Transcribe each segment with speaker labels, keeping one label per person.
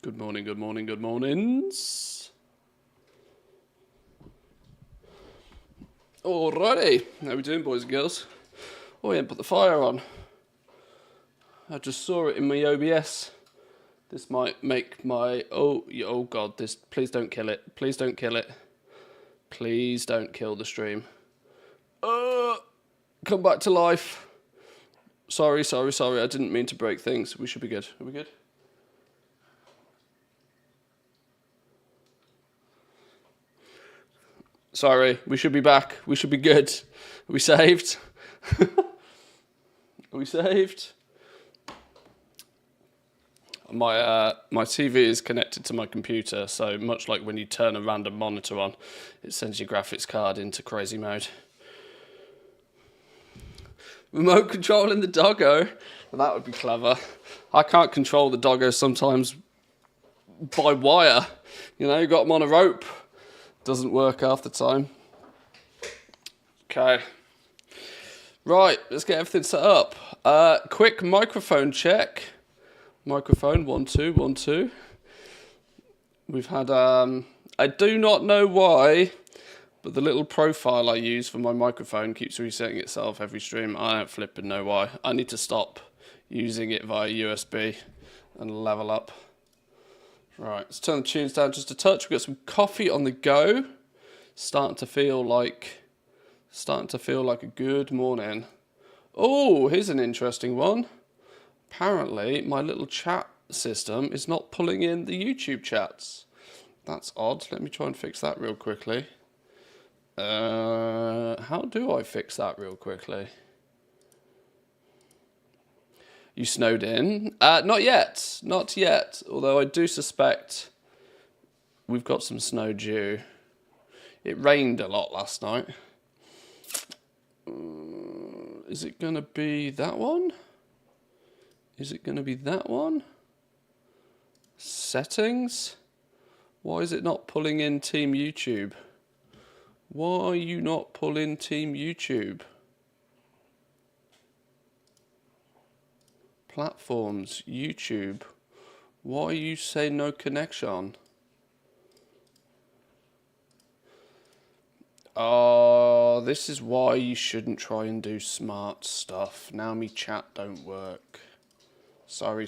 Speaker 1: Good morning, good morning, good mornings. Alrighty, how we doing, boys and girls? Oh, yeah, put the fire on. I just saw it in my OBS. This might make my... Oh God, this... Please don't kill it. Please don't kill it. Please don't kill the stream. Come back to life. Sorry. I didn't mean to break things. We should be good. Are we good? Sorry, we should be back. We should be good. Are we saved? Are we saved? My TV is connected to my computer, so much like when you turn a random monitor on, it sends your graphics card into crazy mode. Remote controlling the doggo? Well, that would be clever. I can't control the doggo sometimes by wire. You know, you got them on a rope. Doesn't work half the time. Okay. Right, let's get everything set up. Quick microphone check. Microphone, 1, 2, 1, 2. We've had, I do not know why, but the little profile I use for my microphone keeps resetting itself every stream. I don't flipping know why. I need to stop using it via USB and level up. Right, let's turn the tunes down just a touch. We've got some coffee on the go. Starting to feel like a good morning. Oh, here's an interesting one. Apparently, my little chat system is not pulling in the YouTube chats. That's odd. Let me try and fix that real quickly. How do I fix that real quickly? You snowed in? Not yet. Not yet. Although I do suspect we've got some snow due. It rained a lot last night. Is it going to be that one? Is it going to be that one? Settings? Why is it not pulling in Team YouTube? Why are you not pulling Team YouTube? Platforms, YouTube. Why you say no connection? Oh, this is why you shouldn't try and do smart stuff. Now me chat don't work. Sorry.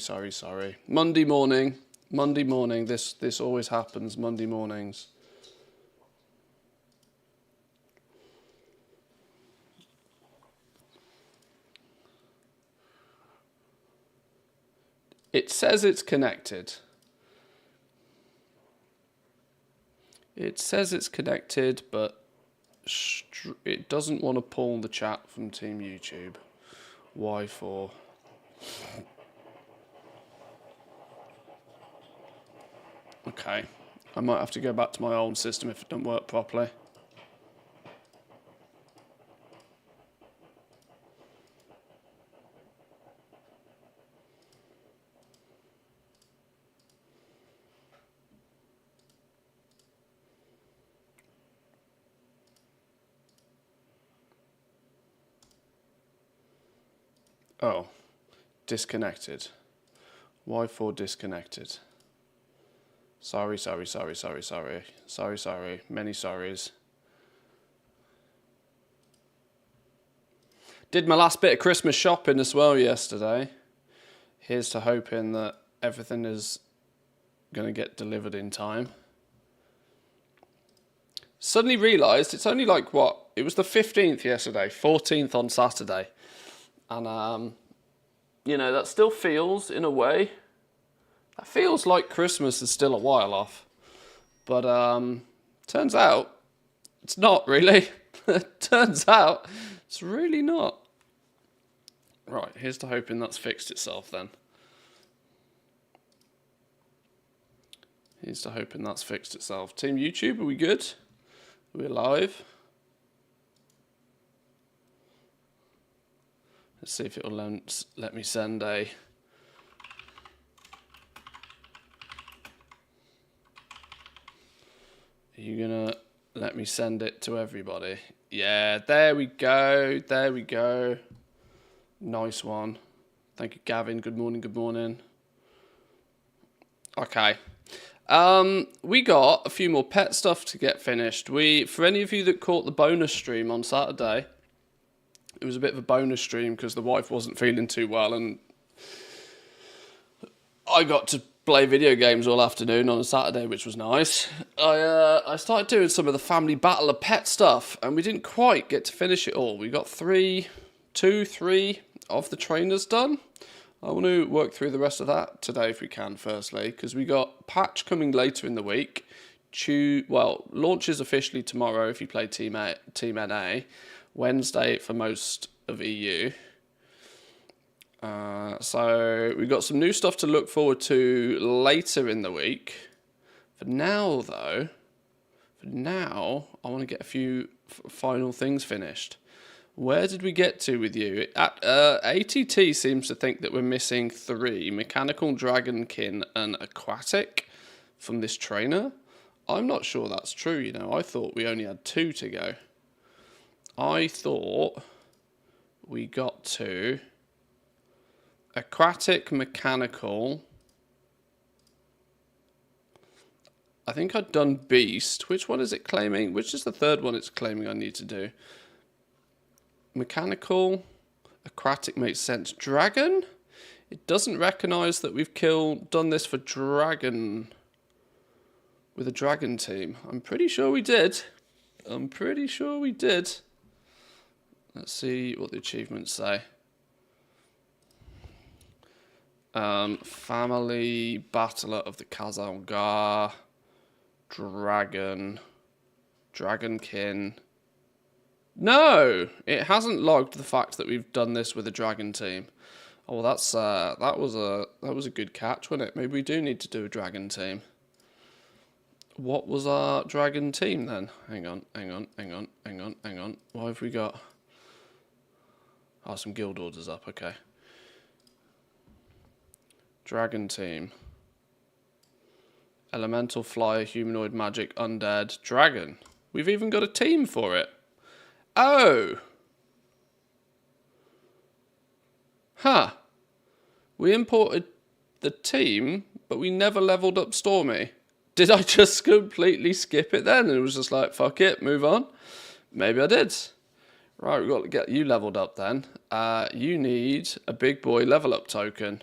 Speaker 1: Monday morning. This always happens Monday mornings. It says it's connected. It says it's connected, but it doesn't want to pull the chat from Team YouTube. Why for? Okay. I might have to go back to my old system if it doesn't work properly. Oh, disconnected. Why for disconnected? Sorry. Many sorries. Did my last bit of Christmas shopping as well yesterday. Here's to hoping that everything is going to get delivered in time. Suddenly realised it's only like what? It was the 15th yesterday, 14th on Saturday. And, you know, that still feels, in a way, that feels like Christmas is still a while off. But turns out it's not really. Turns out it's really not. Right, here's to hoping that's fixed itself then. Here's to hoping that's fixed itself. Team YouTube, are we good? Are we live? Let's see if it'll let me send a... Are you gonna let me send it to everybody? Yeah, there we go. Nice one. Thank you, Gavin. Good morning. Okay. We got a few more pet stuff to get finished. For any of you that caught the bonus stream on Saturday, it was a bit of a bonus stream because the wife wasn't feeling too well, and I got to play video games all afternoon on a Saturday, which was nice. I started doing some of the family battle of pet stuff, and we didn't quite get to finish it all. We got three of the trainers done. I want to work through the rest of that today if we can, firstly, because we got patch coming later in the week. Launches officially tomorrow if you play Team NA. Wednesday for most of EU. So we've got some new stuff to look forward to later in the week. For now, though, I want to get a few final things finished. Where did we get to with you? ATT seems to think that we're missing 3, Mechanical, Dragonkin and Aquatic from this trainer. I'm not sure that's true, you know. I thought we only had 2 to go. I thought we got to Aquatic, Mechanical. I think I'd done Beast. Which one is it claiming? Which is the third one it's claiming I need to do? Mechanical, Aquatic makes sense. Dragon? It doesn't recognise that we've done this for Dragon with a Dragon team. I'm pretty sure we did. Let's see what the achievements say. Family Battler of the Kazalgar, Dragonkin. No, it hasn't logged the fact that we've done this with a dragon team. Oh, well, that was a good catch, wasn't it? Maybe we do need to do a dragon team. What was our dragon team then? Hang on. What have we got? Oh, some guild orders up. Okay. Dragon team. Elemental, flyer, humanoid, magic, undead, dragon. We've even got a team for it. Oh! Huh. We imported the team, but we never leveled up Stormy. Did I just completely skip it then? And it was just like, fuck it, move on? Maybe I did. Right, we've got to get you leveled up then. You need a big boy level up token.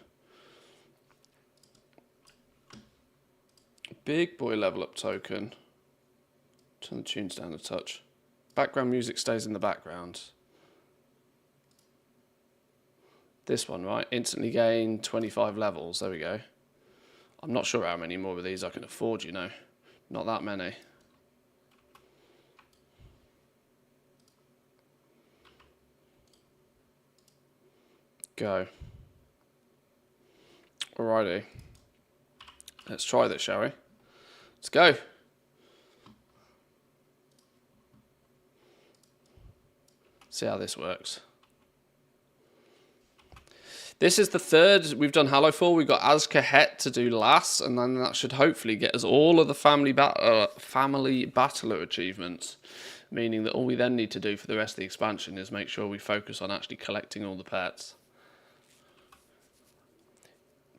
Speaker 1: Big boy level up token. Turn the tunes down a touch. Background music stays in the background. This one, right? Instantly gain 25 levels. There we go. I'm not sure how many more of these I can afford, you know. Not that many. Go. Alrighty. Let's try this, shall we? Let's go. See how this works. This is the third we've done Halo for. We've got Azkahet to do last, and then that should hopefully get us all of the family battler achievements, meaning that all we then need to do for the rest of the expansion is make sure we focus on actually collecting all the pets.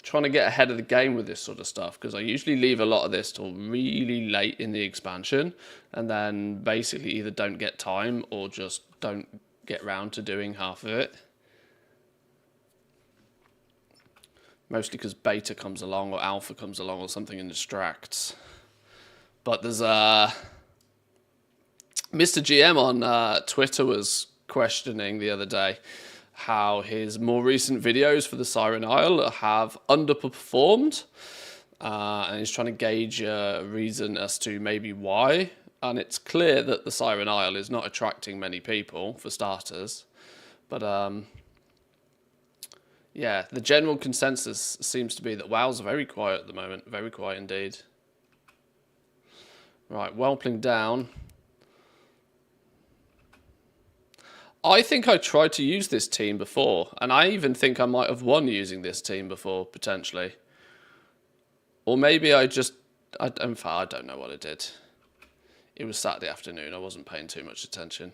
Speaker 1: Trying to get ahead of the game with this sort of stuff, because I usually leave a lot of this till really late in the expansion, and then basically either don't get time or just don't get round to doing half of it. Mostly because beta comes along or alpha comes along or something and distracts. But there's Mr. GM on Twitter was questioning the other day how his more recent videos for the Siren Isle have underperformed, and he's trying to gauge a reason as to maybe why. And it's clear that the Siren Isle is not attracting many people, for starters. But yeah, the general consensus seems to be that WoW's very quiet at the moment. Very quiet indeed. Right, Whelpling down. I think I tried to use this team before, and I even think I might have won using this team before, potentially. Or maybe I don't know what I did. It was Saturday afternoon, I wasn't paying too much attention.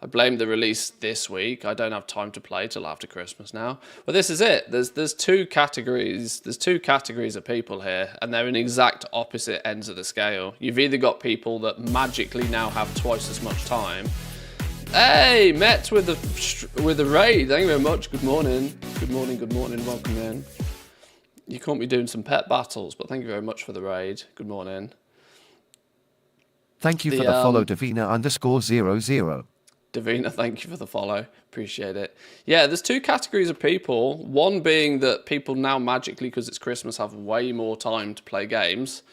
Speaker 1: I blame the release this week. I don't have time to play till after Christmas now. But this is it. There's two categories. There's two categories of people here, and they're in exact opposite ends of the scale. You've either got people that magically now have twice as much time. Hey, Met with the raid. Thank you very much. Good morning. Good morning. Good morning. Welcome in. You can't be doing some pet battles, but thank you very much for the raid. Good morning.
Speaker 2: Thank you for the follow, Davina_00.
Speaker 1: Davina, thank you for the follow. Appreciate it. Yeah, there's two categories of people. One being that people now magically, because it's Christmas, have way more time to play games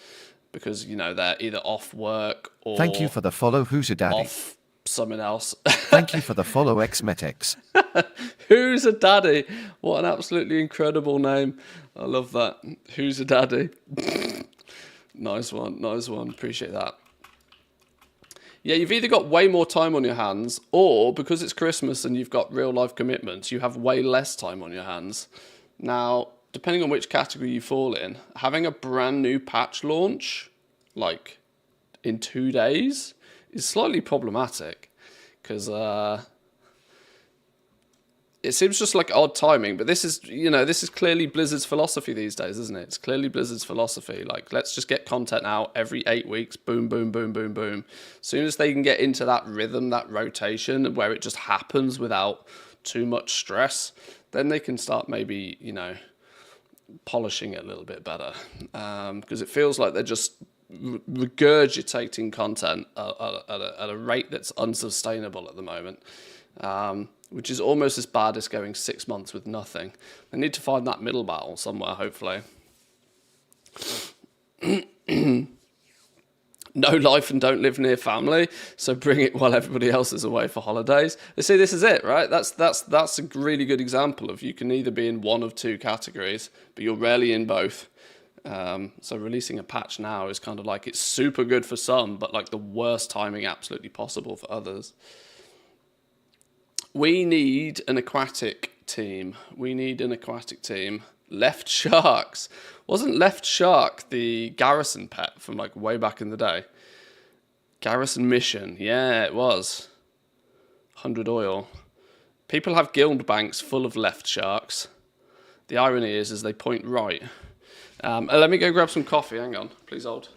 Speaker 1: because, you know, they're either off work or
Speaker 2: Thank you for the follow, Who's a Daddy?
Speaker 1: Off something else.
Speaker 2: Thank you for the follow, Xmetex.
Speaker 1: Who's a Daddy? What an absolutely incredible name. I love that. Who's a Daddy? Nice one. Nice one. Appreciate that. Yeah, you've either got way more time on your hands, or because it's Christmas and you've got real life commitments, you have way less time on your hands. Now, depending on which category you fall in, having a brand new patch launch, like in 2 days, is slightly problematic because it seems just like odd timing, but this is, you know, this is clearly Blizzard's philosophy these days, isn't it? It's clearly Blizzard's philosophy. Like, let's just get content out every 8 weeks. Boom, boom, boom, boom, boom. As soon as they can get into that rhythm, that rotation, where it just happens without too much stress, then they can start maybe, you know, polishing it a little bit better. Because it feels like they're just regurgitating content at a rate that's unsustainable at the moment. Which is almost as bad as going 6 months with nothing. They need to find that middle battle somewhere, hopefully. No life and don't live near family, so bring it while everybody else is away for holidays. You see, this is it, right? That's a really good example of you can either be in one of two categories, but you're rarely in both. So releasing a patch now is kind of like, it's super good for some, but like the worst timing absolutely possible for others. We need an aquatic team. Left Sharks. Wasn't Left Shark the Garrison pet from like way back in the day? Garrison Mission. Yeah, it was. 100 oil. People have guild banks full of Left Sharks. The irony is they point right. Let me go grab some coffee. Hang on. Please hold.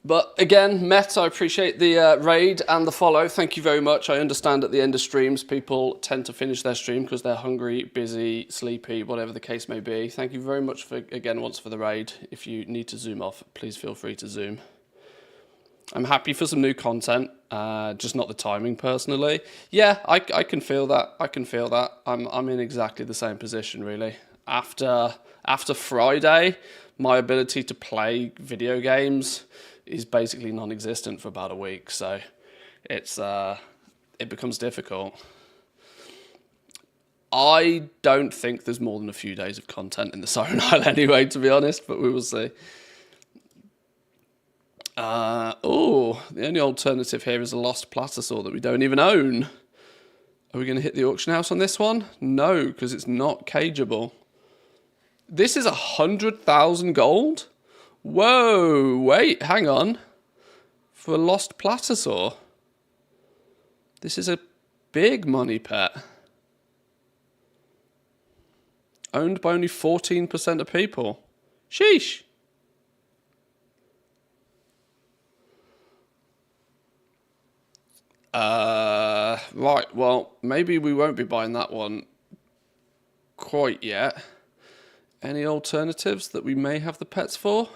Speaker 1: But again, Met, I appreciate the raid and the follow. Thank you very much. I understand at the end of streams, people tend to finish their stream because they're hungry, busy, sleepy, whatever the case may be. Thank you very much for, again, once for the raid. If you need to zoom off, please feel free to zoom. I'm happy for some new content, just not the timing personally. Yeah, I can feel that. I'm in exactly the same position, really. After Friday, my ability to play video games is basically non-existent for about a week, so it becomes difficult. I don't think there's more than a few days of content in the Siren Isle anyway, to be honest, but we will see. The only alternative here is a lost Platosaur that we don't even own. Are we going to hit the auction house on this one? No, because it's not cageable. This is 100,000 gold? Whoa, wait, hang on. For a lost Platosaur. This is a big money pet. Owned by only 14% of people. Sheesh. Right, well, maybe we won't be buying that one quite yet. Any alternatives that we may have the pets for?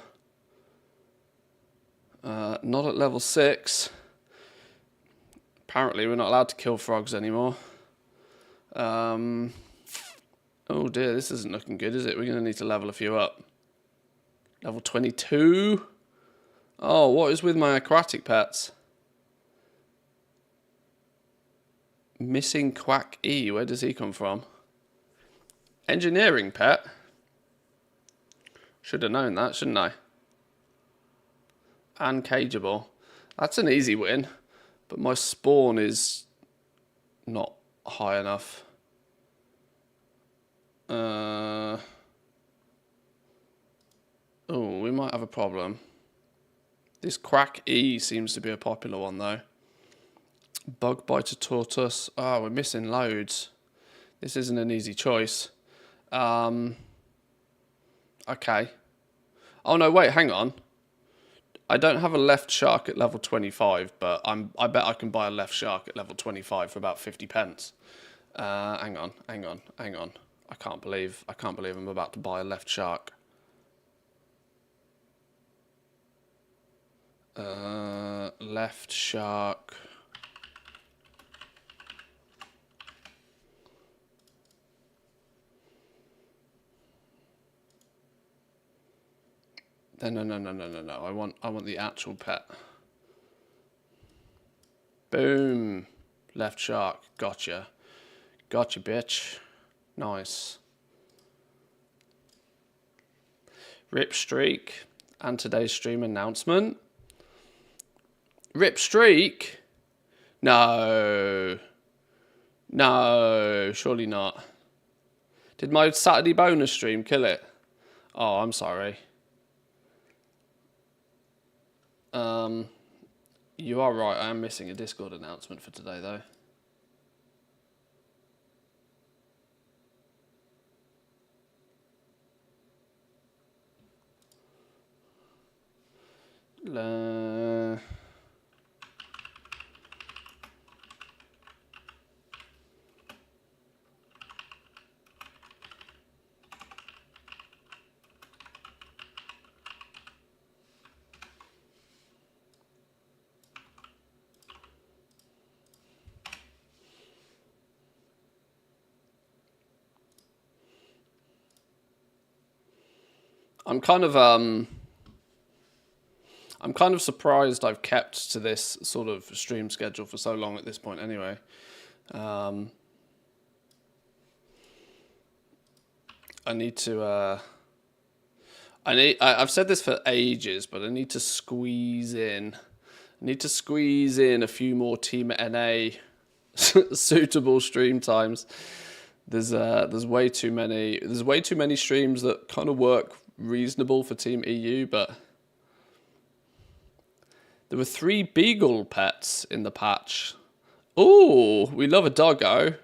Speaker 1: Not at level 6. Apparently we're not allowed to kill frogs anymore. Oh dear, this isn't looking good, is it? We're going to need to level a few up. Level 22. Oh, what is with my aquatic pets? Missing Quack E. Where does he come from? Engineering pet. Should have known that, shouldn't I? And cageable. That's an easy win. But my spawn is not high enough. Oh, we might have a problem. This Quack E seems to be a popular one though. Bug biter tortoise. Oh, we're missing loads. This isn't an easy choice. Okay. Oh no, wait, hang on. I don't have a left shark at level 25, but I bet I can buy a left shark at level 25 for about 50 pence. Hang on. I can't believe I'm about to buy a left shark. Left shark. No. I want the actual pet. Boom. Left shark. Gotcha. Gotcha, bitch. Nice. Rip streak. And today's stream announcement. Rip streak? No. No, surely not. Did my Saturday bonus stream kill it? Oh, I'm sorry. You are right, I am missing a Discord announcement for today though. I'm kind of surprised I've kept to this sort of stream schedule for so long at this point anyway. I need to I've said this for ages, but I need to squeeze in a few more Team NA suitable stream times. There's way too many streams that kind of work reasonable for Team EU, but there were 3 beagle pets in the patch. Ooh, we love a doggo.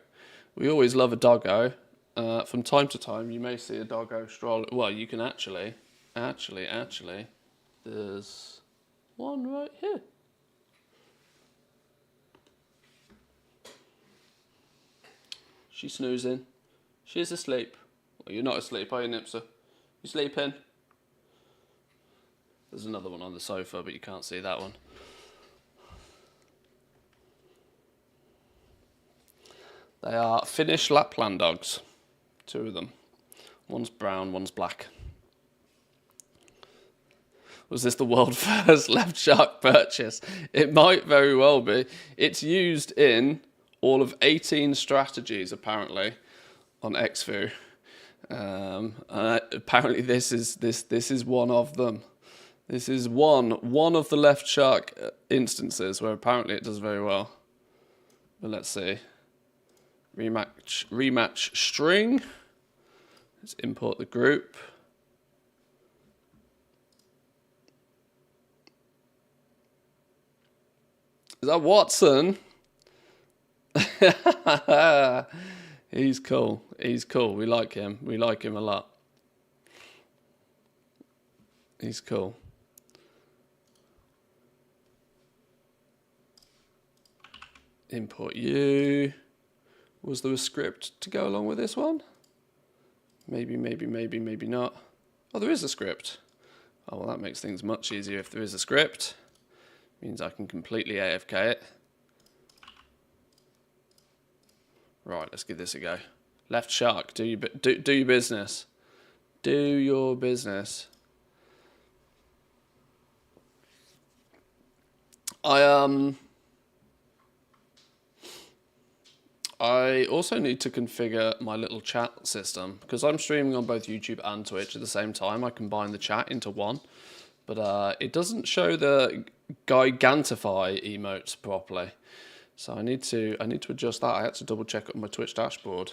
Speaker 1: We always love a doggo. From time to time, you may see a doggo stroll. Well, you can actually. There's one right here. She's snoozing. She's asleep. Well, you're not asleep, are you, Nipser? You sleeping? There's another one on the sofa, but you can't see that one. They are Finnish Lapland dogs. 2 of them. One's brown, one's black. Was this the world first left shark purchase? It might very well be. It's used in all of 18 strategies, apparently, on XFU. Apparently this is one of them. This is one of the left shark instances where apparently it does very well. But let's see. Rematch string. Let's import the group. Is that Watson? He's cool. He's cool. We like him. We like him a lot. He's cool. Import you. Was there a script to go along with this one? Maybe not. Oh, there is a script. Oh, well, that makes things much easier if there is a script. Means I can completely AFK it. Right, let's give this a go. Left shark, do your business. Do your business. I also need to configure my little chat system because I'm streaming on both YouTube and Twitch at the same time. I combine the chat into one, but it doesn't show the Gigantify emotes properly. So I need to adjust that. I had to double check on my Twitch dashboard.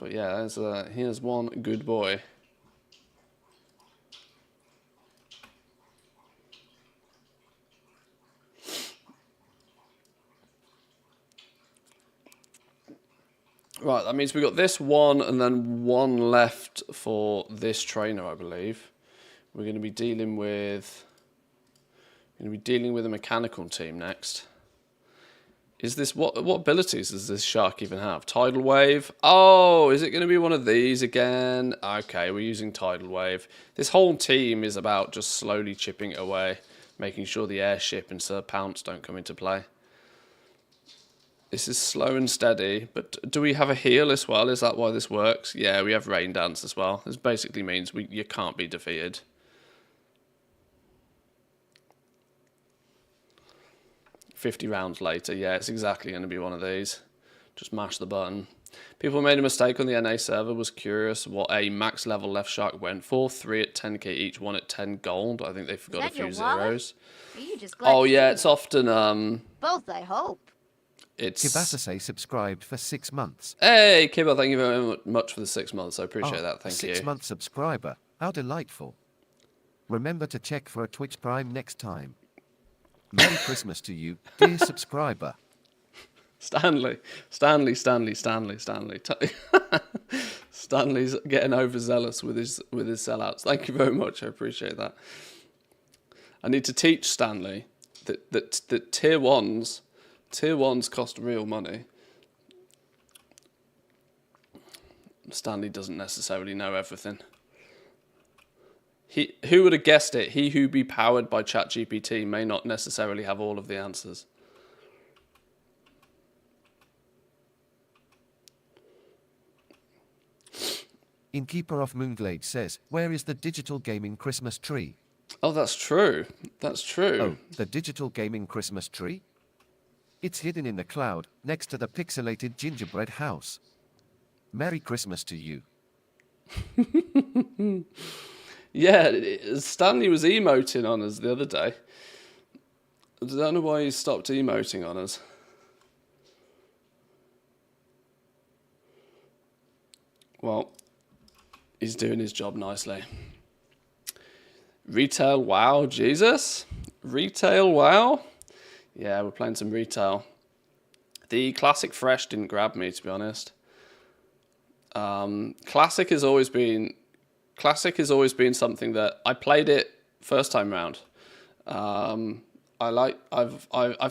Speaker 1: But yeah, here's one good boy. Right, that means we got this one and then one left for this trainer, I believe. We're going to be dealing with a mechanical team next. Is this what abilities does this shark even have? Tidal wave. Oh, is it going to be one of these again? Okay, we're using tidal wave. This whole team is about just slowly chipping it away, making sure the airship and Sir Pounce don't come into play. This is slow and steady, but do we have a heal as well? Is that why this works? Yeah, we have rain dance as well. This basically means you can't be defeated. $50 rounds later, yeah, it's exactly going to be one of these. Just mash the button. People made a mistake on the NA server, was curious what a max level left shark went for. 3 at 10k each, 1 at 10 gold. I think they forgot a few zeros.
Speaker 3: Are you just glad
Speaker 1: Oh yeah, it's often
Speaker 3: both, I hope.
Speaker 1: It's
Speaker 2: Kibasase subscribed for 6 months.
Speaker 1: Hey Kibba, thank you very much for the 6 months. I appreciate that. Thank you.
Speaker 2: 6-month subscriber. How delightful. Remember to check for a Twitch Prime next time. Merry Christmas to you, dear subscriber.
Speaker 1: Stanley's getting overzealous with his sellouts. Thank you very much. I appreciate that. I need to teach Stanley that tier ones cost real money. Stanley doesn't necessarily know everything. Who would have guessed it? He who be powered by ChatGPT may not necessarily have all of the answers.
Speaker 2: Innkeeper of Moonglade says, where is the digital gaming Christmas tree?
Speaker 1: Oh, that's true. That's true.
Speaker 2: Oh, the digital gaming Christmas tree? It's hidden in the cloud, next to the pixelated gingerbread house. Merry Christmas to you.
Speaker 1: Yeah, Stanley was emoting on us the other day. I don't know why he stopped emoting on us. Well, he's doing his job nicely. Retail WoW, Jesus. Retail WoW. Yeah, we're playing some retail. The Classic Fresh didn't grab me, to be honest. Classic has always been something that I played it first time round. I've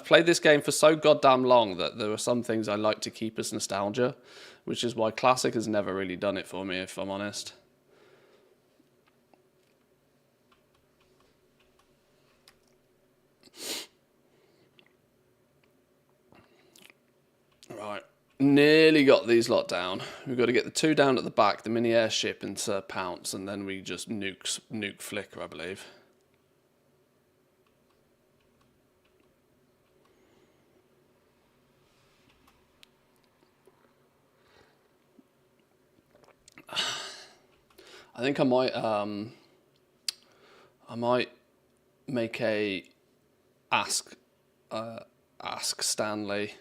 Speaker 1: played this game for so goddamn long that there are some things I like to keep as nostalgia, which is why Classic has never really done it for me, if I'm honest. Right, nearly got these lot down. We've got to get the 2 down at the back, the mini airship and Sir Pounce, and then we just nuke Flicker, I believe. I think I might make a ask Stanley.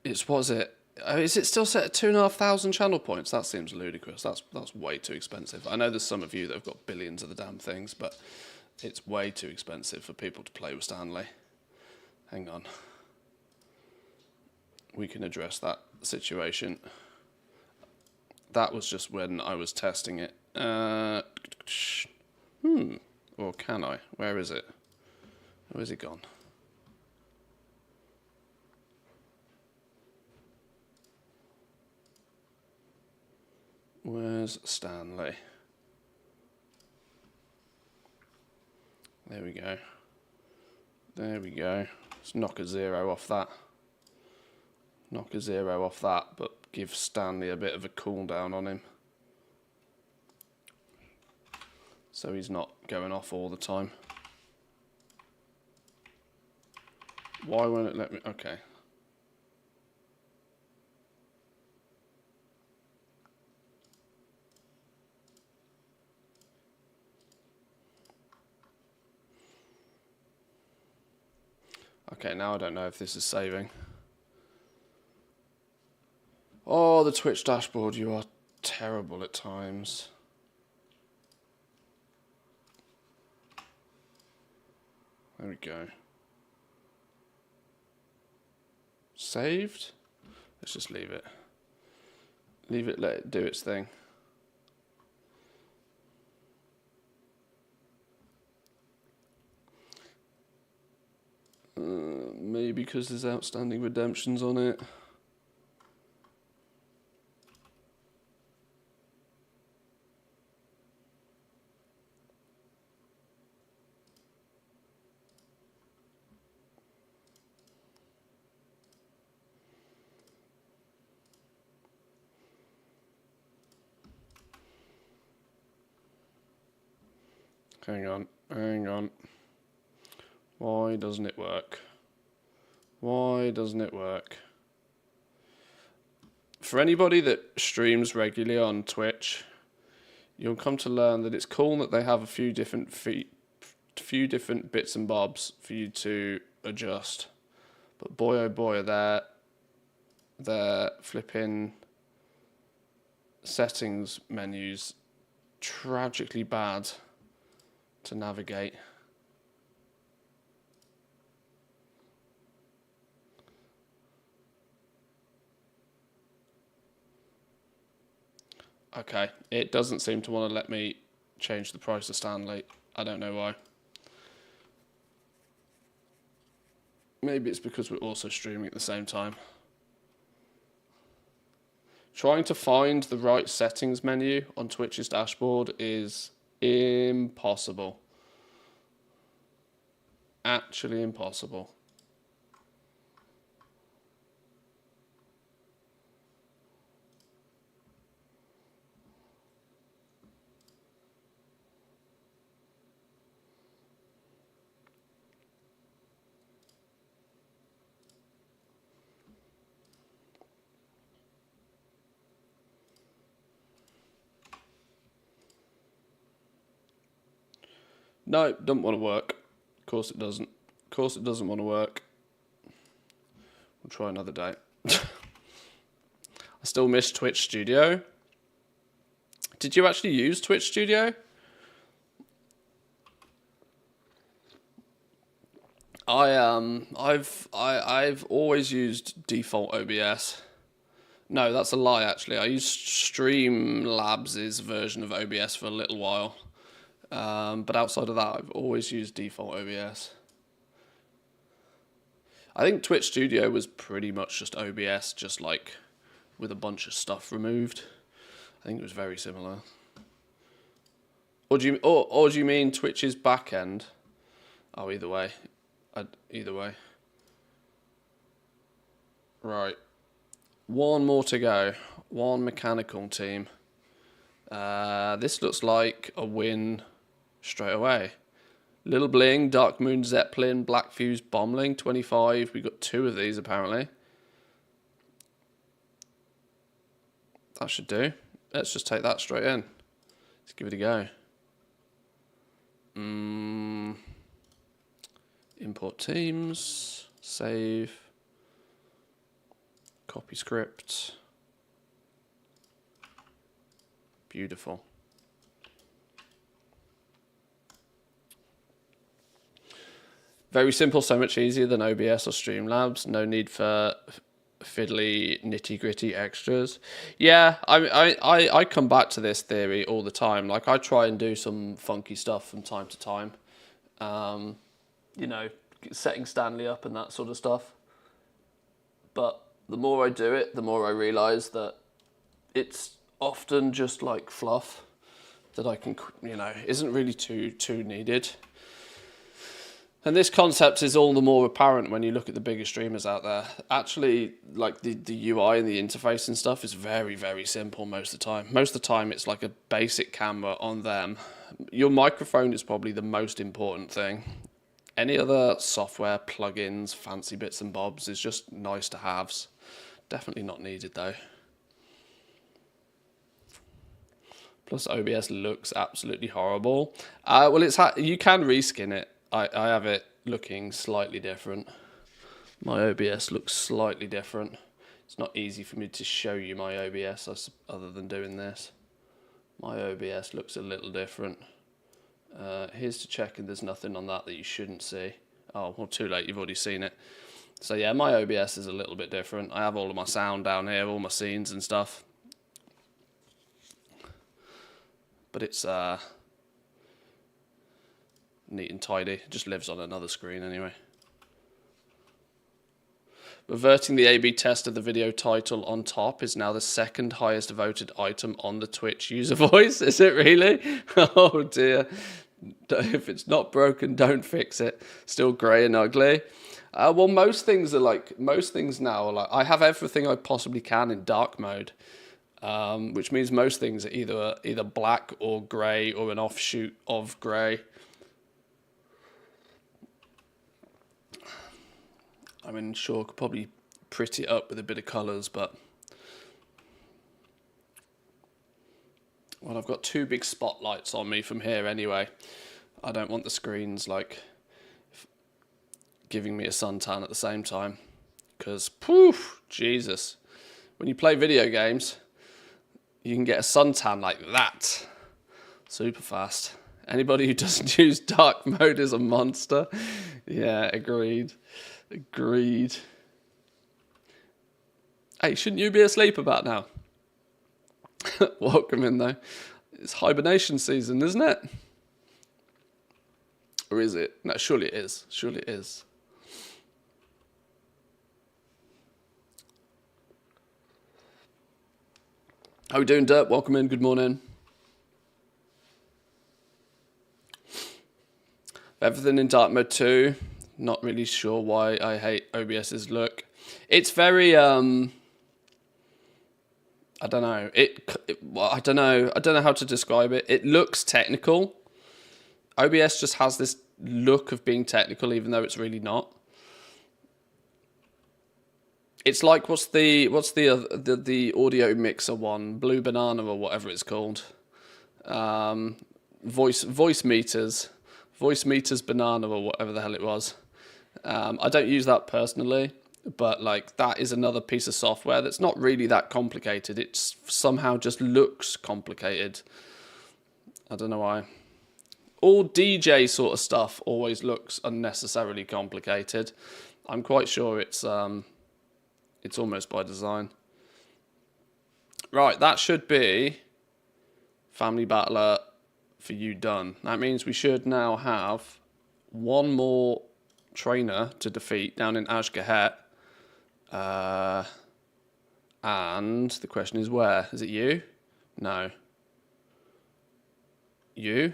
Speaker 1: Is it still set at 2,500 channel points? That seems ludicrous. That's way too expensive. I know there's some of you that have got billions of the damn things, but it's way too expensive for people to play with Stanley. Hang on. We can address that situation. That was just when I was testing it. Or can I? Where is it? Where's it gone? Where's Stanley? There we go. There we go. Let's knock a 0 off that. Knock a 0 off that, but give Stanley a bit of a cooldown on him. So he's not going off all the time. Why won't it let me? Okay. Okay, now I don't know if this is saving. Oh, the Twitch dashboard, you are terrible at times. There we go. Saved? Let's just leave it. Leave it, let it do its thing. Maybe because there's outstanding redemptions on it. Hang on, hang on. Why doesn't it work? Why doesn't it work? For anybody that streams regularly on Twitch, you'll come to learn that it's cool that they have a few different bits and bobs for you to adjust. But boy oh boy, their flipping settings menus tragically bad to navigate. Okay, it doesn't seem to want to let me change the price of Stanley. I don't know why. Maybe it's because we're also streaming at the same time. Trying to find the right settings menu on Twitch's dashboard is impossible. Actually impossible. No, it doesn't want to work. Of course it doesn't. Of course it doesn't want to work. We'll try another day. I still miss Twitch Studio. Did you actually use Twitch Studio? I've always used default OBS. No, that's a lie actually. I used Streamlabs' version of OBS for a little while. But outside of that, I've always used default OBS. I think Twitch Studio was pretty much just OBS, just like with a bunch of stuff removed. I think it was very similar. Or do you mean Twitch's back end? Oh, either way. Either way. Right. One more to go. One mechanical team. This looks like a win straight away. Little Bling, Dark Moon Zeppelin, Black Fuse Bombling, 25. We got 2 of these apparently. That should do. Let's just take that straight in. Let's give it a go. Import teams, save, copy script. Beautiful. Very simple, so much easier than OBS or Streamlabs. No need for fiddly, nitty-gritty extras. Yeah, I come back to this theory all the time. Like, I try and do some funky stuff from time to time. You know, setting Stanley up and that sort of stuff. But the more I do it, the more I realise that it's often just like fluff that I can, you know, isn't really too needed. And this concept is all the more apparent when you look at the bigger streamers out there. Actually, like the UI and the interface and stuff is very, very simple most of the time. Most of the time it's like a basic camera on them. Your microphone is probably the most important thing. Any other software, plugins, fancy bits and bobs is just nice to haves. Definitely not needed though. Plus OBS looks absolutely horrible. Well, you can reskin it. I have it looking slightly different. My OBS looks slightly different. It's not easy for me to show you my OBS other than doing this. My OBS looks a little different. Here's to checking there's nothing on that you shouldn't see. Oh, well, too late, you've already seen it. So yeah, my OBS is a little bit different. I have all of my sound down here, all my scenes and stuff. But it's neat and tidy. It just lives on another screen anyway. Reverting the A/B test of the video title on top is now the second highest voted item on the Twitch user voice. Is it really? Oh dear. If it's not broken, don't fix it. Still grey and ugly. Well, most things now are like, I have everything I possibly can in dark mode, which means most things are either black or grey or an offshoot of grey. I mean, sure, I could probably pretty it up with a bit of colours, but... Well, I've got two big spotlights on me from here anyway. I don't want the screens, like, giving me a suntan at the same time. Because, poof, Jesus. When you play video games, you can get a suntan like that. Super fast. Anybody who doesn't use dark mode is a monster. Yeah, agreed. Agreed. Hey, shouldn't you be asleep about now? Welcome in, though. It's hibernation season, isn't it? Or is it? No, surely it is. Surely it is. How are we doing, Dirt? Welcome in. Good morning. Everything in dark mode too. Not really sure why I hate OBS's look. It's very I don't know. I don't know how to describe it. It looks technical. OBS just has this look of being technical, even though it's really not. It's like what's the audio mixer one, Blue Banana or whatever it's called. Voice meters banana or whatever the hell it was. I don't use that personally, but like that is another piece of software that's not really that complicated. It somehow just looks complicated. I don't know why. All DJ sort of stuff always looks unnecessarily complicated. I'm quite sure it's almost by design. Right, that should be Family Battler for you done. That means we should now have one more trainer to defeat down in Ashgahet. And the question is where? Is it you? No. You?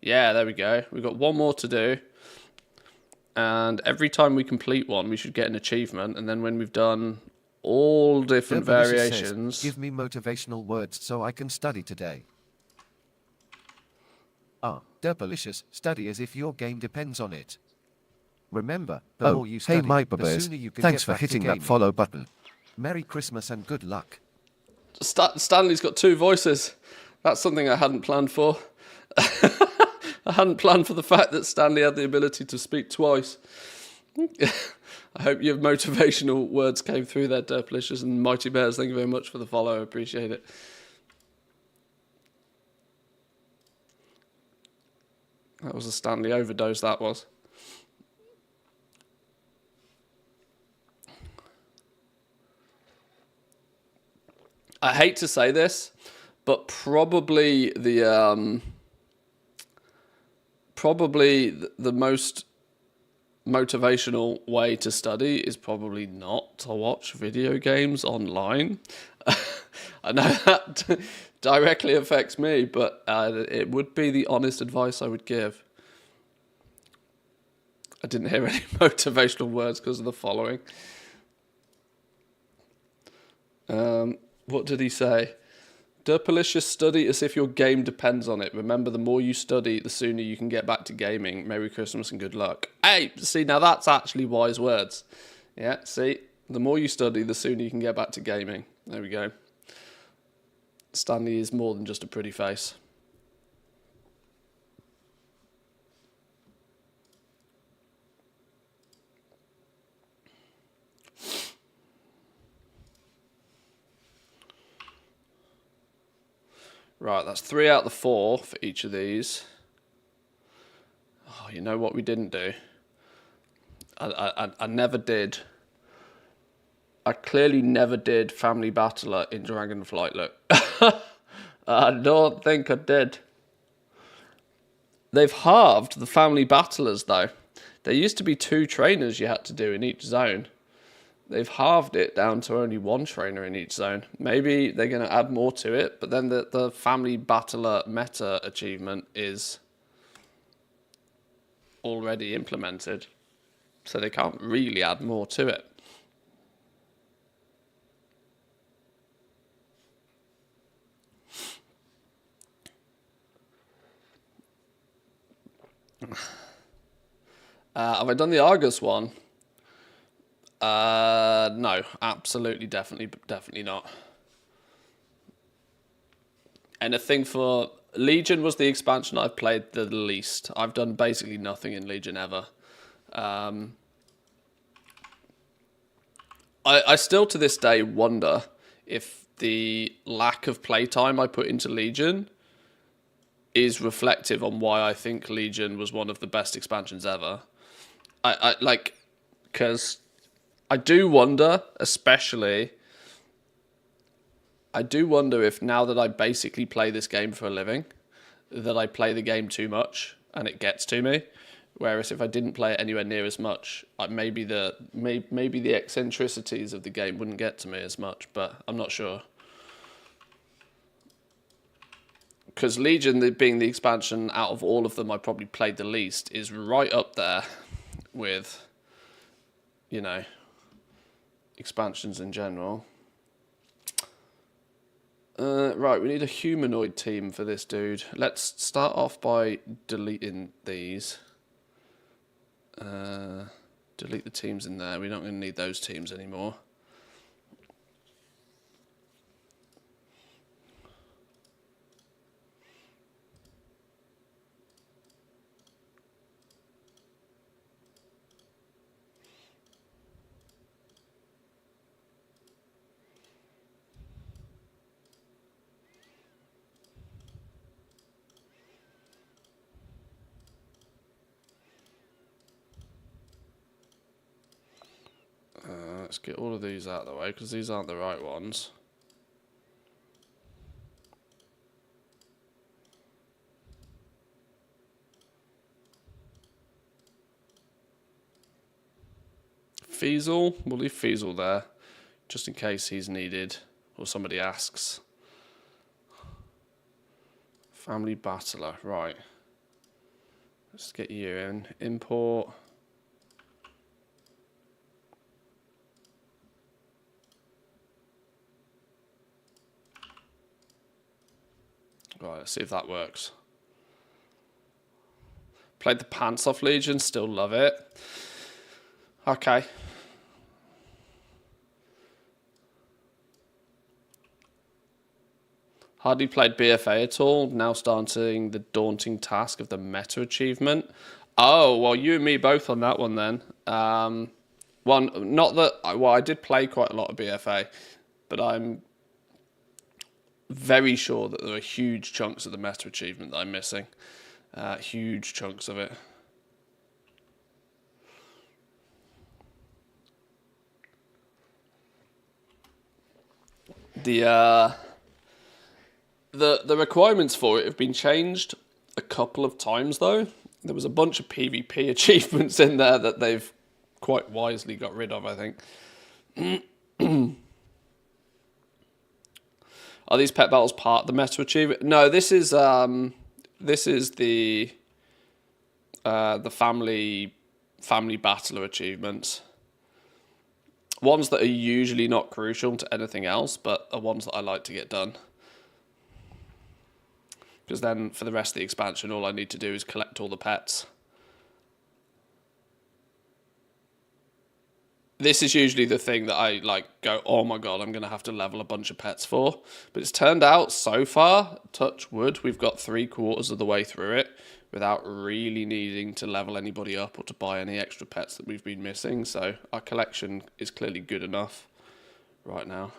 Speaker 1: Yeah, there we go. We've got one more to do. And every time we complete one, we should get an achievement. And then when we've done all different variations...
Speaker 2: Says, give me motivational words so I can study today. Derpalicious, study as if your game depends on it. Remember, the more you study,
Speaker 4: hey my
Speaker 2: the
Speaker 4: Babbers,
Speaker 2: sooner you can
Speaker 4: thanks
Speaker 2: get
Speaker 4: for
Speaker 2: back to
Speaker 4: hitting
Speaker 2: gaming.
Speaker 4: that follow button.
Speaker 2: Merry Christmas and good luck.
Speaker 1: Stanley's got two voices. That's something I hadn't planned for. I hadn't planned for the fact that Stanley had the ability to speak twice. I hope your motivational words came through there, Derpalicious and Mighty Bears. Thank you very much for the follow. I appreciate it. That was a Stanley overdose, that was. I hate to say this, but probably the most motivational way to study is probably not to watch video games online. I know that directly affects me, but it would be the honest advice I would give. I didn't hear any motivational words because of the following. What did he say? Derpalicious, study as if your game depends on it. Remember, the more you study, the sooner you can get back to gaming. Merry Christmas and good luck. Hey, see, now that's actually wise words. Yeah, see, the more you study, the sooner you can get back to gaming. There we go. Stanley is more than just a pretty face. Right, that's 3 out of the 4 for each of these. Oh, you know what we didn't do? I never did. I clearly never did Family Battler in Dragonflight, look. I don't think I did. They've halved the Family Battlers, though. There used to be 2 trainers you had to do in each zone. They've halved it down to only 1 trainer in each zone. Maybe they're going to add more to it, but then the Family Battler meta achievement is already implemented. So they can't really add more to it. Have I done the Argus one? No, absolutely, definitely not. Anything for Legion was the expansion I've played the least. I've done basically nothing in Legion ever. I still to this day wonder if the lack of playtime I put into Legion is reflective on why I think Legion was one of the best expansions ever. I like, because I do wonder, especially, I do wonder if now that I basically play this game for a living, that I play the game too much and it gets to me. Whereas if I didn't play it anywhere near as much, maybe the eccentricities of the game wouldn't get to me as much, but I'm not sure. Because Legion, being the expansion out of all of them I probably played the least, is right up there with, you know, expansions in general. Right, we need a humanoid team for this dude. Let's start off by deleting these. Delete the teams in there. We're not going to need those teams anymore. Let's get all of these out of the way, because these aren't the right ones. Feasel, we'll leave Feasel there, just in case he's needed, or somebody asks. Family Battler, right. Let's get you in. Import. Right, let's see if that works. Played the pants off Legion, still love it. Okay. Hardly played BFA at all, now starting the daunting task of the meta achievement. Oh, well, you and me both on that one then. Not that, well, I did play quite a lot of BFA, but I'm very sure that there are huge chunks of the meta achievement that I'm missing. Huge chunks of it. The requirements for it have been changed a couple of times, though. There was a bunch of PvP achievements in there that they've quite wisely got rid of, I think. Are these pet battles part of the meta achievement? No, this is the family battler achievements. Ones that are usually not crucial to anything else, but are ones that I like to get done. Because then for the rest of the expansion, all I need to do is collect all the pets. This is usually the thing that I go, oh my god, I'm going to have to level a bunch of pets for. But it's turned out so far, touch wood, we've got 3/4 of the way through it without really needing to level anybody up or to buy any extra pets that we've been missing. So our collection is clearly good enough right now.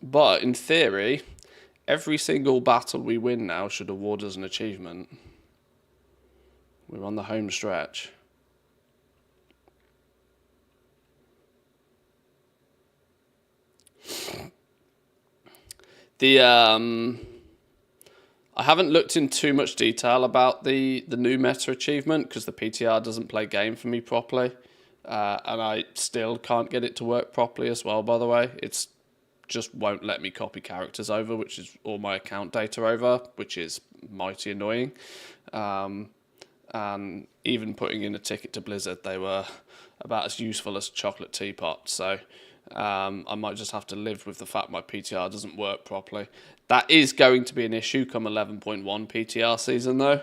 Speaker 1: But in theory, every single battle we win now should award us an achievement. We're on the home stretch. I haven't looked in too much detail about the new meta achievement because the PTR doesn't play game for me properly. And I still can't get it to work properly as well, by the way. It's just won't let me copy characters over, which is all my account data over, which is mighty annoying. And even putting in a ticket to Blizzard, they were about as useful as chocolate teapot. So I might just have to live with the fact my PTR doesn't work properly. That is going to be an issue come 11.1 PTR season, though.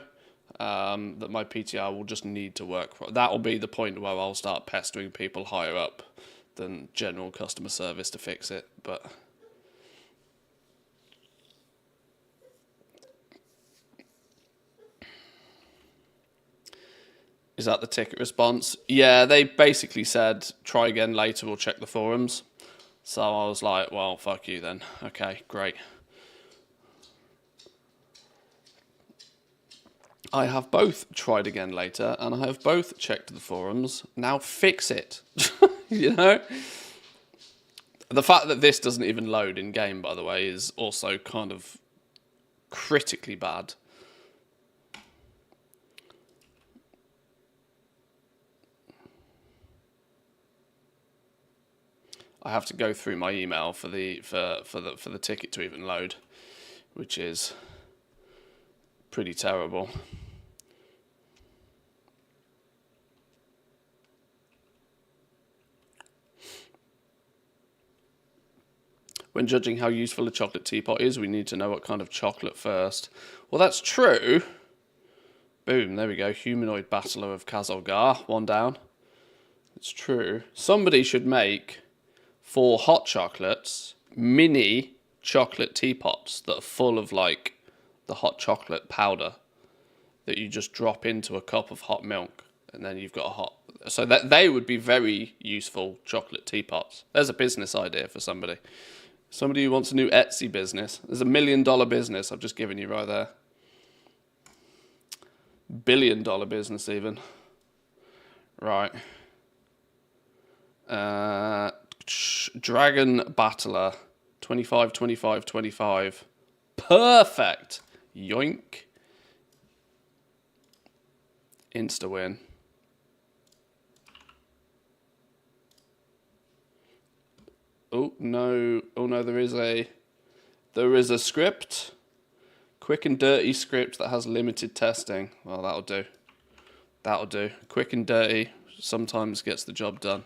Speaker 1: That my PTR will just need to work. That will be the point where I'll start pestering people higher up than general customer service to fix it. But is that the ticket response? Yeah, they basically said, try again later, we'll check the forums. So I was like, well, fuck you then. Okay, great. I have both tried again later, and I have both checked the forums. Now fix it. You know? The fact that this doesn't even load in-game, by the way, is also kind of critically bad. I have to go through my email for the ticket to even load, which is pretty terrible. When judging how useful a chocolate teapot is, we need to know what kind of chocolate first. Well, that's true. Boom, there we go. Humanoid Battler of Kazolgar. One down. It's true. Somebody should make, for hot chocolates, mini chocolate teapots that are full of, like, the hot chocolate powder that you just drop into a cup of hot milk. And then you've got a hot... So that they would be very useful chocolate teapots. There's a business idea for somebody. Somebody who wants a new Etsy business. There's $1 million business I've just given you right there. $1 billion business even. Right. Dragon Battler. 25, 25, 25. Perfect. Yoink. Insta win. Oh no, there is a script. Quick and dirty script that has limited testing. Well, that'll do. That'll do. Quick and dirty sometimes gets the job done.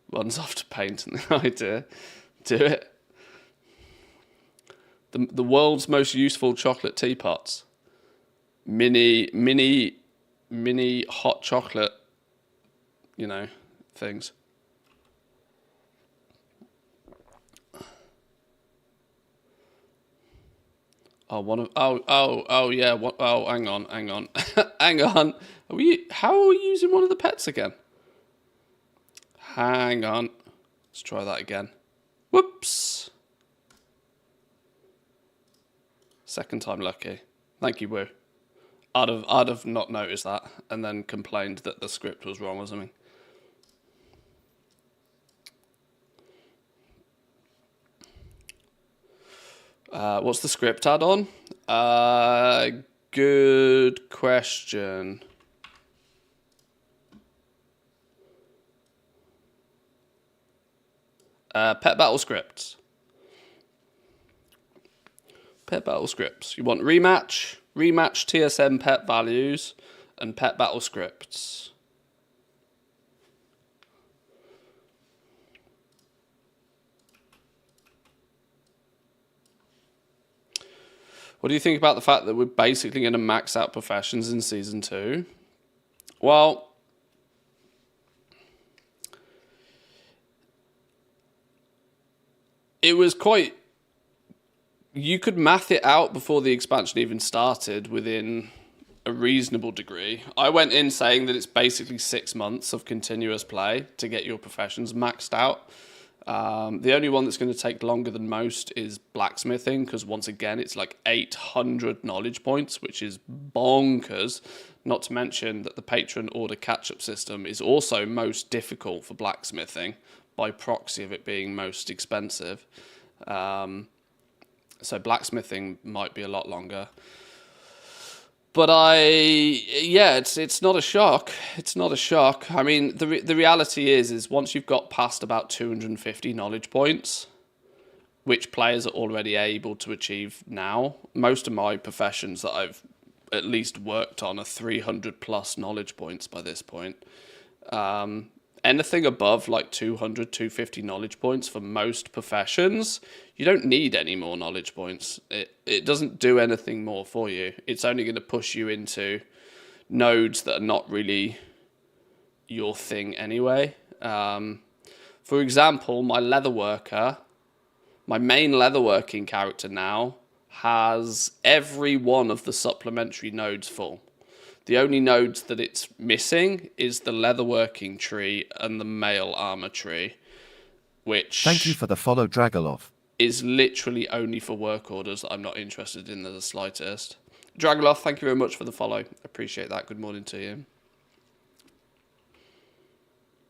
Speaker 1: Runs off to paint and the idea. Do it. The world's most useful chocolate teapots. Mini hot chocolate, you know, things. Oh, yeah. Hang on. Hang on. How are we using one of the pets again? Hang on. Let's try that again. Whoops. Second time lucky. Thank you, Woo. I'd have not noticed that and then complained that the script was wrong or something. What's the script add-on? Good question. Pet battle scripts. Pet battle scripts. You want rematch TSM pet values, and pet battle scripts. What do you think about the fact that we're basically going to max out professions in Season 2? Well, it was quite... You could math it out before the expansion even started within a reasonable degree. I went in saying that it's basically 6 months of continuous play to get your professions maxed out. The only one that's going to take longer than most is blacksmithing, because once again, it's like 800 knowledge points, which is bonkers. Not to mention that the patron order catch-up system is also most difficult for blacksmithing, by proxy of it being most expensive. So blacksmithing might be a lot longer. But it's not a shock. It's not a shock. I mean, the reality is once you've got past about 250 knowledge points, which players are already able to achieve now, most of my professions that I've at least worked on are 300 plus knowledge points by this point. Anything above like 200, 250 knowledge points for most professions, you don't need any more knowledge points. It doesn't do anything more for you. It's only going to push you into nodes that are not really your thing anyway. For example, my leatherworker, my main leatherworking character now, has every one of the supplementary nodes full. The only nodes that it's missing is the leatherworking tree and the mail armor tree, which...
Speaker 2: Thank you for the follow, Dragoloff.
Speaker 1: ...is literally only for work orders that I'm not interested in the slightest. Dragoloff, thank you very much for the follow. Appreciate that. Good morning to you.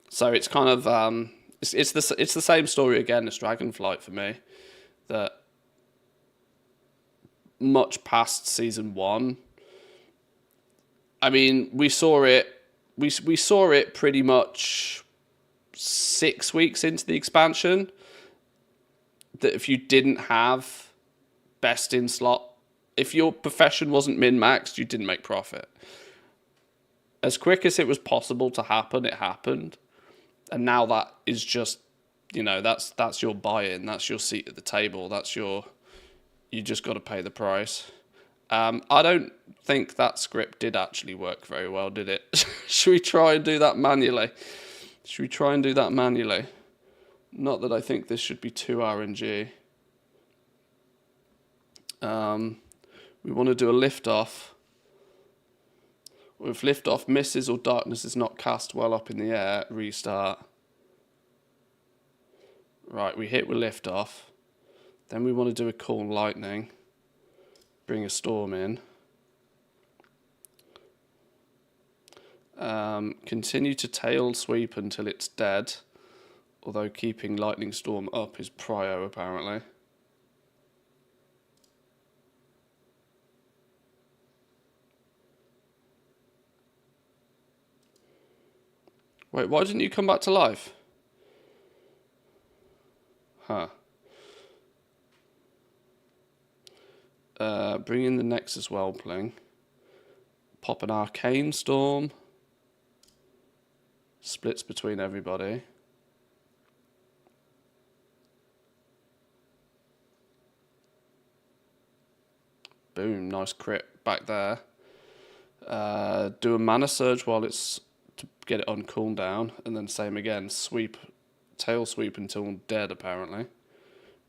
Speaker 1: So it's kind of... It's the same story again as Dragonflight for me. That much past Season 1... I mean, we saw it pretty much 6 weeks into the expansion, that if you didn't have best in slot, if your profession wasn't min-maxed, you didn't make profit. As quick as it was possible to happen, it happened. And now that is just, that's your buy-in, that's your seat at the table, you just got to pay the price. I don't think that script did actually work very well, did it? Should we try and do that manually? Not that I think this should be too RNG. We want to do a lift-off. Or if lift-off misses or darkness is not cast well up in the air, restart. Right, we hit with lift-off. Then we want to do a call lightning. Bring a storm in. Continue to tail sweep until it's dead, although keeping lightning storm up is prio apparently. Wait, why didn't you come back to life? Huh. Bring in the Nexus Whelpling. Pop an Arcane Storm. Splits between everybody. Boom, nice crit back there. Do a Mana Surge while it's to get it on cooldown, and then same again. Tail sweep until dead apparently.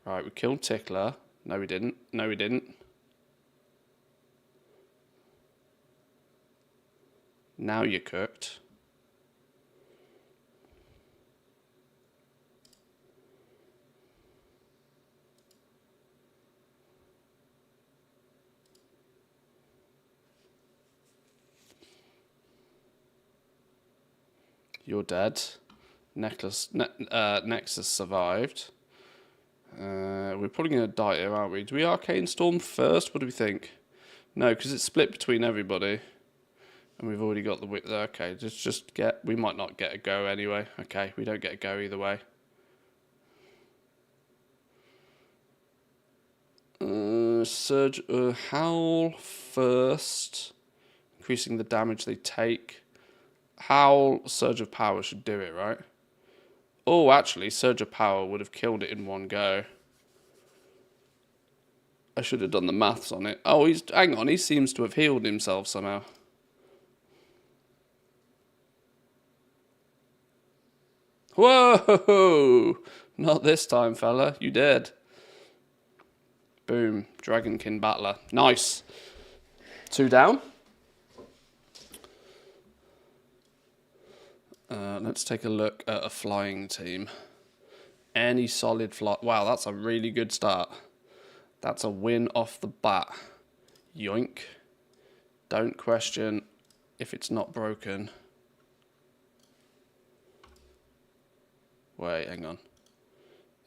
Speaker 1: Right, we killed Tickler. No, we didn't. Now you're cooked. You're dead. Nexus survived. We're probably going to die here, aren't we? Do we Arcane Storm first? What do we think? No, because it's split between everybody. And we've already got the width there. Okay, we might not get a go anyway. Okay, we don't get a go either way. Surge, Howl first. Increasing the damage they take. Howl, Surge of Power should do it, right? Oh, actually, Surge of Power would have killed it in one go. I should have done the maths on it. Oh, hang on, he seems to have healed himself somehow. Whoa! Not this time, fella. You dead. Boom. Dragonkin Battler. Nice. 2 down. Let's take a look at a flying team. Any solid fly. Wow, that's a really good start. That's a win off the bat. Yoink. Don't question if it's not broken. Wait, hang on.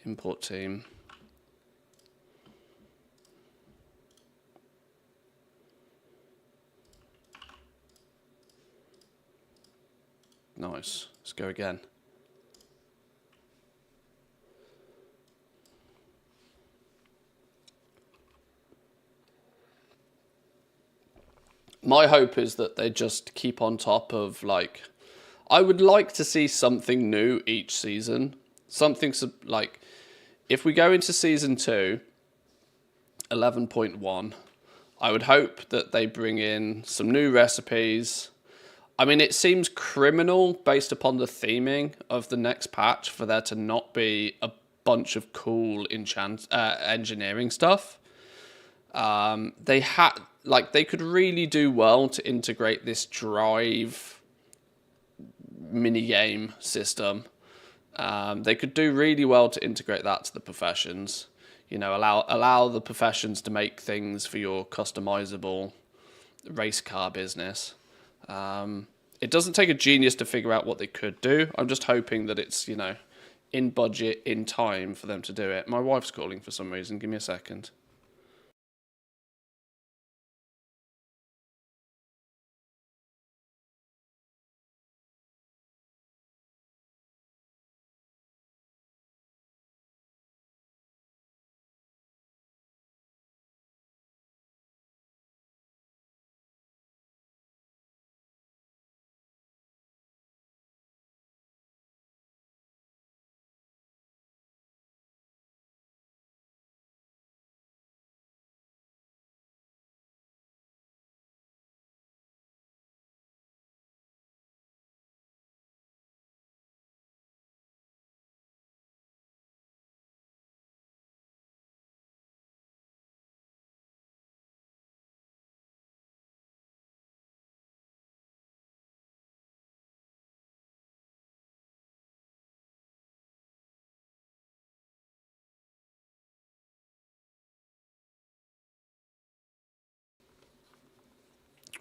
Speaker 1: Import team. Nice. Let's go again. My hope is that they just keep on top of, like, I would like to see something new each season. Something like, if we go into season 2, 11.1, I would hope that they bring in some new recipes. I mean, it seems criminal based upon the theming of the next patch for there to not be a bunch of cool engineering stuff. They could really do well to integrate this drive minigame system. They could do really well to integrate that to the professions. You know, allow the professions to make things for your customizable race car business. It doesn't take a genius to figure out what they could do. I'm just hoping that it's, you know, in budget, in time for them to do it. My wife's calling for some reason. Give me a second.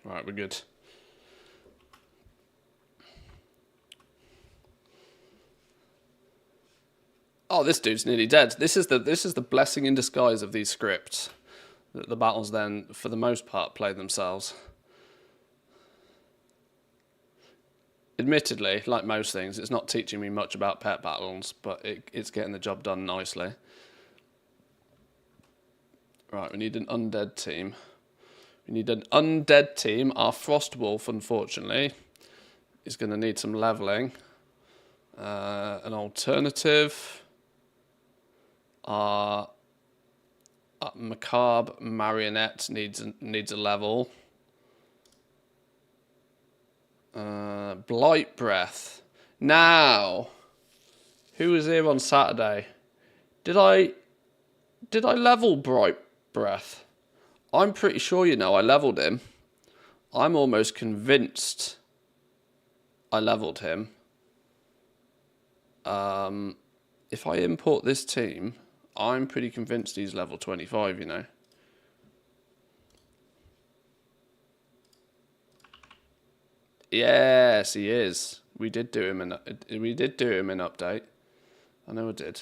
Speaker 1: Right, we're good. Oh, this dude's nearly dead. This is the blessing in disguise of these scripts. That the battles then, for the most part, play themselves. Admittedly, like most things, it's not teaching me much about pet battles, but it's getting the job done nicely. Right, we need an undead team. We need an undead team. Our Frost Wolf, unfortunately, is going to need some leveling. An alternative. Our Macabre Marionette needs a level. Blight Breath. Now, who was here on Saturday? Did I level Bright Breath? I'm pretty sure, you know, I leveled him. I'm almost convinced I leveled him. If I import this team, I'm pretty convinced he's level 25, you know. Yes, he is. We did do him an update. I know I did.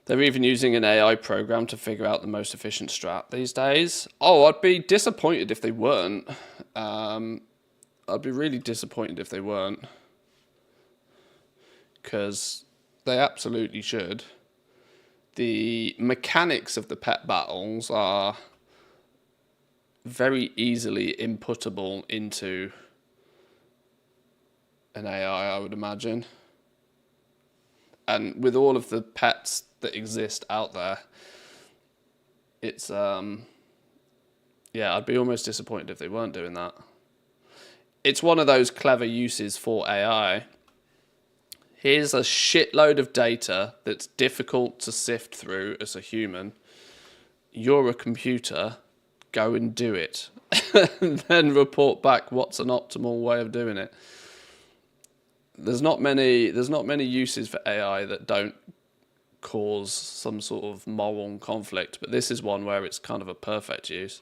Speaker 1: They're even using an AI program to figure out the most efficient strat these days. Oh, I'd be disappointed if they weren't. I'd be really disappointed if they weren't. Because they absolutely should. The mechanics of the pet battles are very easily inputtable into an AI, I would imagine. And with all of the pets that exist out there, it's yeah, I'd be almost disappointed if they weren't doing that. It's one of those clever uses for AI. Here's a shitload of data that's difficult to sift through as a human. You're a computer. Go and do it. And then report back what's an optimal way of doing it. There's not many uses for AI that don't cause some sort of moral conflict, but this is one where it's kind of a perfect use.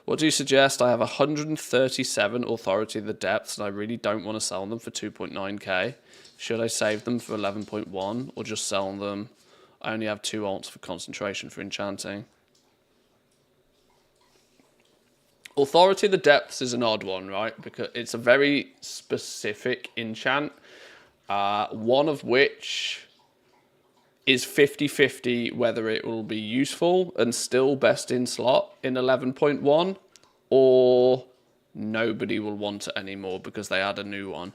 Speaker 1: What do you suggest? I have 137 Authority of the Depths and I really don't want to sell them for 2.9k. Should I save them for 11.1 or just sell them? I only have 2 alts for concentration for enchanting. Authority of the Depths is an odd one, right? Because it's a very specific enchant, one of which is 50-50 whether it will be useful and still best in slot in 11.1, or nobody will want it anymore because they add a new one.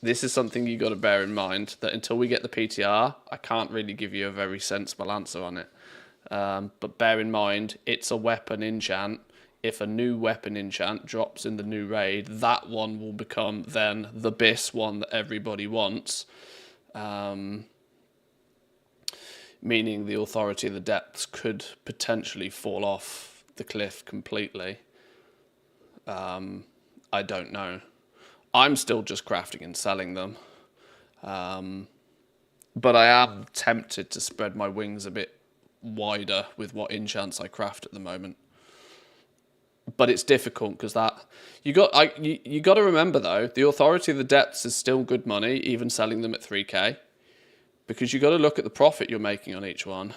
Speaker 1: This is something you got to bear in mind, that until we get the PTR, I can't really give you a very sensible answer on it. But bear in mind, it's a weapon enchant. If a new weapon enchant drops in the new raid, that one will become then the BIS one that everybody wants. Meaning the Authority of the Depths could potentially fall off the cliff completely. I don't know. I'm still just crafting and selling them. But I am tempted to spread my wings a bit wider with what enchants I craft at the moment. But it's difficult because you got to remember though, the Authority of the Depths is still good money, even selling them at 3k. Because you got to look at the profit you're making on each one.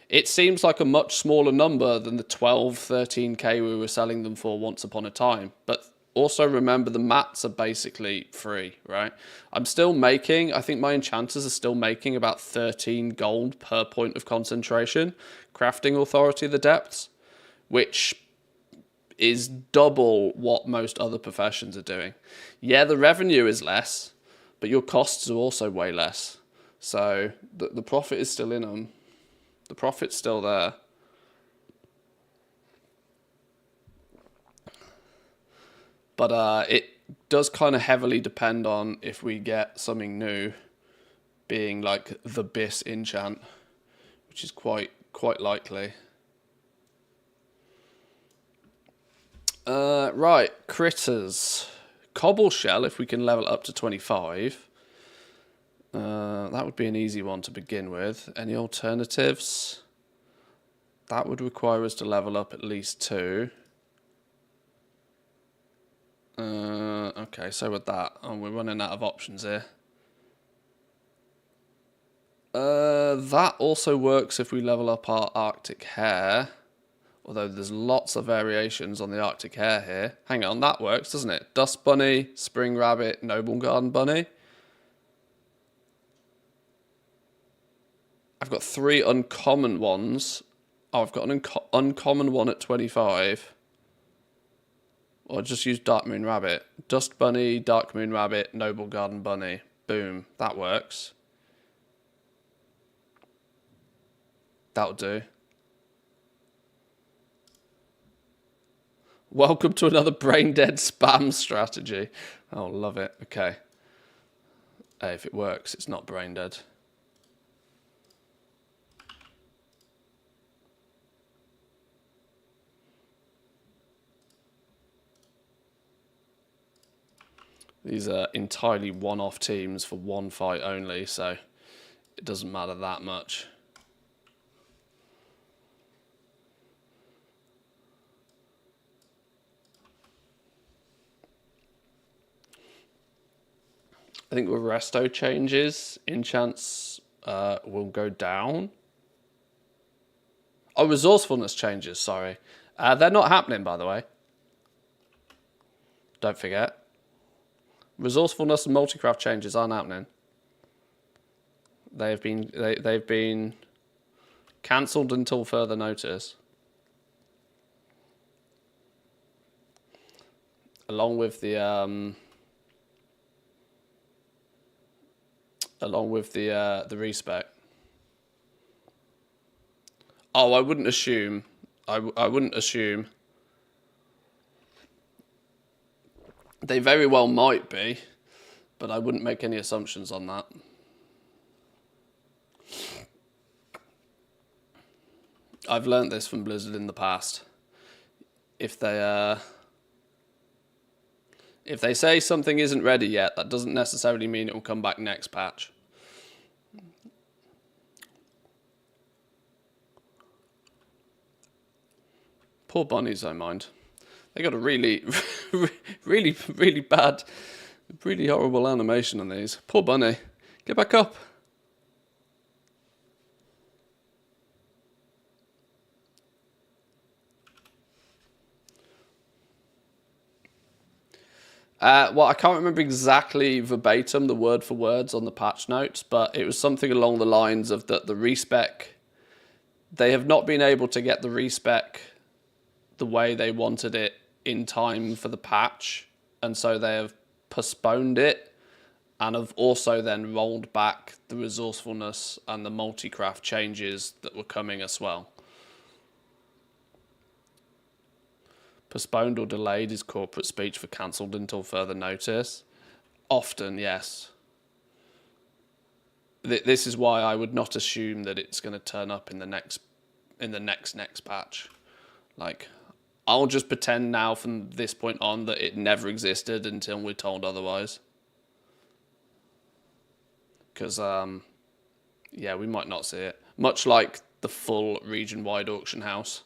Speaker 1: It seems like a much smaller number than the 12, 13k we were selling them for once upon a time. But also remember the mats are basically free, right? I'm still making, I think my enchanters are still making about 13 gold per point of concentration, crafting Authority of the Depths, which is double what most other professions are doing. Yeah, the revenue is less, but your costs are also way less. So the profit is still in them. The profit's still there. But it does kind of heavily depend on if we get something new, being like the BIS enchant, which is quite likely. Right, critters. Cobble shell, if we can level up to 25. That would be an easy one to begin with. Any alternatives? That would require us to level up at least 2. Okay, so with that, we're running out of options here. That also works if we level up our Arctic hare. Although there's lots of variations on the Arctic hare here. Hang on, that works, doesn't it? Dust bunny, spring rabbit, noble garden bunny. I've got 3 uncommon ones. Oh, I've got an uncommon one at 25. Or just use Dark Moon Rabbit. Dust Bunny, Dark Moon Rabbit, Noble Garden Bunny. Boom. That works. That'll do. Welcome to another brain dead spam strategy. Oh, love it. Okay. Hey, if it works, it's not brain dead. These are entirely one-off teams for one fight only, so it doesn't matter that much. I think with resto changes, enchants will go down. Oh, resourcefulness changes, sorry. They're not happening, by the way. Don't forget. Resourcefulness and multicraft changes aren't happening. They've been cancelled until further notice. Along with the respec. Oh, I wouldn't assume. I wouldn't assume. They very well might be, but I wouldn't make any assumptions on that. I've learnt this from Blizzard in the past. If they say something isn't ready yet, that doesn't necessarily mean it will come back next patch. Poor bunnies, I mind. They got a really, really bad, really horrible animation on these. Poor bunny. Get back up. Well, I can't remember exactly verbatim the word for words on the patch notes, but it was something along the lines of that the respec, they have not been able to get the respec the way they wanted it in time for the patch, and so they have postponed it and have also then rolled back the resourcefulness and the multi-craft changes that were coming as well. Postponed or delayed is corporate speech for cancelled until further notice. Often, yes. This is why I would not assume that it's going to turn up in the next patch. Like, I'll just pretend now from this point on that it never existed until we're told otherwise. Because, yeah, we might not see it. Much like the full region-wide auction house.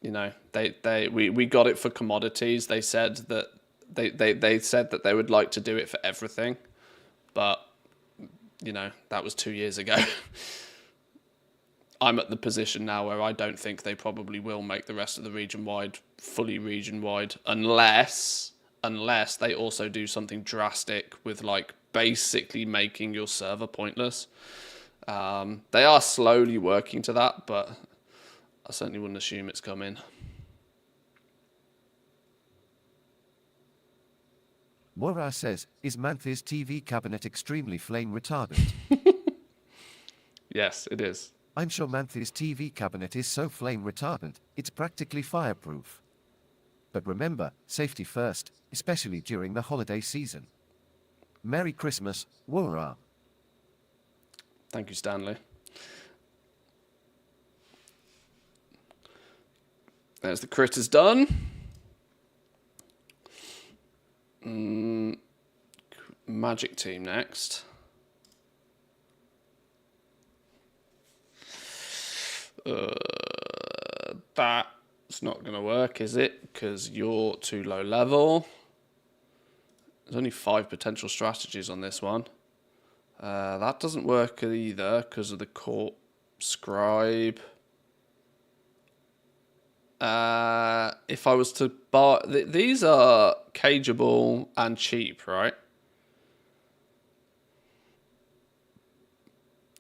Speaker 1: You know, we got it for commodities. They said that they said that they would like to do it for everything, but you know, that was 2 years ago. I'm at the position now where I don't think they probably will make the rest of the region-wide fully region-wide unless they also do something drastic with like basically making your server pointless. They are slowly working to that, but I certainly wouldn't assume it's coming.
Speaker 2: Wara says, is Manthi's TV cabinet extremely flame retardant?
Speaker 1: Yes, it is.
Speaker 2: I'm sure Manthi's TV cabinet is so flame retardant, it's practically fireproof. But remember, safety first, especially during the holiday season. Merry Christmas, Wara.
Speaker 1: Thank you, Stanley. There's the critters done. Magic team next. That's not going to work, is it? Because you're too low level. There's only 5 potential strategies on this one. That doesn't work either because of the court scribe. If I was to buy... These are cageable and cheap, right?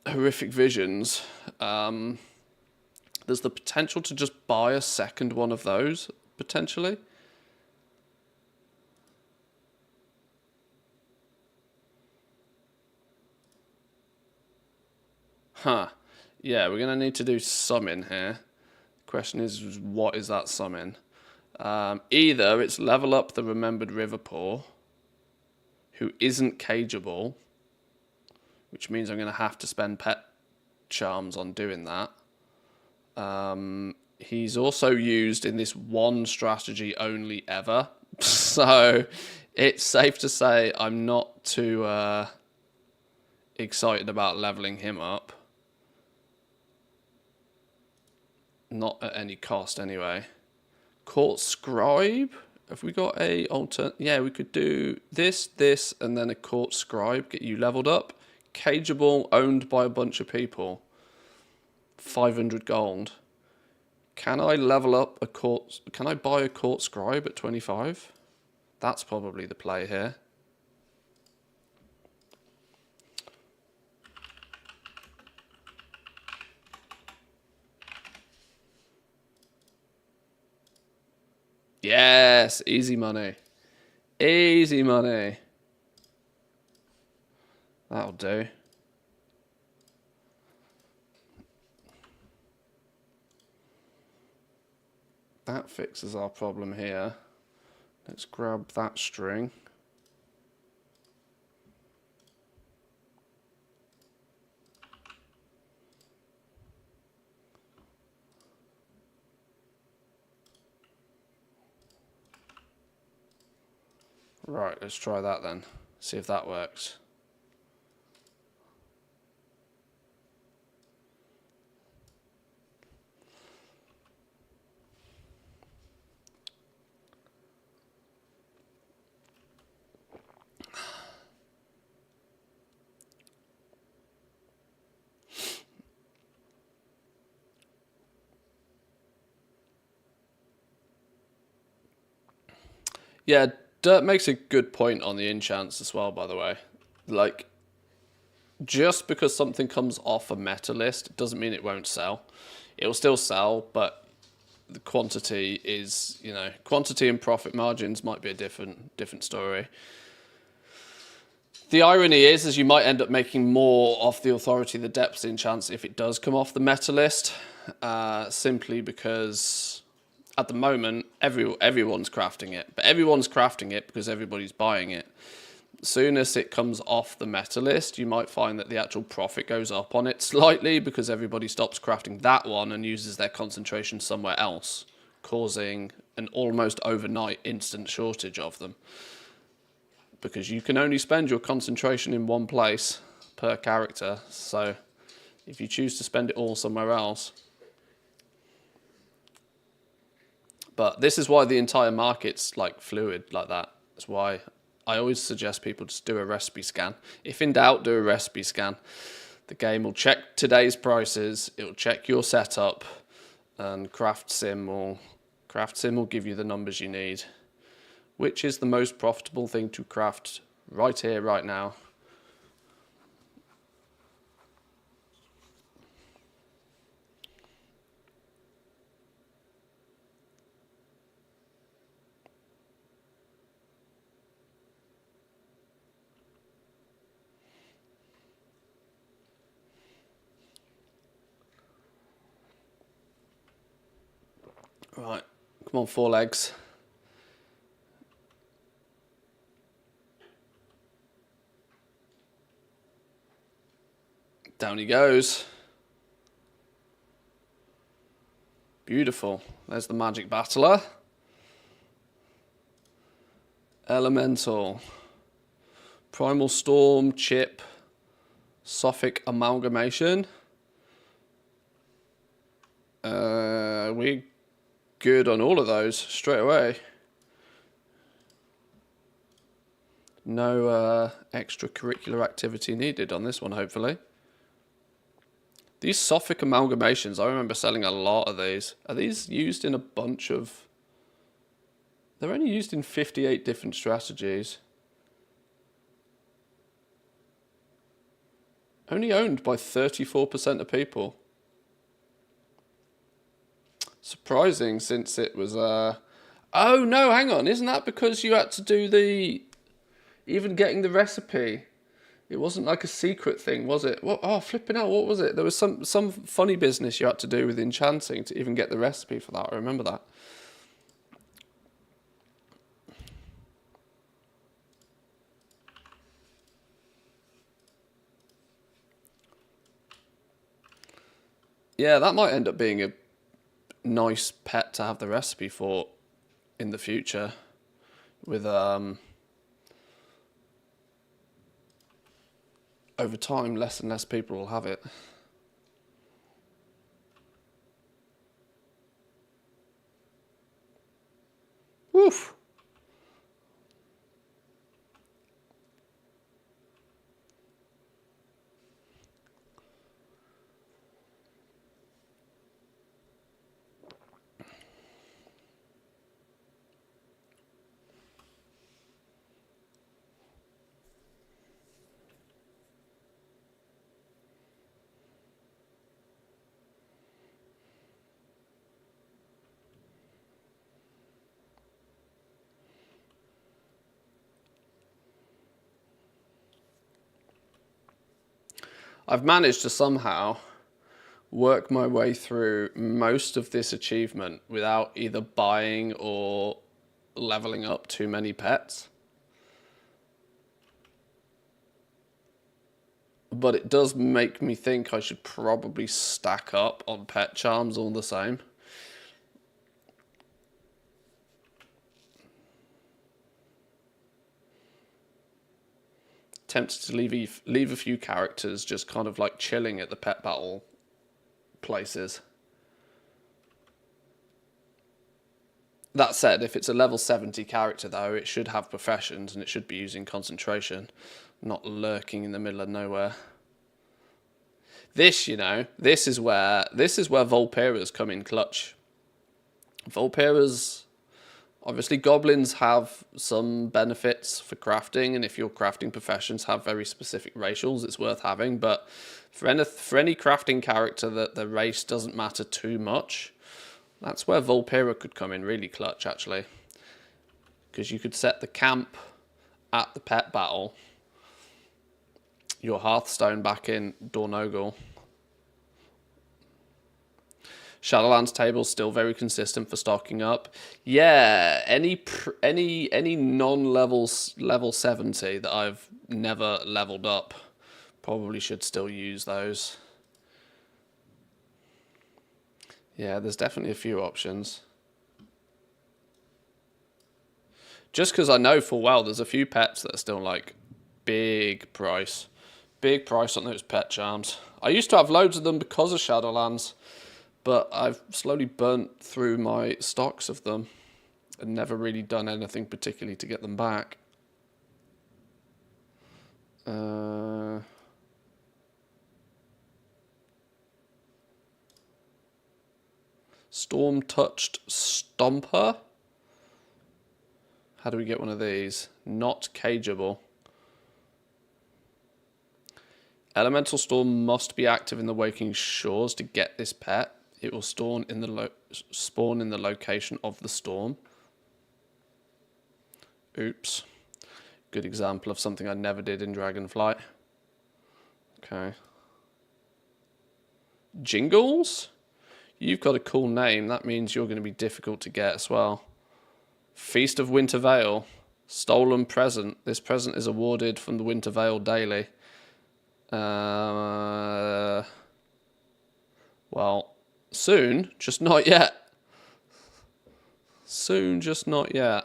Speaker 1: Horrific Visions. There's the potential to just buy a second one of those, potentially. Huh. Yeah, we're going to need to do summon here. Question is, what is that summon? Either it's level up the Remembered Riverpaw, who isn't cageable, which means I'm going to have to spend pet charms on doing that. He's also used in this one strategy only ever, so it's safe to say I'm not too excited about leveling him up. Not at any cost, anyway. Court Scribe. Have we got a alternate? Yeah, we could do this, and then a Court Scribe. Get you leveled up. Cageable, owned by a bunch of people. 500 gold. Can I level up a Court? Can I buy a Court Scribe at 25? That's probably the play here. Yes, easy money. Easy money. That'll do. That fixes our problem here. Let's grab that string. Right, let's try that then. See if that works. Yeah, Dirt makes a good point on the enchants as well, by the way. Like, just because something comes off a meta list doesn't mean it won't sell. It will still sell, but the quantity is, you know, quantity and profit margins might be a different story. The irony is you might end up making more off the Authority of the Depths enchants if it does come off the meta list, simply because at the moment, everyone's crafting it. But everyone's crafting it because everybody's buying it. As soon as it comes off the meta list, you might find that the actual profit goes up on it slightly because everybody stops crafting that one and uses their concentration somewhere else, causing an almost overnight instant shortage of them. Because you can only spend your concentration in one place per character. So if you choose to spend it all somewhere else, but this is why the entire market's like fluid like that. That's why I always suggest people just do a recipe scan. If in doubt, do a recipe scan. The game will check today's prices. It will check your setup, and Craft Sim will give you the numbers you need. Which is the most profitable thing to craft right here, right now? Right, come on, 4 legs. Down he goes. Beautiful. There's the magic battler. Elemental. Primal Storm, Chip, Sophic Amalgamation. We good on all of those straight away. No extracurricular activity needed on this one, hopefully. These Sophic Amalgamations, I remember selling a lot of these. Are these used in a bunch of... They're only used in 58 different strategies. Only owned by 34% of people. Surprising, since it was... Oh, no, hang on. Isn't that because you had to do the... Even getting the recipe? It wasn't like a secret thing, was it? What? Oh, flipping out, what was it? There was some funny business you had to do with enchanting to even get the recipe for that. I remember that. Yeah, that might end up being a nice pet to have the recipe for in the future. With over time, less and less people will have it. Woof. I've managed to somehow work my way through most of this achievement without either buying or leveling up too many pets. But it does make me think I should probably stack up on pet charms all the same. Tempted to leave a few characters just kind of like chilling at the pet battle places. That said, if it's a level 70 character though, it should have professions and it should be using concentration, not lurking in the middle of nowhere. This, you know, this is where Vulpera's come in clutch. Vulpera's, obviously goblins have some benefits for crafting, and if your crafting professions have very specific racials, it's worth having. But for any crafting character that the race doesn't matter too much, that's where Vulpera could come in really clutch, actually. Because you could set the camp at the pet battle, your Hearthstone back in Dornogal. Shadowlands table's still very consistent for stocking up. Yeah, any non-level level 70 that I've never leveled up probably should still use those. Yeah, there's definitely a few options. Just because I know full well there's a few pets that are still like big price. Big price on those pet charms. I used to have loads of them because of Shadowlands, but I've slowly burnt through my stocks of them and never really done anything particularly to get them back. Storm-touched Stomper. How do we get one of these? Not cageable. Elemental Storm must be active in the Waking Shores to get this pet. It will spawn in the location of the storm. Oops. Good example of something I never did in Dragonflight. Okay. Jingles? You've got a cool name. That means you're going to be difficult to get as well. Feast of Winter Vale. Stolen present. This present is awarded from the Winter Vale daily. Well, soon, just not yet. Soon, just not yet.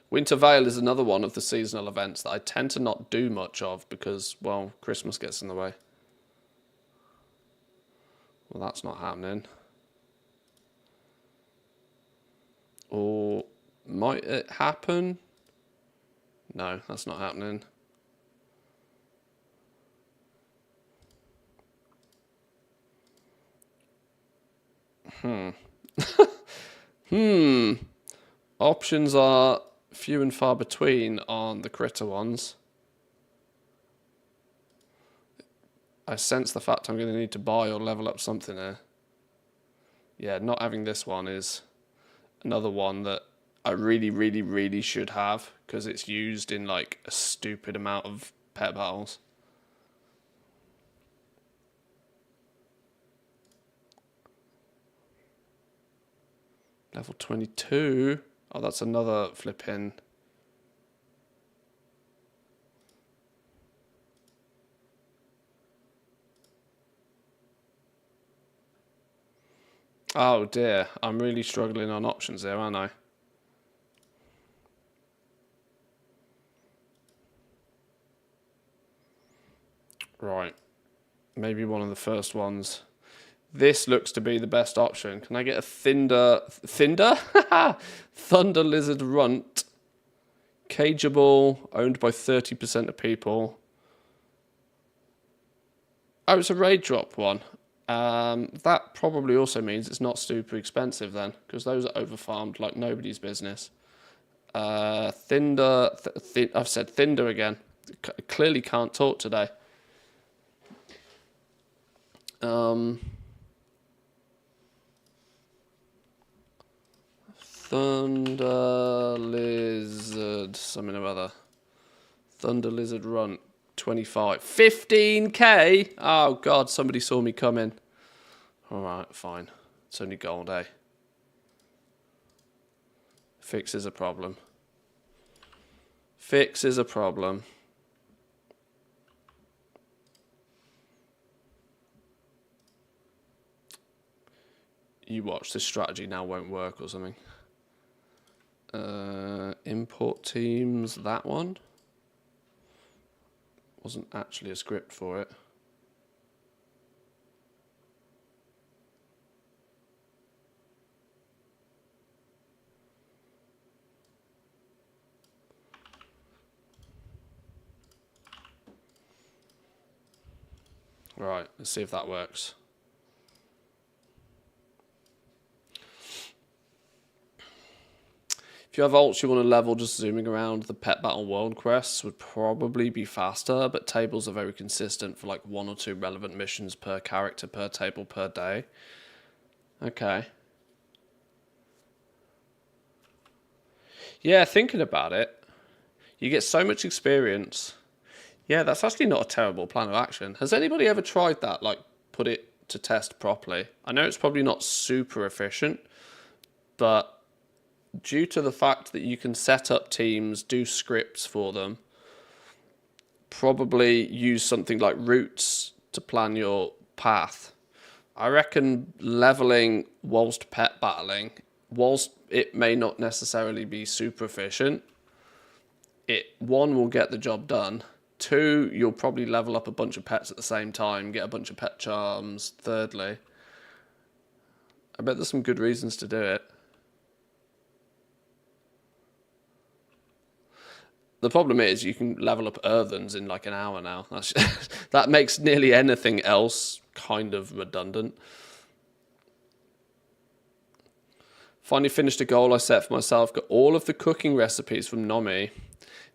Speaker 1: Winter Vale is another one of the seasonal events that I tend to not do much of because, well, Christmas gets in the way. Well, that's not happening. Or might it happen? No, that's not happening. Options are few and far between on the critter ones. I sense the fact I'm going to need to buy or level up something here. Yeah, not having this one is another one that I really should have because it's used in like a stupid amount of pet battles. Level 22. Oh, that's another flipping. Oh dear, I'm really struggling on options there, aren't I? Right. Maybe one of the first ones. This looks to be the best option. Can I get a Thunder Lizard Runt? Cageable, owned by 30% of people. Oh, it's a raid drop one. That probably also means it's not super expensive then, because those are overfarmed like nobody's business. I've said Thunder again. Clearly can't talk today. Thunder Lizard, something or other. Thunder Lizard Run, 25. 15k? Oh, God, somebody saw me coming. Alright, fine. It's only gold, eh? Fixes a problem. Fixes a problem. You watch, this strategy now won't work or something. Import teams, that one. Wasn't actually a script for it. Right, let's see if that works. If you have alts you want to level, just zooming around the pet battle world quests would probably be faster, but tables are very consistent for like 1 or 2 relevant missions per character, per table, per day. Okay. Yeah, thinking about it, you get so much experience. Yeah, that's actually not a terrible plan of action. Has anybody ever tried that, like put it to test properly? I know it's probably not super efficient, but due to the fact that you can set up teams, do scripts for them, probably use something like routes to plan your path. I reckon leveling whilst pet battling, whilst it may not necessarily be super efficient, one will get the job done. 2, you'll probably level up a bunch of pets at the same time, get a bunch of pet charms. Thirdly, I bet there's some good reasons to do it. The problem is you can level up earthens in like an hour now. That makes nearly anything else kind of redundant. Finally finished a goal I set for myself. Got all of the cooking recipes from Nomi.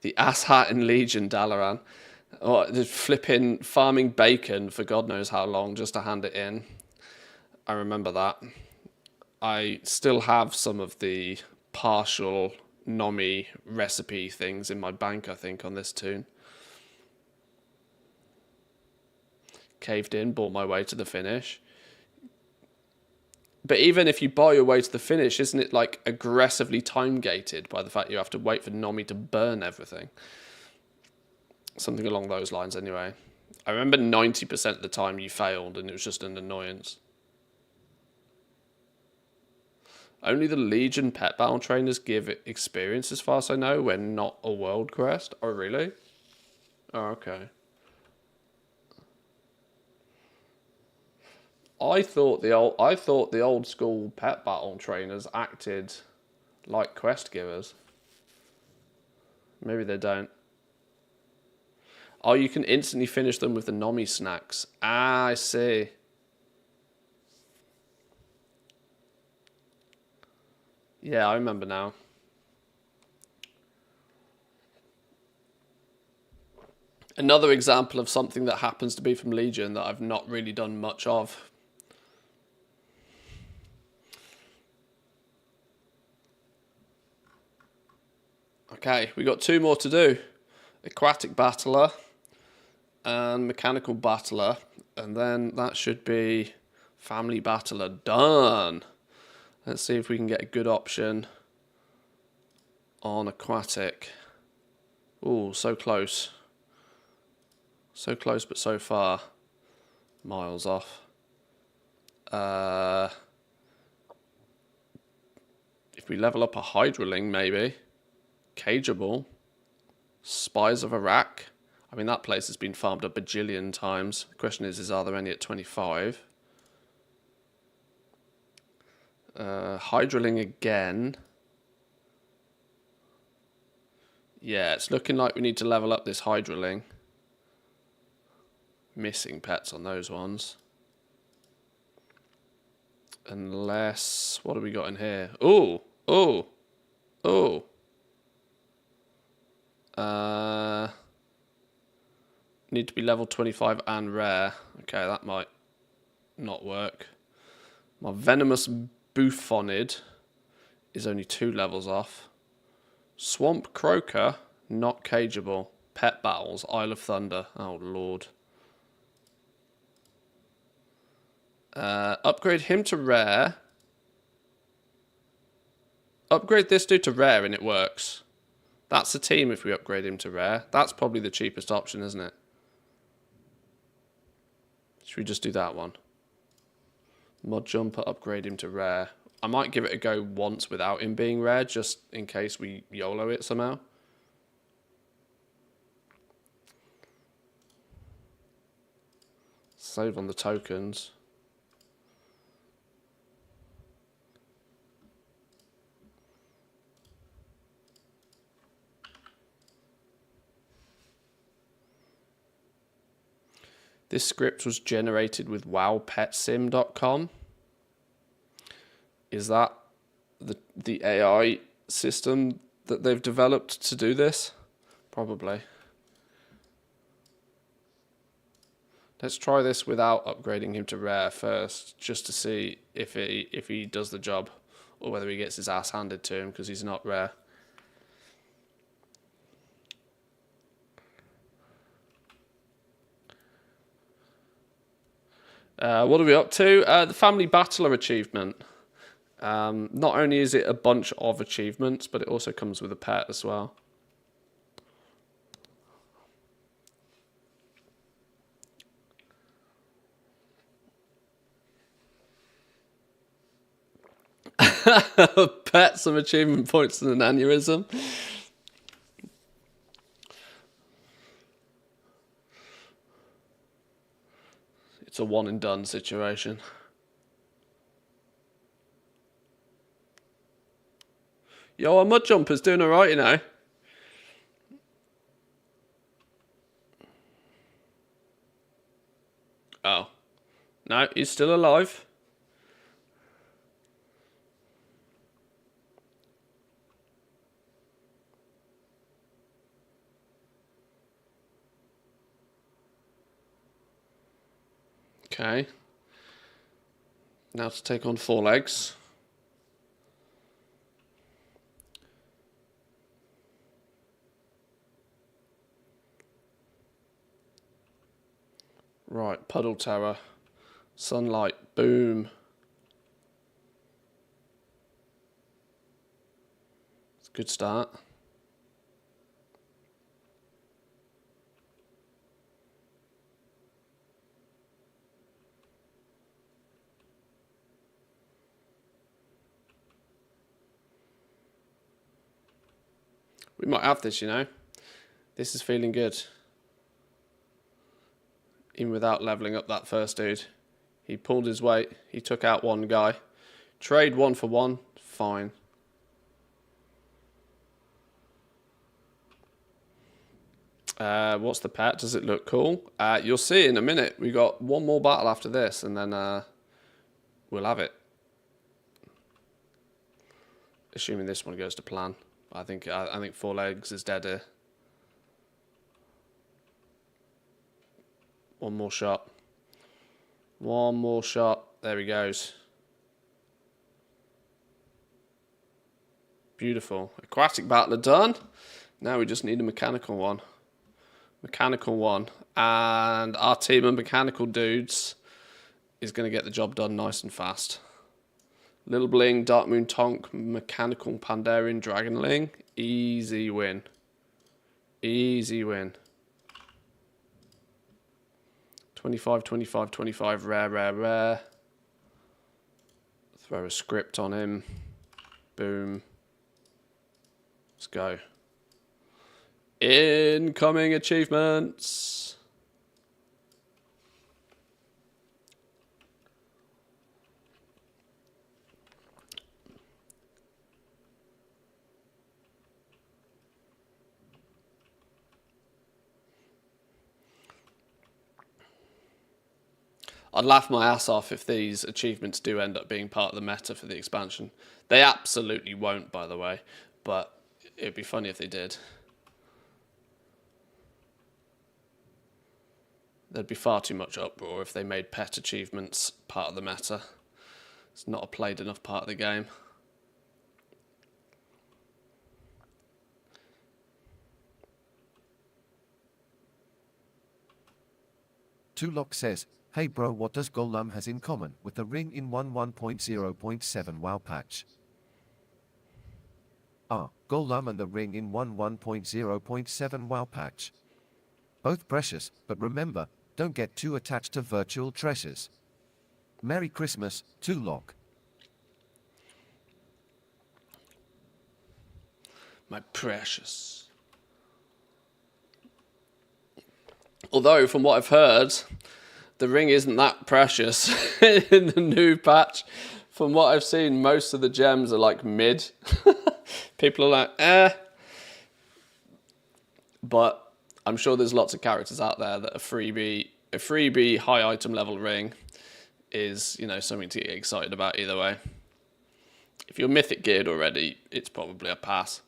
Speaker 1: The asshat in Legion, Dalaran. Oh, just flipping farming bacon for God knows how long just to hand it in. I remember that. I still have some of the partial Nomi recipe things in my bank, I think, on this toon. Caved in, bought my way to the finish. But even if you buy your way to the finish, isn't it like aggressively time gated by the fact you have to wait for Nomi to burn everything? Something along those lines anyway. I remember 90% of the time you failed and it was just an annoyance. Only the Legion pet battle trainers give it experience as far as I know. We're not a world quest. Oh, really? Oh, okay. I thought the old school pet battle trainers acted like quest givers. Maybe they don't. Oh, you can instantly finish them with the Nomi snacks. Ah, I see. Yeah, I remember now. Another example of something that happens to be from Legion that I've not really done much of. Okay, we got 2 more to do. Aquatic Battler and Mechanical Battler. And then that should be Family Battler done. Let's see if we can get a good option on Aquatic. Ooh, so close. So close, but so far. Miles off. If we level up a Hydraling, maybe. Cageable. Spies of Iraq. I mean, that place has been farmed a bajillion times. The question is are there any at 25? Hydraling again. Yeah, it's looking like we need to level up this Hydraling. Missing pets on those ones. Unless... what have we got in here? Ooh! Ooh! Ooh! Need to be level 25 and rare. Okay, that might not work. My Venomous Buffonid is only 2 levels off. Swamp Croaker, not cageable. Pet Battles, Isle of Thunder. Oh, Lord. Upgrade him to rare. Upgrade this dude to rare and it works. That's a team if we upgrade him to rare. That's probably the cheapest option, isn't it? Should we just do that one? Mod Jumper, upgrade him to rare. I might give it a go once without him being rare, just in case we YOLO it somehow. Save on the tokens. This script was generated with wowpetsim.com. Is that the AI system that they've developed to do this? Probably. Let's try this without upgrading him to rare first, just to see if he does the job, or whether he gets his ass handed to him because he's not rare. What are we up to? The Family Battler achievement. Not only is it a bunch of achievements, but it also comes with a pet as well. Pet, some achievement points and an aneurysm. It's a one and done situation. Yo, our mud jumper's doing alright, you know. Oh. No, he's still alive. Okay. Now to take on four legs. Right, Puddle Terror. Sunlight, boom. It's a good start. We might have this, you know. This is feeling good. Even without leveling up that first dude. He pulled his weight. He took out one guy. Trade 1 for 1. Fine. What's the pet? Does it look cool? You'll see in a minute. We got one more battle after this, and then we'll have it. Assuming this one goes to plan. I think four legs is dead here. One more shot. One more shot. There he goes. Beautiful. Aquatic battler done. Now we just need a mechanical one. Mechanical one. And our team of mechanical dudes is going to get the job done nice and fast. Little Bling, Dark Moon Tonk, Mechanical Pandarian, Dragonling. Easy win. Easy win. 25, 25, 25, rare, rare, rare. Throw a script on him. Boom. Let's go. Incoming achievements. I'd laugh my ass off if these achievements do end up being part of the meta for the expansion. They absolutely won't, by the way, but it'd be funny if they did. There'd be far too much uproar if they made pet achievements part of the meta. It's not a played enough part of the game.
Speaker 2: Tulock says, Hey bro, what does Golem has in common with the ring in 11.0.7 WoW patch? Golem and the ring in 11.0.7 WoW patch. Both precious, but remember, don't get too attached to virtual treasures. Merry Christmas, 2Lock.
Speaker 1: My precious. Although, from what I've heard, the ring isn't that precious in the new patch. From what I've seen, most of the gems are like mid. People are like, eh. But I'm sure there's lots of characters out there that a freebie high item level ring is, you know, something to get excited about either way. If you're mythic geared already, it's probably a pass.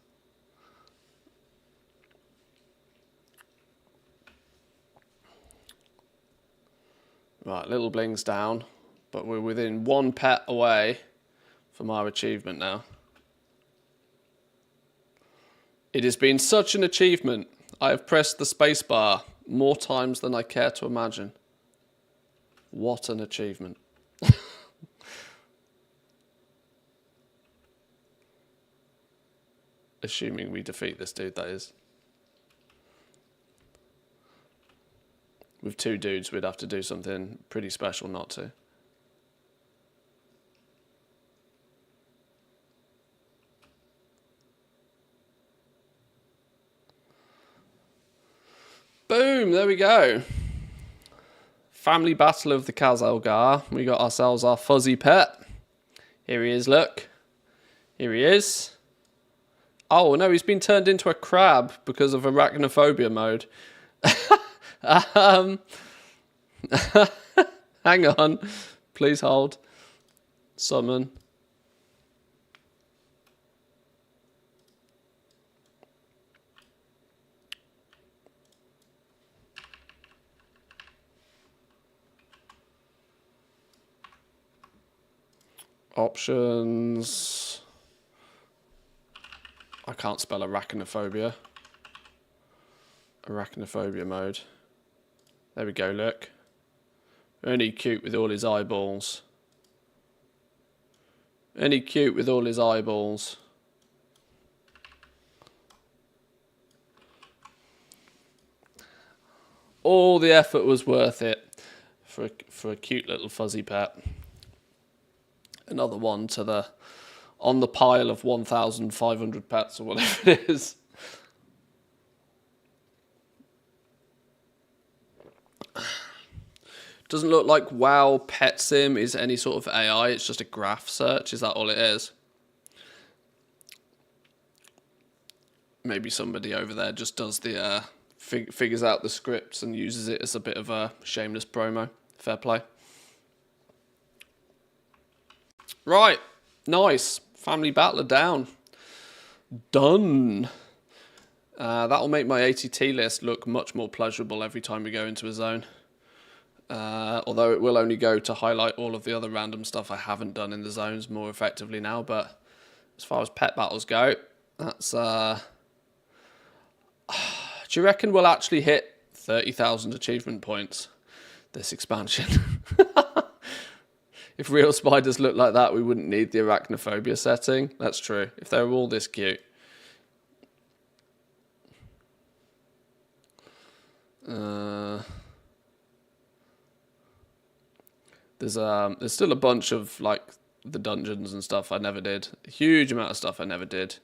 Speaker 1: Right, little bling's down, but we're within 1 pet away from our achievement now. It has been such an achievement. I have pressed the spacebar more times than I care to imagine. What an achievement. Assuming we defeat this dude, that is. With 2 dudes, we'd have to do something pretty special not to. Boom, there we go. Family battle of the Khazalgar. We got ourselves our fuzzy pet. Here he is, look. Here he is. Oh, no, he's been turned into a crab because of arachnophobia mode. Hang on. Please hold. Summon. Options. I can't spell arachnophobia. Arachnophobia mode. There we go, look. Only cute with all his eyeballs. Only cute with all his eyeballs. All the effort was worth it for a cute little fuzzy pet. Another one to the on the pile of 1,500 pets or whatever it is. Doesn't look like WoW Pet Sim is any sort of AI. It's just a graph search. Is that all it is? Maybe somebody over there just does the figures out the scripts and uses it as a bit of a shameless promo. Fair play. Right, nice. Family battler down. Done. That'll make my ATT list look much more pleasurable every time we go into a zone. Although it will only go to highlight all of the other random stuff I haven't done in the zones more effectively now. But as far as pet battles go, that's... do you reckon we'll actually hit 30,000 achievement points this expansion? If real spiders looked like that, we wouldn't need the arachnophobia setting. That's true. If they were all this cute. There's still a bunch of like the dungeons and stuff I never did. A huge amount of stuff I never did.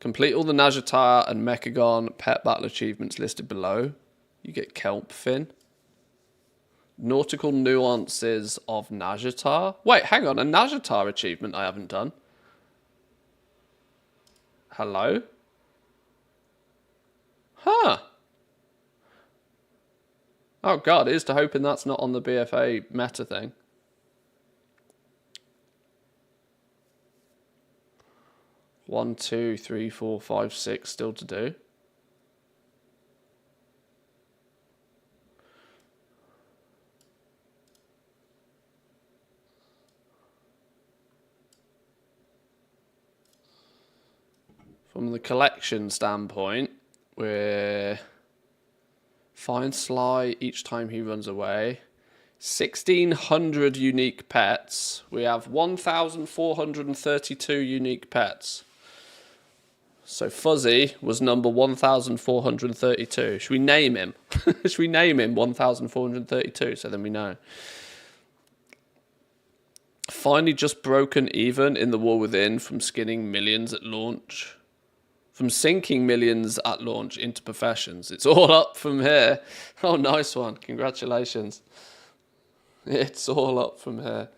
Speaker 1: Complete all the Najatar and Mechagon pet battle achievements listed below. You get Kelp Fin. Nautical nuances of Najatar. Wait, hang on. A Najatar achievement I haven't done. Hello? Huh. Oh god, here's to hoping that's not on the BFA meta thing. One, two, three, four, five, six still to do. From the collection standpoint, we're Find Sly each time he runs away. 1,600 unique pets. We have 1,432 unique pets. So Fuzzy was number 1,432. Should we name him? Should we name him 1,432 so then we know? Finally just broken even in the war within from skinning millions at launch. From sinking millions at launch into professions. It's all up from here. Oh, nice one. Congratulations. It's all up from here.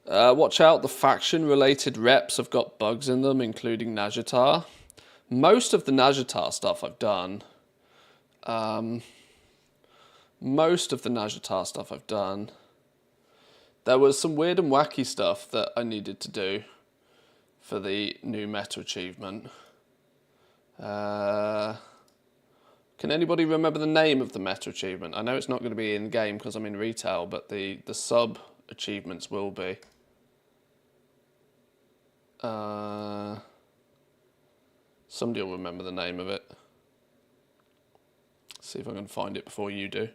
Speaker 1: Watch out, the faction-related reps have got bugs in them, including Najatar. Most of the Najatar stuff I've done. There was some weird and wacky stuff that I needed to do for the new meta achievement. Can anybody remember the name of the meta achievement? I know it's not going to be in game because I'm in retail, but the sub achievements will be. Somebody will remember the name of it. See if I can find it before you do.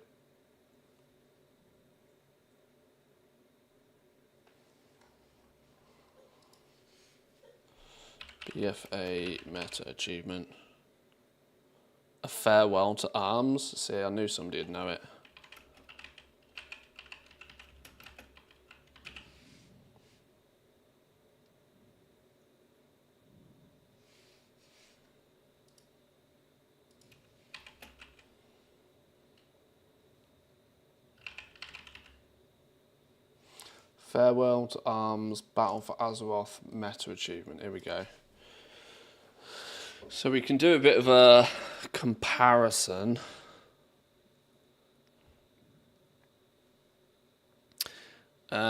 Speaker 1: BFA meta achievement. A farewell to arms. See, I knew somebody would know it. Farewell to Arms, Battle for Azeroth, meta achievement. Here we go. So we can do a bit of a comparison.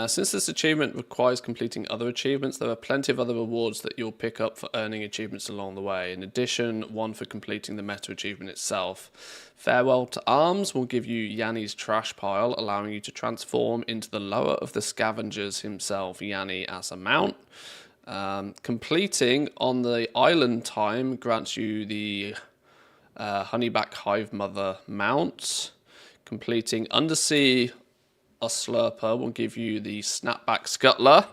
Speaker 1: Since this achievement requires completing other achievements, there are plenty of other rewards that you'll pick up for earning achievements along the way. In addition, one for completing the meta achievement itself. Farewell to Arms will give you Yanni's trash pile, allowing you to transform into the lower of the scavengers himself, Yanni, as a mount. Completing on the island time grants you the Honeyback Hive Mother mount. Completing Undersea a Slurper will give you the Snapback Scuttler.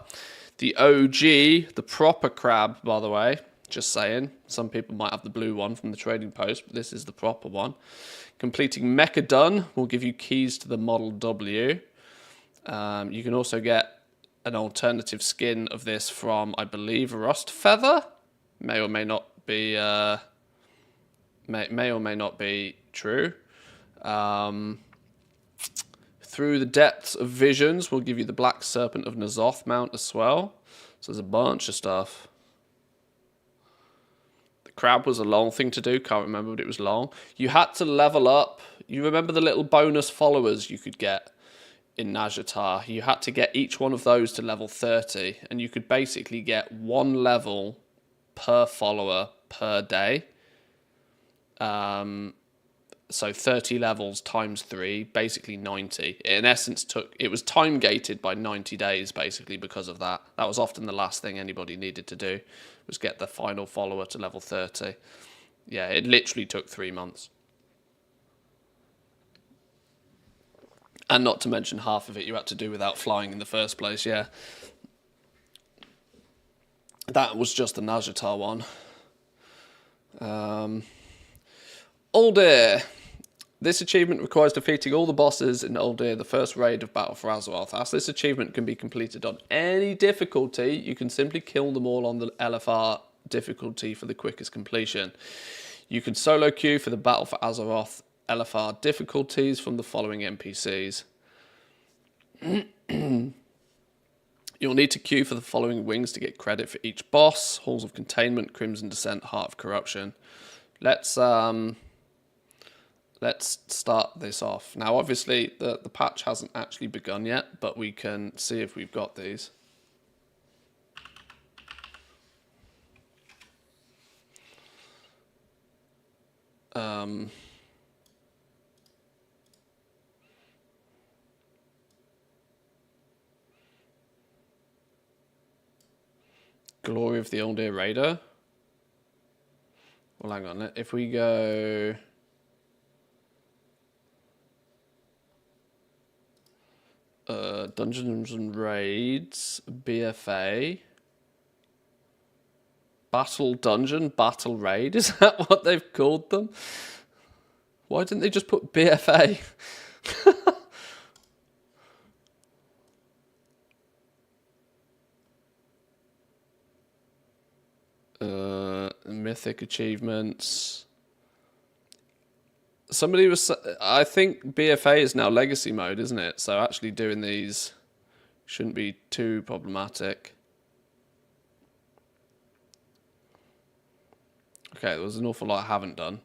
Speaker 1: The OG, the proper crab, by the way, just saying. Some people might have the blue one from the trading post, but this is the proper one. Completing Mechadon will give you keys to the Model W. You can also get an alternative skin of this from, I believe, Rust Feather. May or may not be may or may not be true. Through the Depths of Visions will give you the Black Serpent of Nazoth mount as well. So there's a bunch of stuff. The crab was a long thing to do. Can't remember, but it was long. You had to level up. You remember the little bonus followers you could get in Najatar? You had to get each one of those to level 30. And you could basically get one level per follower per day. So 30 levels times 3, basically 90. In essence, it was time gated by 90 days, basically, because of that. That was often the last thing anybody needed to do, was get the final follower to level 30. Yeah, it literally took 3 months. And not to mention half of it you had to do without flying in the first place, yeah. That was just the Najatar one. Uldir. This achievement requires defeating all the bosses in Uldir, the first raid of Battle for Azeroth. As this achievement can be completed on any difficulty, you can simply kill them all on the LFR difficulty for the quickest completion. You can solo queue for the Battle for Azeroth LFR difficulties from the following NPCs. You'll need to queue for the following wings to get credit for each boss: Halls of Containment, Crimson Descent, Heart of Corruption. Let's start this off. Now, obviously, the patch hasn't actually begun yet, but we can see if we've got these. Glory of the All-Day Raider. Well, hang on. If we go... Dungeons and Raids, BFA... Battle Dungeon, Battle Raid. Is that what they've called them? Why didn't they just put BFA? Mythic achievements. Somebody was... I think BFA is now legacy mode, isn't it? So actually doing these shouldn't be too problematic. Okay, there was an awful lot I haven't done.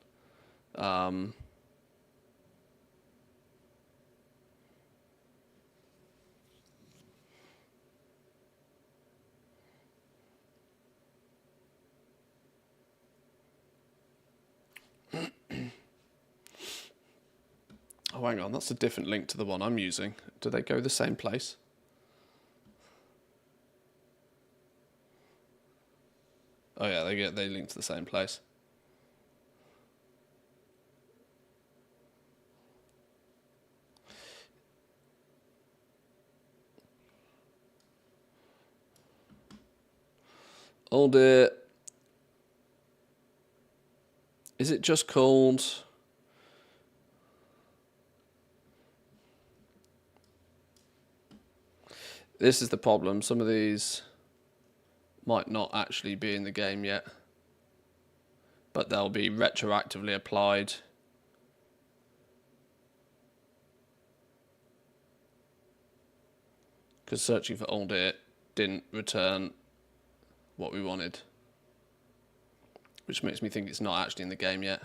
Speaker 1: Oh, hang on, that's a different link to the one I'm using. Do they go the same place? Oh yeah, they link to the same place. Oh dear. Is it just called... This is the problem. Some of these might not actually be in the game yet, but they'll be retroactively applied. Because searching for Old It didn't return what we wanted, which makes me think it's not actually in the game yet.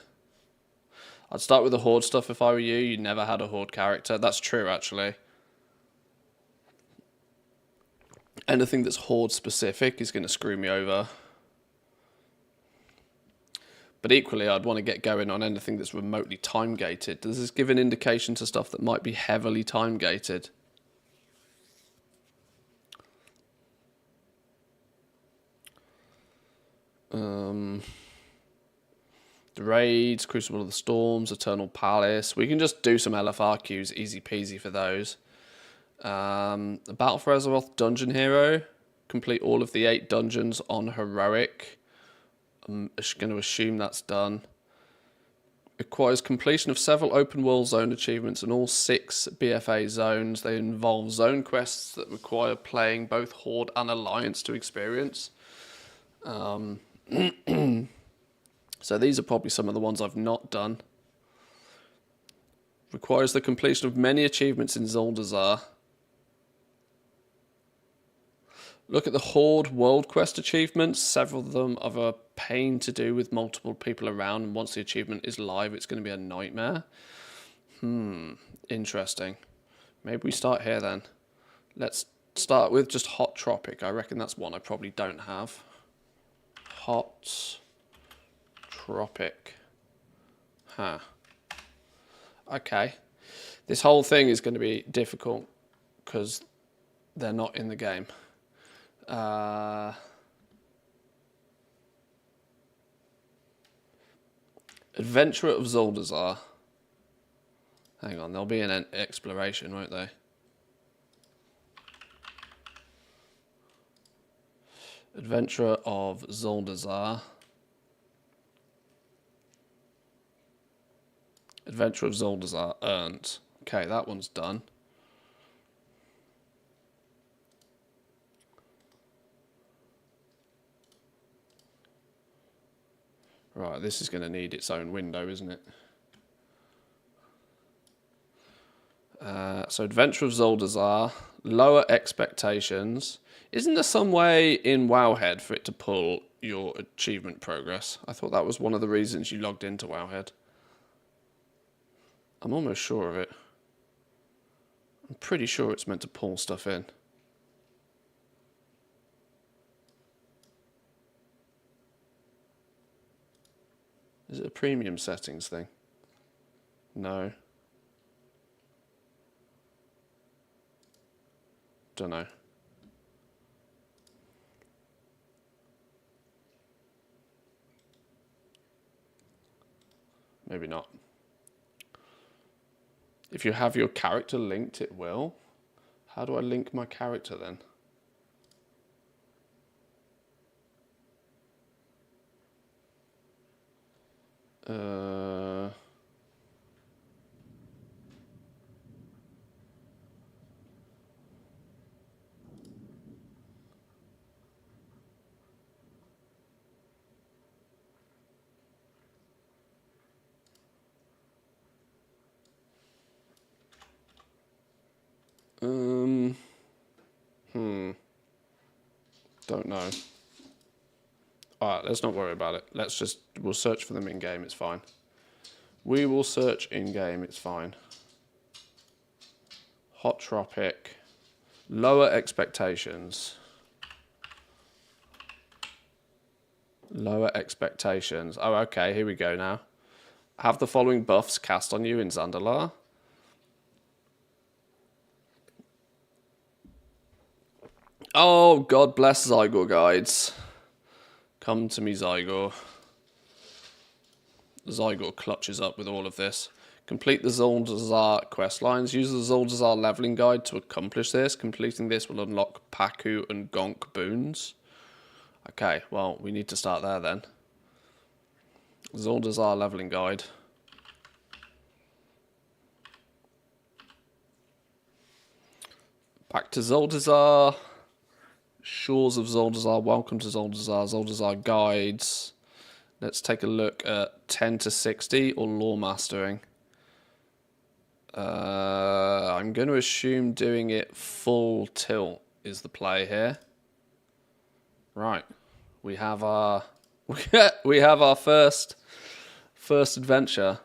Speaker 1: I'd start with the Horde stuff if I were you. You never had a Horde character. That's true, actually. Anything that's Horde specific is going to screw me over. But equally, I'd want to get going on anything that's remotely time-gated. Does this give an indication to stuff that might be heavily time-gated? The Raids, Crucible of the Storms, Eternal Palace. We can just do some LFR queues, easy peasy for those. The Battle for Azeroth Dungeon Hero. Complete all of the 8 dungeons on Heroic. I'm going to assume that's done. Requires completion of several open world zone achievements in all 6 BFA zones. They involve zone quests that require playing both Horde and Alliance to experience. So these are probably some of the ones I've not done. Requires the completion of many achievements in Zuldazar. Look at the Horde World Quest achievements. Several of them are a pain to do with multiple people around, and once the achievement is live, it's going to be a nightmare. Interesting. Maybe we start here then. Let's start with just Hot Tropic. I reckon that's one I probably don't have. Hot Tropic. Huh. Okay. This whole thing is going to be difficult because they're not in the game. Adventurer of Zuldazar. Hang on, there'll be an exploration, won't they? Adventurer of Zuldazar. Adventurer of Zuldazar earned. Okay, that one's done. Right, this is going to need its own window, isn't it? So Adventure of Zuldazar, lower expectations. Isn't there some way in Wowhead for it to pull your achievement progress? I thought that was one of the reasons you logged into Wowhead. I'm almost sure of it. I'm pretty sure it's meant to pull stuff in. Is it a premium settings thing? No. Don't know. Maybe not. If you have your character linked, it will. How do I link my character then? Uh... Don't know. Alright, let's not worry about it. We'll search for them in game, it's fine. We will search in game, it's fine. Hot Tropic. Lower expectations. Lower expectations. Oh, okay, here we go now. Have the following buffs cast on you in Zandalar. Oh, God bless Zygor guides. Come to me, Zygor. Zygor clutches up with all of this. Complete the Zoldazar quest lines. Use the Zoldazar leveling guide to accomplish this. Completing this will unlock Paku and Gonk boons. Okay, well, we need to start there then. Zoldazar leveling guide. Back to Zoldazar. Shores of Zoldazar. Welcome to Zoldazar. Zoldazar guides. Let's take a look at 10 to 60 or lore mastering. I'm going to assume doing it full tilt is the play here. Right. We have our first adventure.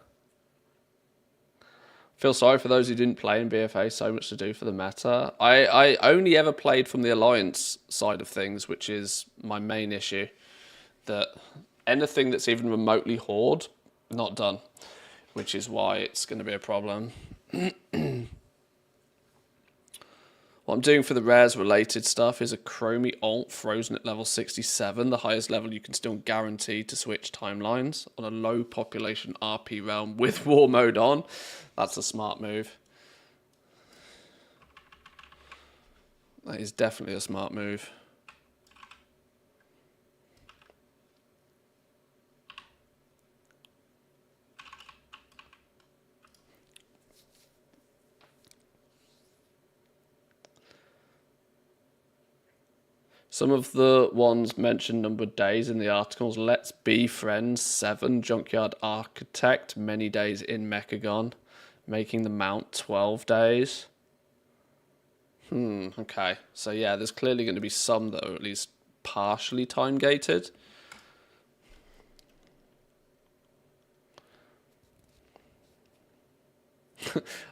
Speaker 1: Feel sorry for those who didn't play in BFA, so much to do for the meta. I only ever played from the Alliance side of things, which is my main issue. That anything that's even remotely Horde, not done. Which is why it's going to be a problem. What I'm doing for the rares related stuff is a Chromie alt frozen at level 67, the highest level you can still guarantee to switch timelines on a low population RP realm with war mode on. That's a smart move. That is definitely a smart move. Some of the ones mentioned numbered days in the articles. Let's Be Friends 7, Junkyard Architect, many days in Mechagon, making the Mount 12 days. Okay. So yeah, there's clearly going to be some that are at least partially time gated.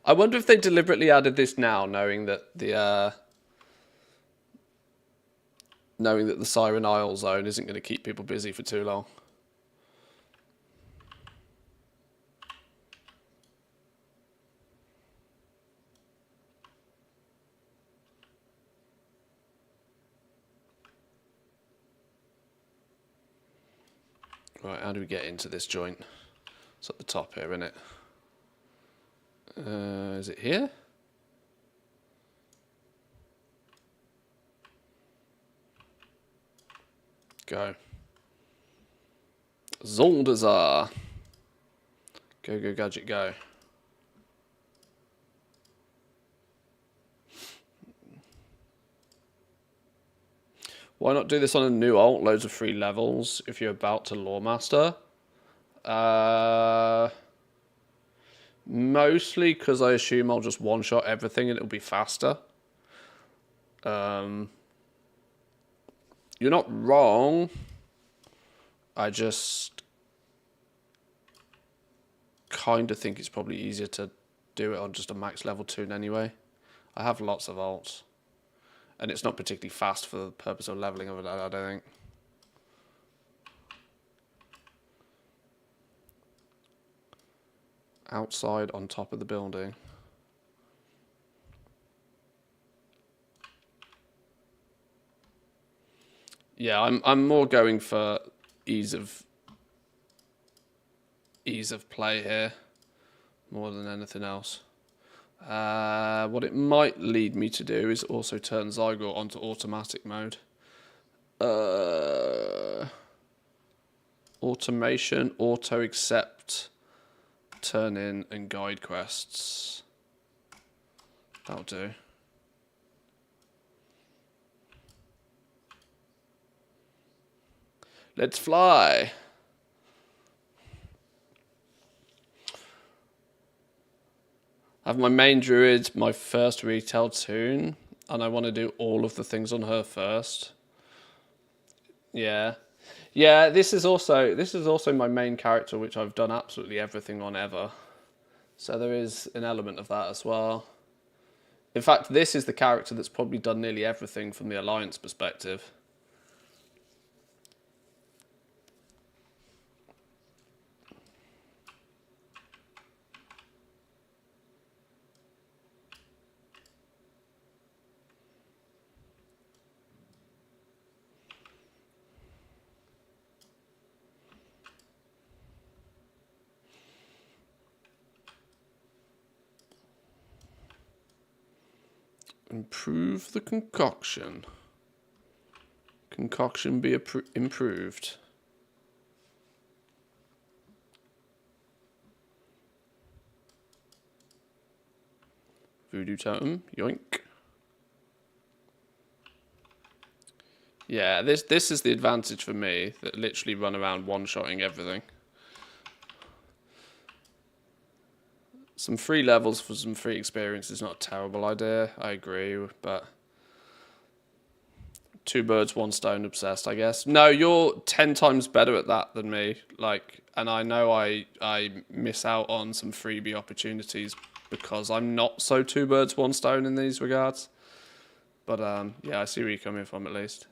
Speaker 1: I wonder if they deliberately added this now, knowing that the Siren Isle zone isn't going to keep people busy for too long. Right, how do we get into this joint? It's at the top here, isn't it? Is it here? Go. Zoldazar. Go, go, gadget, go. Why not do this on a new alt? Loads of free levels if you're about to lore master. Mostly because I assume I'll just one-shot everything and it'll be faster. You're not wrong. I just kind of think it's probably easier to do it on just a max level tune anyway. I have lots of alts. And it's not particularly fast for the purpose of leveling of it, I don't think. Outside on top of the building. Yeah, I'm more going for ease of ease of play here more than anything else. What it might lead me to do is also turn Zygote onto automatic mode. Automation, auto accept, turn in, and guide quests. That'll do. Let's fly. I have my main druid, my first retail toon, and I want to do all of the things on her first. Yeah. Yeah, this is also my main character, which I've done absolutely everything on ever. So there is an element of that as well. In fact, this is the character that's probably done nearly everything from the Alliance perspective. Improve the concoction. Concoction be improved. Voodoo totem, yoink. Yeah, this is the advantage for me, that literally run around one-shotting everything. Some free levels for some free experience is not a terrible idea, I agree, but two birds, one stone obsessed, I guess. No, you're 10 times better at that than me, like, and I know I miss out on some freebie opportunities because I'm not so two birds, one stone in these regards. But yeah, I see where you're coming from at least.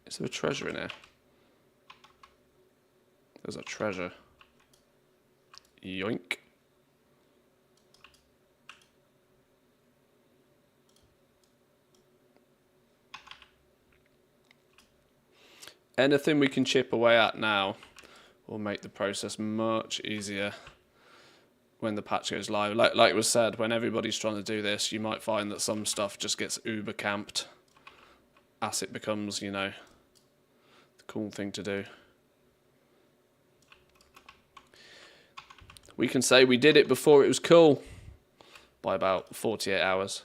Speaker 1: Is there a treasure in here? There's a treasure. Yoink. Anything we can chip away at now will make the process much easier when the patch goes live. Like was said, when everybody's trying to do this, you might find that some stuff just gets uber camped as it becomes, you know, the cool thing to do. We can say we did it before it was cool by about 48 hours.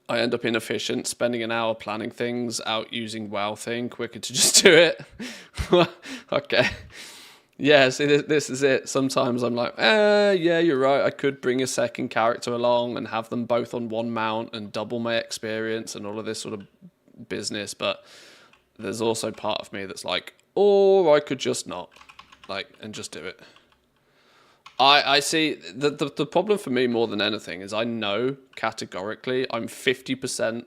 Speaker 1: I end up inefficient, spending an hour planning things, out using WoW thing, quicker to just do it. Okay. Yeah, see, this is it. Sometimes I'm like, yeah, you're right. I could bring a second character along and have them both on one mount and double my experience and all of this sort of business. But there's also part of me that's like, or I could just not, like, and just do it. I see the problem for me more than anything is I know categorically I'm 50%.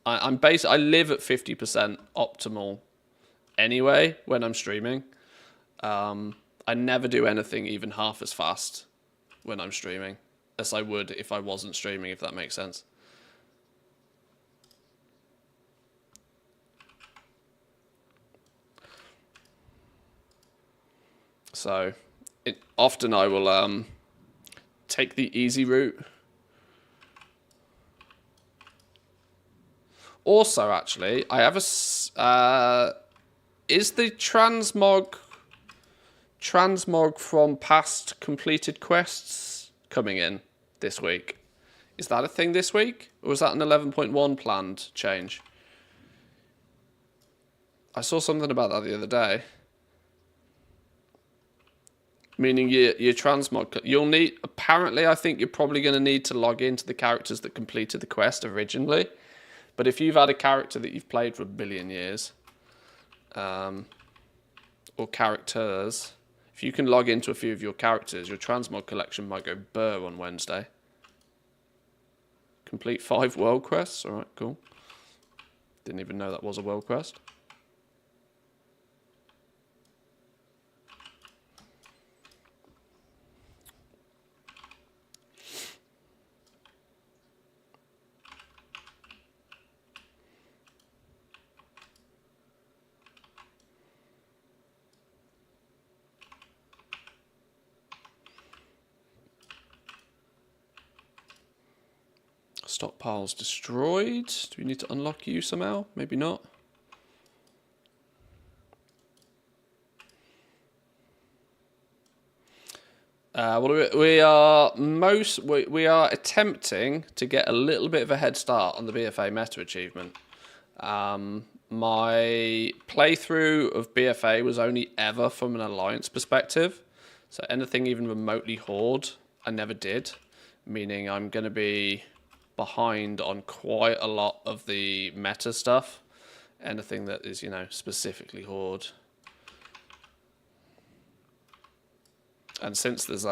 Speaker 1: I live at 50% optimal anyway when I'm streaming. I never do anything even half as fast when I'm streaming as I would if I wasn't streaming, if that makes sense. So often I will take the easy route. Also, actually, I have a... is the transmog from past completed quests coming in this week? Is that a thing this week? Or was that an 11.1 planned change? I saw something about that the other day. Meaning your transmog, you'll need, apparently I think you're probably going to need to log into the characters that completed the quest originally. But if you've had a character that you've played for a billion years, or characters, if you can log into a few of your characters, your transmog collection might go burr on Wednesday. Complete 5 world quests, alright, cool. Didn't even know that was a world quest. Stockpiles destroyed. Do we need to unlock you somehow? Maybe not. We are attempting to get a little bit of a head start on the BFA meta achievement. My playthrough of BFA was only ever from an alliance perspective, so anything even remotely horde, I never did. Meaning I'm going to be behind on quite a lot of the meta stuff. Anything that is, you know, specifically horde. And since there's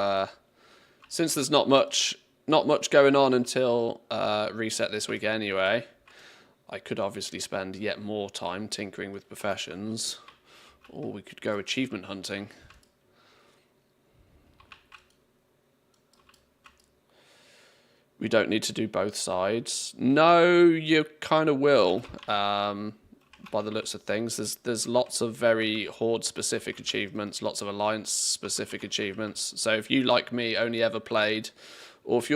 Speaker 1: not much going on until reset this week anyway, I could obviously spend yet more time tinkering with professions, or we could go achievement hunting. We don't need to do both sides. No, you kind of will. By the looks of things, there's lots of very horde specific achievements, lots of alliance specific achievements. So if you, like me, only ever played, or if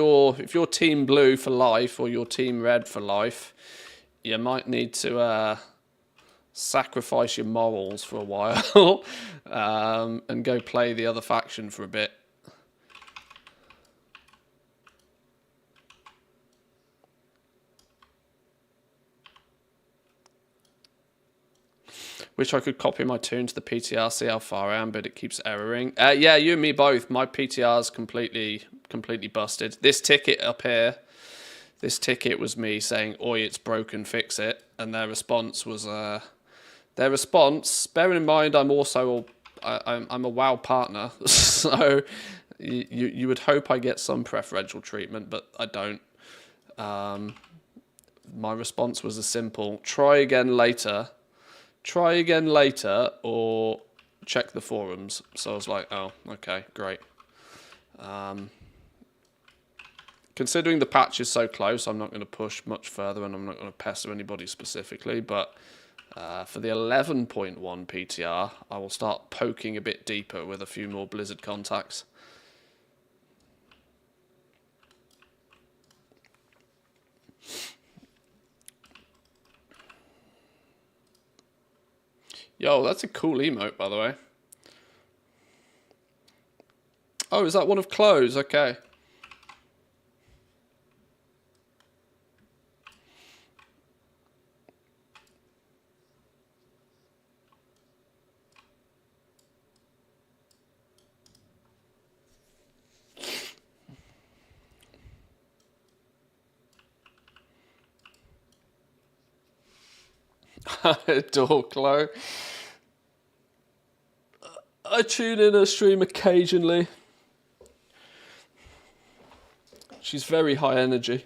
Speaker 1: you're team blue for life or you're team red for life, you might need to sacrifice your morals for a while and go play the other faction for a bit. Wish I could copy my tune to the PTR, see how far I am, but it keeps erroring. Yeah, you and me both. My PTR's completely busted. This ticket up here, this ticket was me saying, "Oi, it's broken, fix it." And their response was, bearing in mind I'm also, I'm a WoW partner, so you would hope I get some preferential treatment, but I don't. My response was a simple, try again later, or check the forums. So I was like, oh, okay, great. Considering the patch is so close, I'm not going to push much further, and I'm not going to pester anybody specifically, but for the 11.1 PTR, I will start poking a bit deeper with a few more Blizzard contacts. Yo, that's a cool emote, by the way. Oh, is that one of Chloe's? Okay. I adore Chloe. I tune in her stream occasionally. She's very high energy.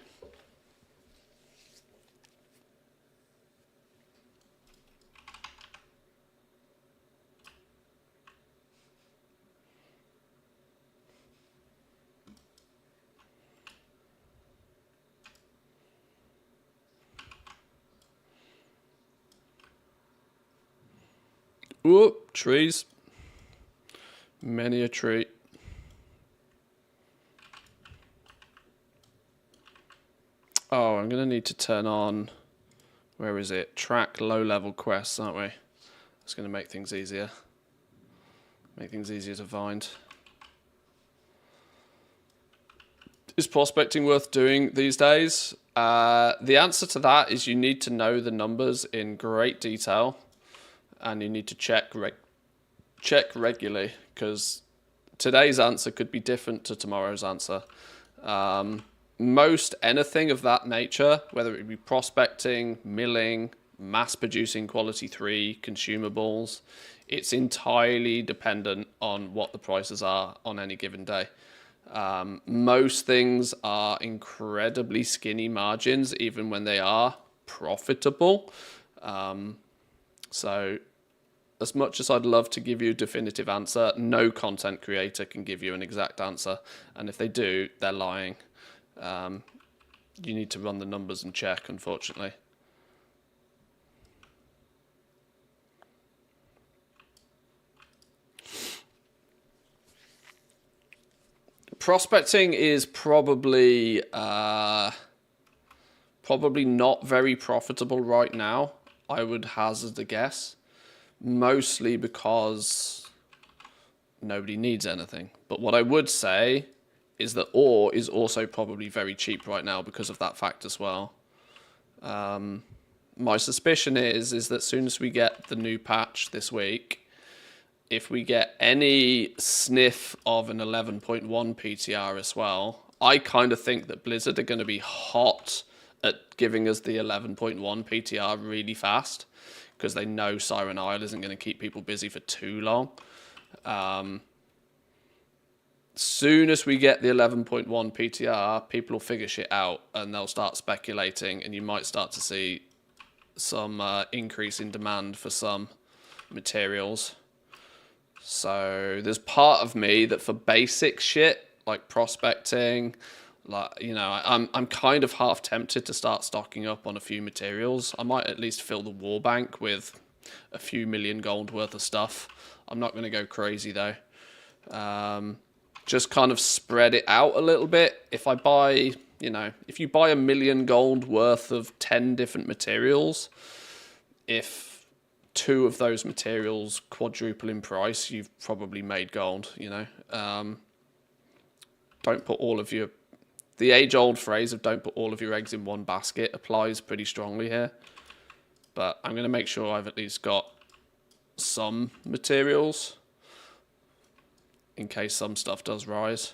Speaker 1: Whoop, trees. Many a tree. Oh, I'm going to need to turn on, where is it? Track low-level quests, aren't we? That's going to make things easier. Make things easier to find. Is prospecting worth doing these days? The answer to that is you need to know the numbers in great detail, and you need to check regularly, because today's answer could be different to tomorrow's answer. Most anything of that nature, whether it be prospecting, milling, mass producing quality 3, consumables, it's entirely dependent on what the prices are on any given day. Most things are incredibly skinny margins, even when they are profitable. So as much as I'd love to give you a definitive answer, no content creator can give you an exact answer. And if they do, they're lying. You need to run the numbers and check, unfortunately. Prospecting is probably probably not very profitable right now, I would hazard a guess. Mostly because nobody needs anything. But what I would say is that ore is also probably very cheap right now because of that fact as well. My suspicion is that as soon as we get the new patch this week, if we get any sniff of an 11.1 PTR as well, I kind of think that Blizzard are going to be hot at giving us the 11.1 PTR really fast, because they know Siren Isle isn't going to keep people busy for too long. Soon as we get the 11.1 PTR, people will figure shit out and they'll start speculating, and you might start to see some increase in demand for some materials. So there's part of me that for basic shit like prospecting, like, you know, I'm kind of half tempted to start stocking up on a few materials. I might at least fill the war bank with a few million gold worth of stuff. I'm not going to go crazy though. Just kind of spread it out a little bit. If I buy, you know, if you buy 1 million gold worth of 10 different materials, if 2 of those materials quadruple in price, you've probably made gold, you know. Don't put all of your... The age-old phrase of don't put all of your eggs in one basket applies pretty strongly here. But I'm going to make sure I've at least got some materials in case some stuff does rise.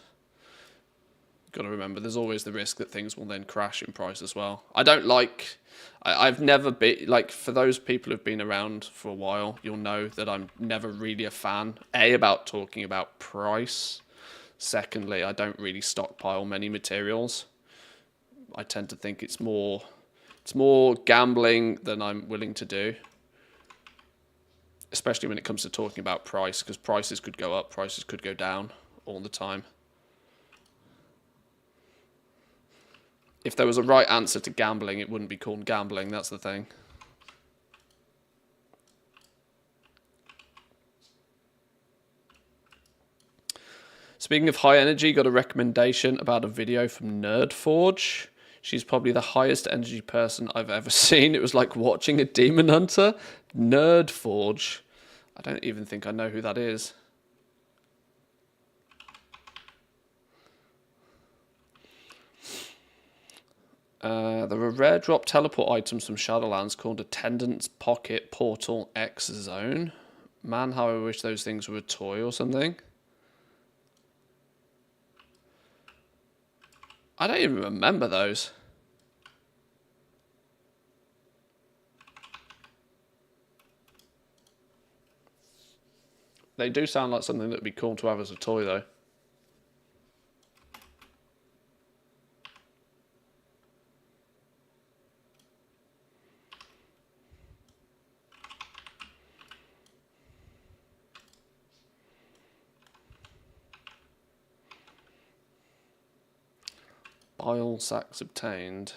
Speaker 1: Got to remember, there's always the risk that things will then crash in price as well. I don't like... I've never been... Like, for those people who've been around for a while, you'll know that I'm never really a fan, A, about talking about price. Secondly, I don't really stockpile many materials. I tend to think it's more gambling than I'm willing to do. Especially when it comes to talking about price, because prices could go up, prices could go down all the time. If there was a right answer to gambling, it wouldn't be called gambling, that's the thing. Speaking of high energy, got a recommendation about a video from Nerdforge. She's probably the highest energy person I've ever seen. It was like watching a demon hunter. Nerdforge. I don't even think I know who that is. There are rare drop teleport items from Shadowlands called Attendant's Pocket Portal X Zone. Man, how I wish those things were a toy or something. I don't even remember those. They do sound like something that would be cool to have as a toy, though. Bile sacs obtained.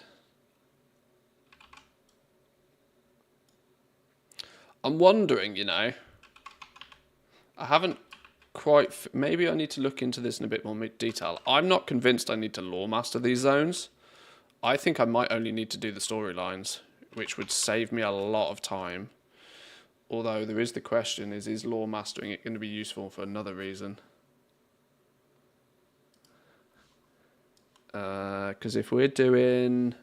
Speaker 1: I'm wondering, you know, I haven't quite... Maybe I need to look into this in a bit more detail. I'm not convinced I need to lore master these zones. I think I might only need to do the storylines, which would save me a lot of time. Although there is the question, is lore mastering it going to be useful for another reason? Because if we're doing...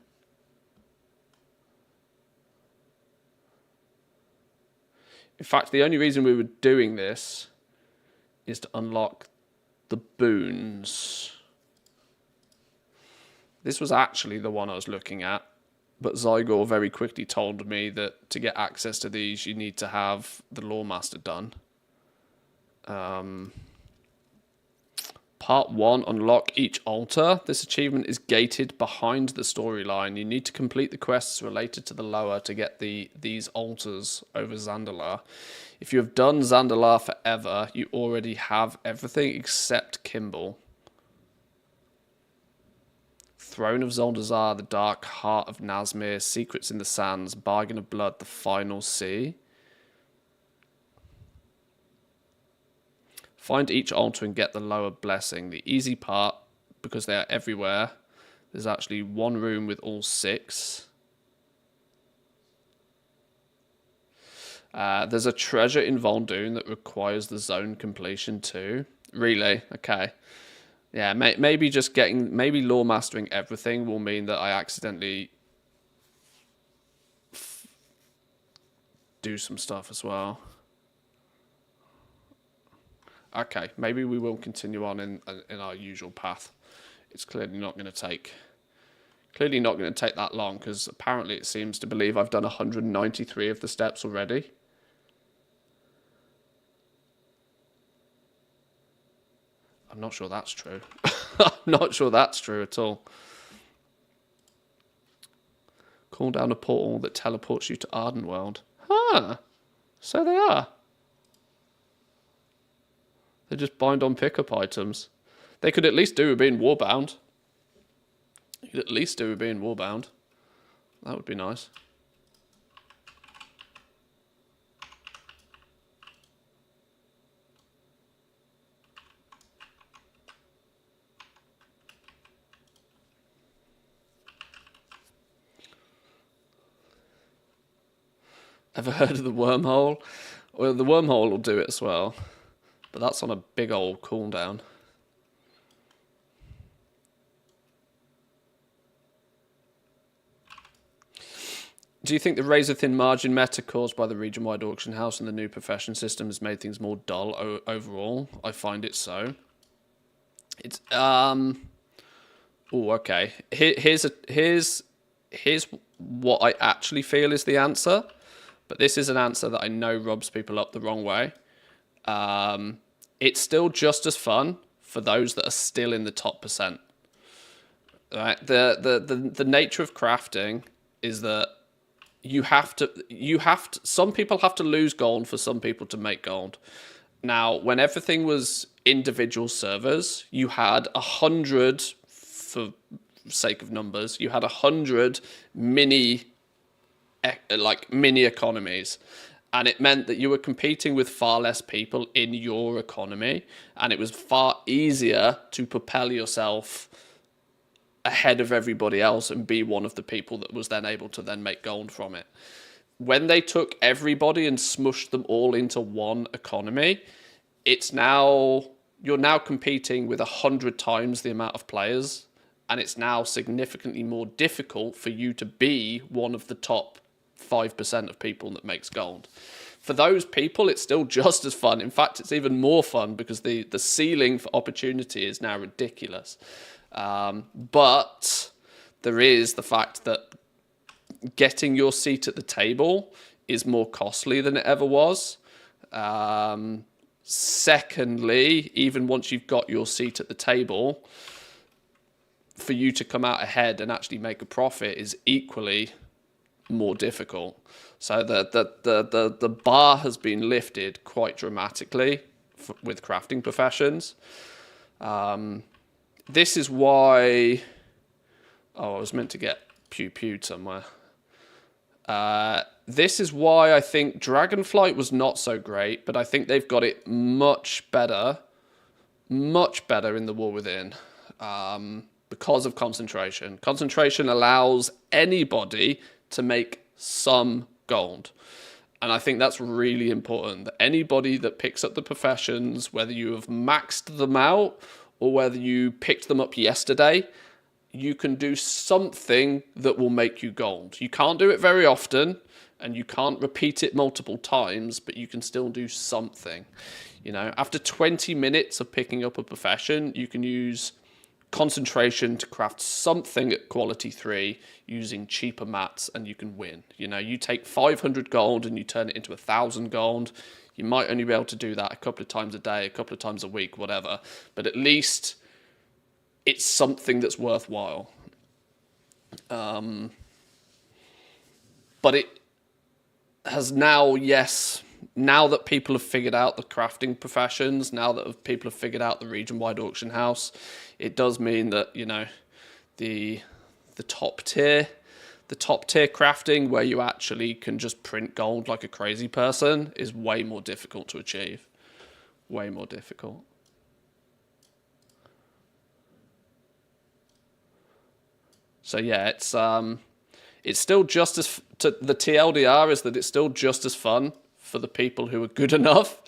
Speaker 1: In fact, the only reason we were doing this is to unlock the boons. This was actually the one I was looking at, but Zygor very quickly told me that to get access to these, you need to have the Lore Master done. Part 1, unlock each altar. This achievement is gated behind the storyline. You need to complete the quests related to the lower to get these altars over Zandalar. If you have done Zandalar forever, you already have everything except Kimball. Throne of Zoldazar, the Dark Heart of Nazmir, Secrets in the Sands, Bargain of Blood, the Final Sea. Find each altar and get the lower blessing. The easy part, because they are everywhere, There's actually one room with all 6. There's a treasure in Voldoon that requires the zone completion too. Really? Okay. Yeah, maybe just maybe lore mastering everything will mean that I accidentally do some stuff as well. Okay, maybe we will continue on in our usual path. It's clearly not going to take that long, because apparently it seems to believe I've done 193 of the steps already. I'm not sure that's true. I'm not sure that's true at all. Call down a portal that teleports you to Ardenworld. Huh. So they are. They just bind on pickup items. They could at least do with being warbound. You could at least do with being warbound. That would be nice. Ever heard of the wormhole? Well, the wormhole will do it as well. But that's on a big old cooldown. Do you think the razor-thin margin meta caused by the region-wide auction house and the new profession system has made things more dull overall? I find it so. It's oh, okay. Here's what I actually feel is the answer, but this is an answer that I know rubs people up the wrong way. It's still just as fun for those that are still in the top percent. Right? The nature of crafting is that some people have to lose gold for some people to make gold. Now, when everything was individual servers, you had 100, for sake of numbers, you had 100 mini economies. And it meant that you were competing with far less people in your economy, and it was far easier to propel yourself ahead of everybody else and be one of the people that was then able to then make gold from it. When they took everybody and smushed them all into one economy, you're now competing with 100 times the amount of players, and it's now significantly more difficult for you to be one of the top 5% of people that makes gold. For those people, it's still just as fun. In fact, it's even more fun because the ceiling for opportunity is now ridiculous. But there is the fact that getting your seat at the table is more costly than it ever was. Secondly, even once you've got your seat at the table, for you to come out ahead and actually make a profit is equally more difficult. So the bar has been lifted quite dramatically with crafting professions. This is why... Oh, I was meant to get pew-pewed somewhere. This is why I think Dragonflight was not so great, but I think they've got it much better in the War Within, because of concentration. Concentration allows anybody to make some gold. And I think that's really important, that anybody that picks up the professions, whether you have maxed them out or whether you picked them up yesterday, you can do something that will make you gold. You can't do it very often, and you can't repeat it multiple times, but you can still do something. You know, after 20 minutes of picking up a profession, you can use concentration to craft something at quality 3 using cheaper mats, and you can win. You know, you take 500 gold and you turn it into 1,000 gold. You might only be able to do that a couple of times a day, a couple of times a week, whatever. But at least it's something that's worthwhile. But it has now, now that people have figured out the crafting professions, now that people have figured out the region-wide auction house, it does mean that, you know, the top tier crafting, where you actually can just print gold like a crazy person, is way more difficult to achieve. Way more difficult. So yeah, it's still just as the TLDR is that it's still just as fun for the people who are good enough.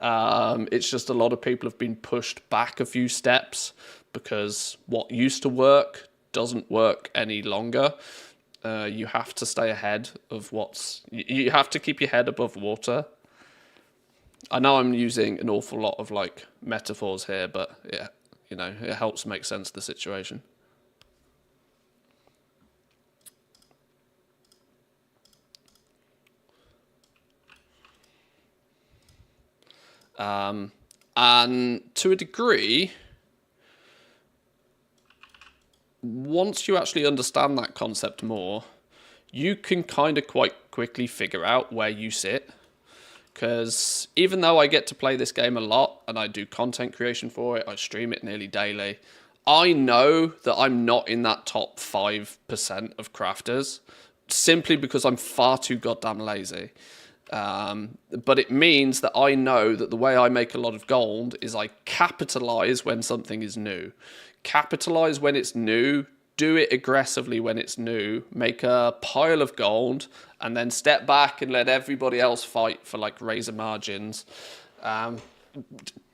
Speaker 1: It's just a lot of people have been pushed back a few steps because what used to work doesn't work any longer. You have to stay ahead of you have to keep your head above water. I know I'm using an awful lot of like metaphors here, but yeah, you know, it helps make sense of the situation. And to a degree, once you actually understand that concept more, you can kind of quite quickly figure out where you sit. Because even though I get to play this game a lot and I do content creation for it, I stream it nearly daily, I know that I'm not in that top 5% of crafters simply because I'm far too goddamn lazy. But it means that I know that the way I make a lot of gold is I capitalize when something is new. Capitalize when it's new, do it aggressively when it's new, make a pile of gold, and then step back and let everybody else fight for like razor margins.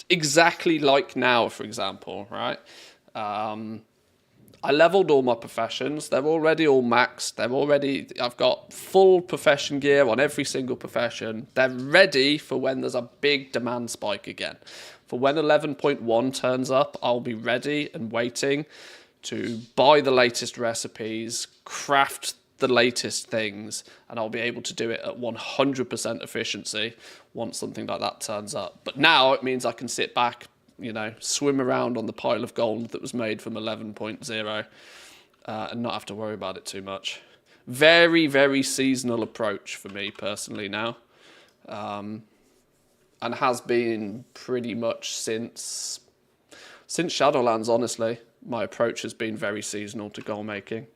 Speaker 1: Exactly like now, for example, right? I leveled all my professions. They're already all maxed. I've got full profession gear on every single profession. They're ready for when there's a big demand spike again. For when 11.1 turns up, I'll be ready and waiting to buy the latest recipes, craft the latest things, and I'll be able to do it at 100% efficiency once something like that turns up. But now it means I can sit back, you know, swim around on the pile of gold that was made from 11.0 and not have to worry about it too much. Very, very seasonal approach for me personally now. And has been pretty much since Shadowlands, honestly. My approach has been very seasonal to goal making.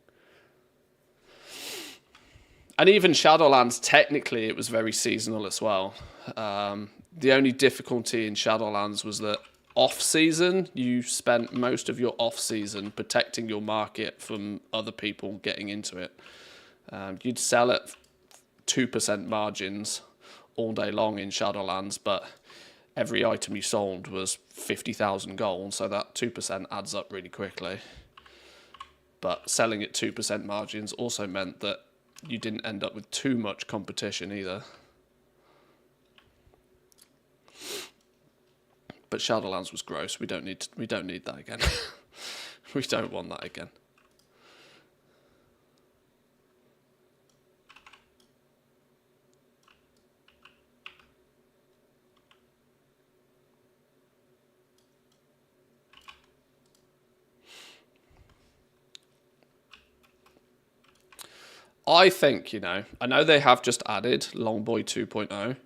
Speaker 1: And even Shadowlands, technically, it was very seasonal as well. The only difficulty in Shadowlands was that off-season, you spent most of your off-season protecting your market from other people getting into it. You'd sell at 2% margins all day long in Shadowlands, but every item you sold was 50,000 gold, so that 2% adds up really quickly. But selling at 2% margins also meant that you didn't end up with too much competition either. But Shadowlands was gross. We don't need that again. We don't want that again. I think, you know, I know they have just added Longboy 2.0.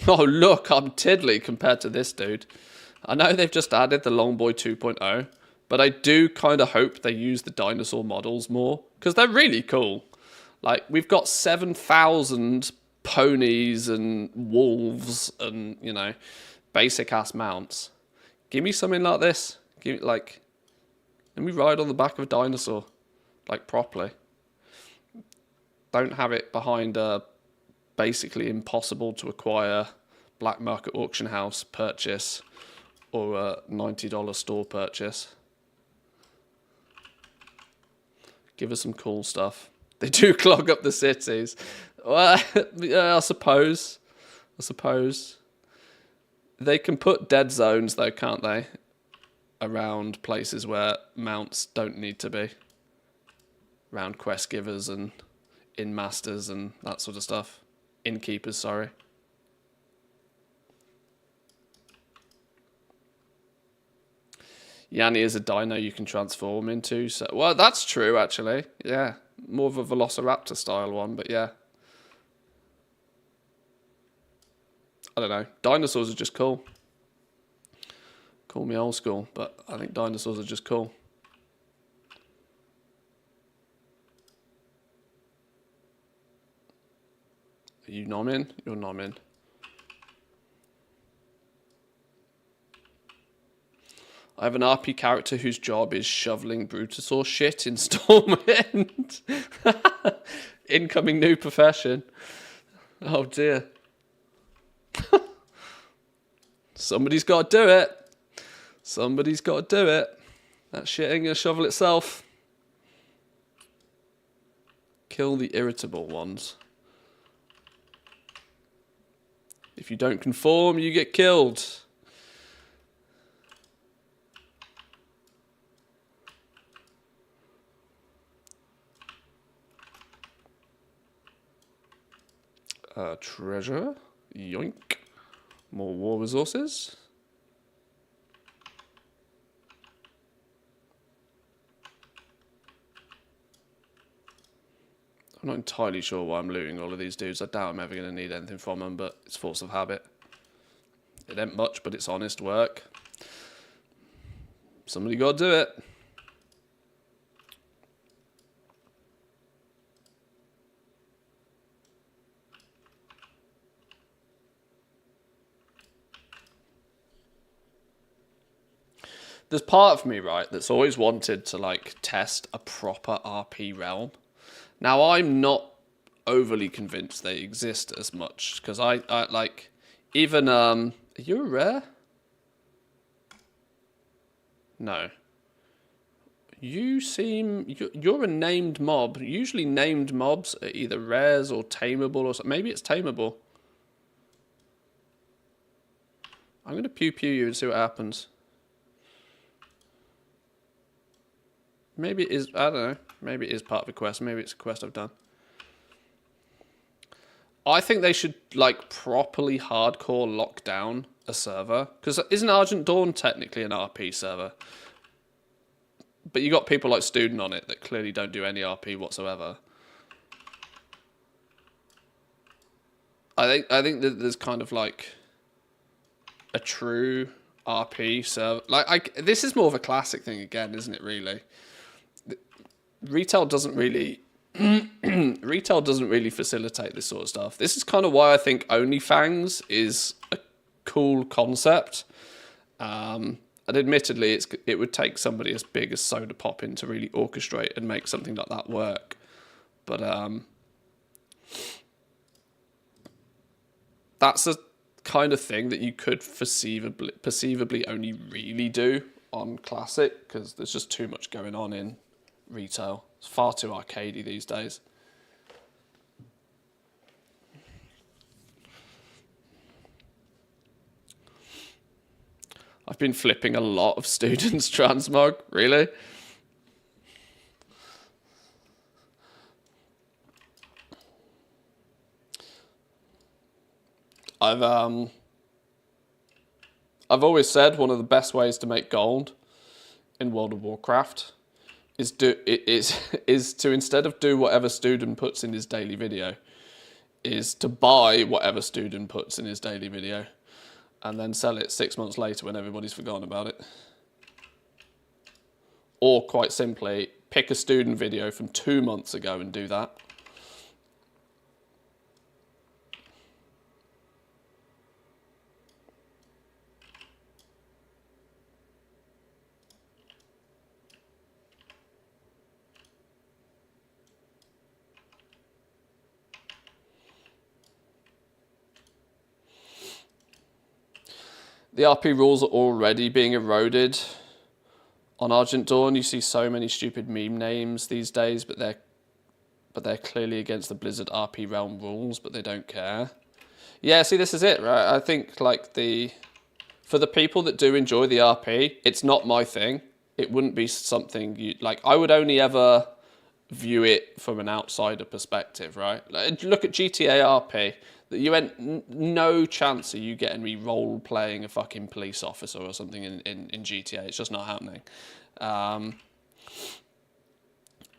Speaker 1: Oh, look, I'm tiddly compared to this dude. I know they've just added the Longboy 2.0, but I do kind of hope they use the dinosaur models more, because they're really cool. Like, we've got 7,000 ponies and wolves and, you know, basic-ass mounts. Give me something like this. Give me, like, let me ride on the back of a dinosaur, like, properly. Don't have it behind a basically impossible to acquire black market auction house purchase or a $90 store purchase. Give us some cool stuff. They do clog up the cities. Well, I suppose. They can put dead zones though, can't they? Around places where mounts don't need to be. Around quest givers and in masters and that sort of stuff. Innkeepers, sorry. Yanni is a dino you can transform into. So, well, that's true, actually. Yeah. More of a Velociraptor style one, but yeah. I don't know. Dinosaurs are just cool. Call me old school, but I think dinosaurs are just cool. Are you nomming? You're nomming. I have an RP character whose job is shoveling Brutasaur shit in Stormwind. Incoming new profession. Oh dear. Somebody's got to do it. Somebody's got to do it. That shit ain't gonna shovel itself. Kill the irritable ones. If you don't conform, you get killed. Treasure. Yoink. More war resources. I'm not entirely sure why I'm looting all of these dudes. I doubt I'm ever going to need anything from them, but it's force of habit. It ain't much, but it's honest work. Somebody got to do it. There's part of me, right, that's always wanted to, like, test a proper RP realm. Now, I'm not overly convinced they exist as much, because I like, even, are you a rare? No. You seem, you're a named mob. Usually named mobs are either rares or tameable or something. Maybe it's tameable. I'm going to pew-pew you and see what happens. Maybe it is, I don't know. Maybe it is part of a quest. Maybe it's a quest I've done. I think they should, like, properly hardcore lock down a server. Because isn't Argent Dawn technically an RP server? But you got people like Student on it that clearly don't do any RP whatsoever. I think that there's kind of, like, a true RP server. Like, this is more of a classic thing again, isn't it, really? Retail doesn't really facilitate this sort of stuff. This is kind of why I think OnlyFans is a cool concept. And admittedly, it would take somebody as big as Soda Poppin to really orchestrate and make something like that work. But that's a kind of thing that you could perceivably only really do on Classic, because there's just too much going on in retail. It's far too arcadey these days. I've been flipping a lot of students transmog, really. I've always said one of the best ways to make gold in World of Warcraft is to, instead of do whatever student puts in his daily video, is to buy whatever student puts in his daily video and then sell it 6 months later when everybody's forgotten about it. Or quite simply, pick a student video from 2 months ago and do that. The RP rules are already being eroded. On Argent Dawn, you see so many stupid meme names these days, but they're clearly against the Blizzard RP realm rules, but they don't care. Yeah, see, this is it, right? I think, like, for the people that do enjoy the RP, it's not my thing. It wouldn't be something you, like, I would only ever view it from an outsider perspective, right? Like, look at GTA RP. You had no chance of you getting me role playing a fucking police officer or something in GTA. It's just not happening.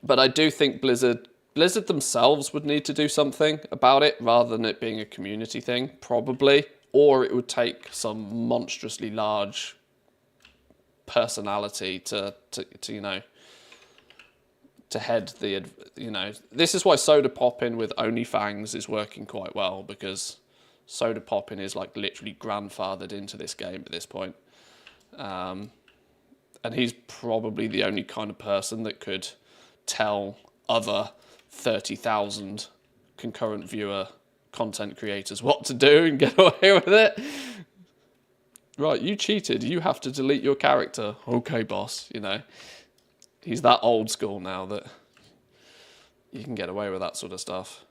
Speaker 1: But I do think Blizzard themselves would need to do something about it rather than it being a community thing, probably. Or it would take some monstrously large personality to you know, to head the, you know, this is why Soda Poppin with OnlyFans is working quite well, because Soda Poppin is like literally grandfathered into this game at this point. And he's probably the only kind of person that could tell other 30,000 concurrent viewer content creators what to do and get away with it. Right, you cheated. You have to delete your character. Okay, boss, you know. He's that old school now that you can get away with that sort of stuff.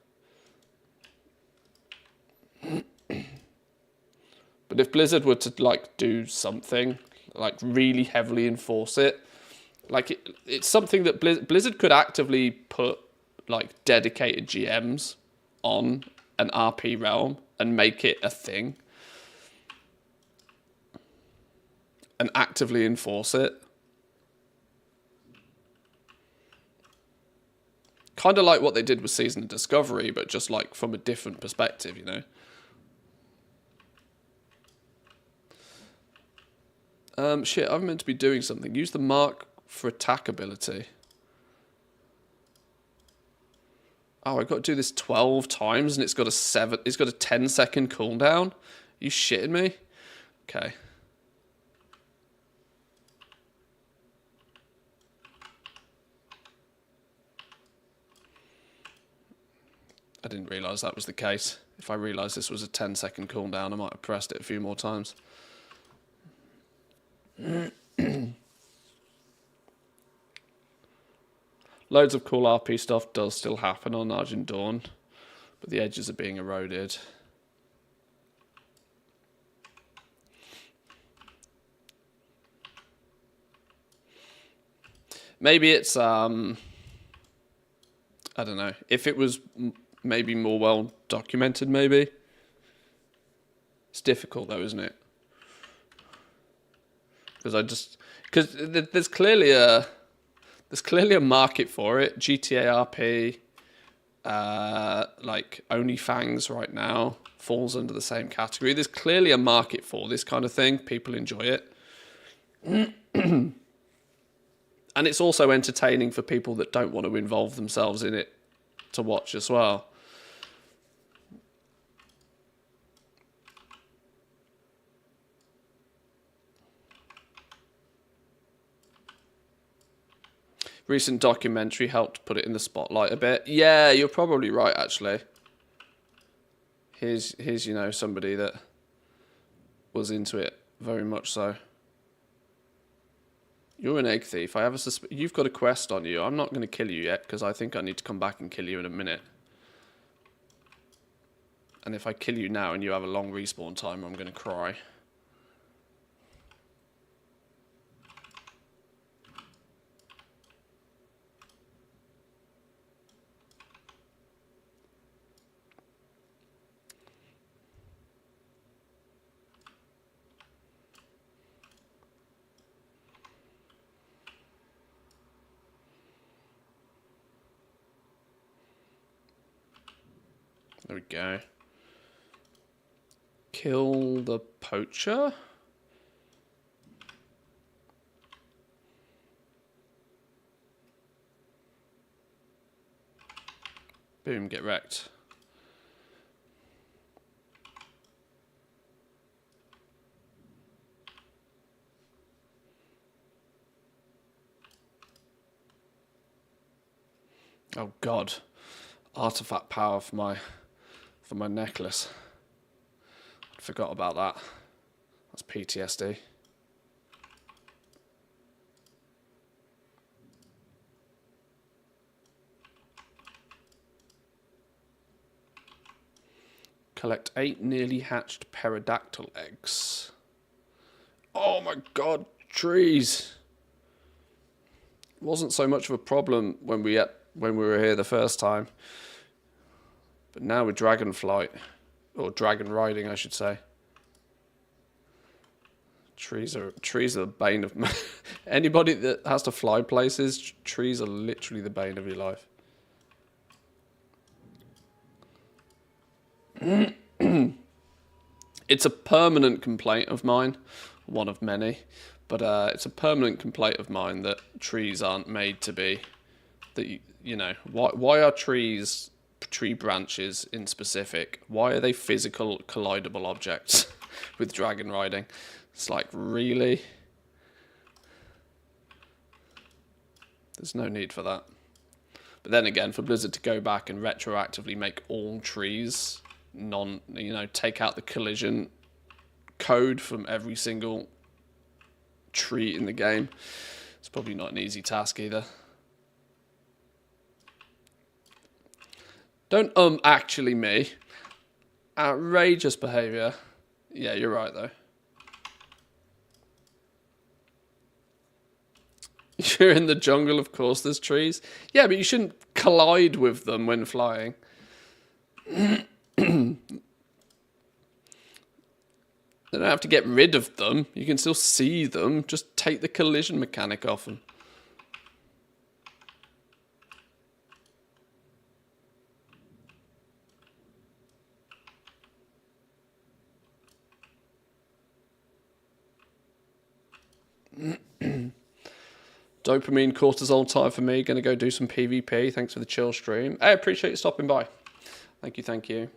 Speaker 1: But if Blizzard were to like do something, like really heavily enforce it, like it's something that Blizzard could actively put like dedicated GMs on an RP realm and make it a thing and actively enforce it. Kind of like what they did with Season of Discovery, but just like from a different perspective, you know. Shit, I'm meant to be doing something. Use the mark for attack ability. Oh, I've got to do this 12 times and it's got a 10-second cooldown? Are you shitting me? Okay. I didn't realise that was the case. If I realised this was a 10-second cooldown, I might have pressed it a few more times. Loads of cool RP stuff does still happen on Argent Dawn, but the edges are being eroded. Maybe it's, I don't know, if it was maybe more well documented, maybe. It's difficult though, isn't it? Because there's clearly a market for it. GTA RP, like OnlyFans right now falls under the same category. There's clearly a market for this kind of thing. People enjoy it. And it's also entertaining for people that don't want to involve themselves in it to watch as well. Recent documentary helped put it in the spotlight a bit. Yeah, you're probably right, actually. Here's you know, somebody that was into it very much so. You're an egg thief. I have you've got a quest on you. I'm not going to kill you yet because I think I need to come back and kill you in a minute. And if I kill you now and you have a long respawn time, I'm going to cry. There we go. Kill the poacher? Boom, get wrecked. Oh god. Artifact power for my necklace. I forgot about that. That's PTSD. Collect 8 nearly hatched pterodactyl eggs. Oh my god, trees! It wasn't so much of a problem when we were here the first time. But now with dragonflight, or dragon riding, I should say. Trees are the bane of anybody that has to fly places. Trees are literally the bane of your life. It's a permanent complaint of mine, one of many, but it's a permanent complaint of mine that trees aren't made to be. That you know, why are trees, tree branches in specific, why are they physical collidable objects with dragon riding? It's like, really? There's no need for that. But then again, for Blizzard to go back and retroactively make all trees take out the collision code from every single tree in the game, it's probably not an easy task either. Don't actually me. Outrageous behaviour. Yeah, you're right though. You're in the jungle, of course there's trees. Yeah, but you shouldn't collide with them when flying. They don't have to get rid of them. You can still see them. Just take the collision mechanic off them. Dopamine, cortisol time for me. Going to go do some PvP. Thanks for the chill stream. I appreciate you stopping by. Thank you, thank you.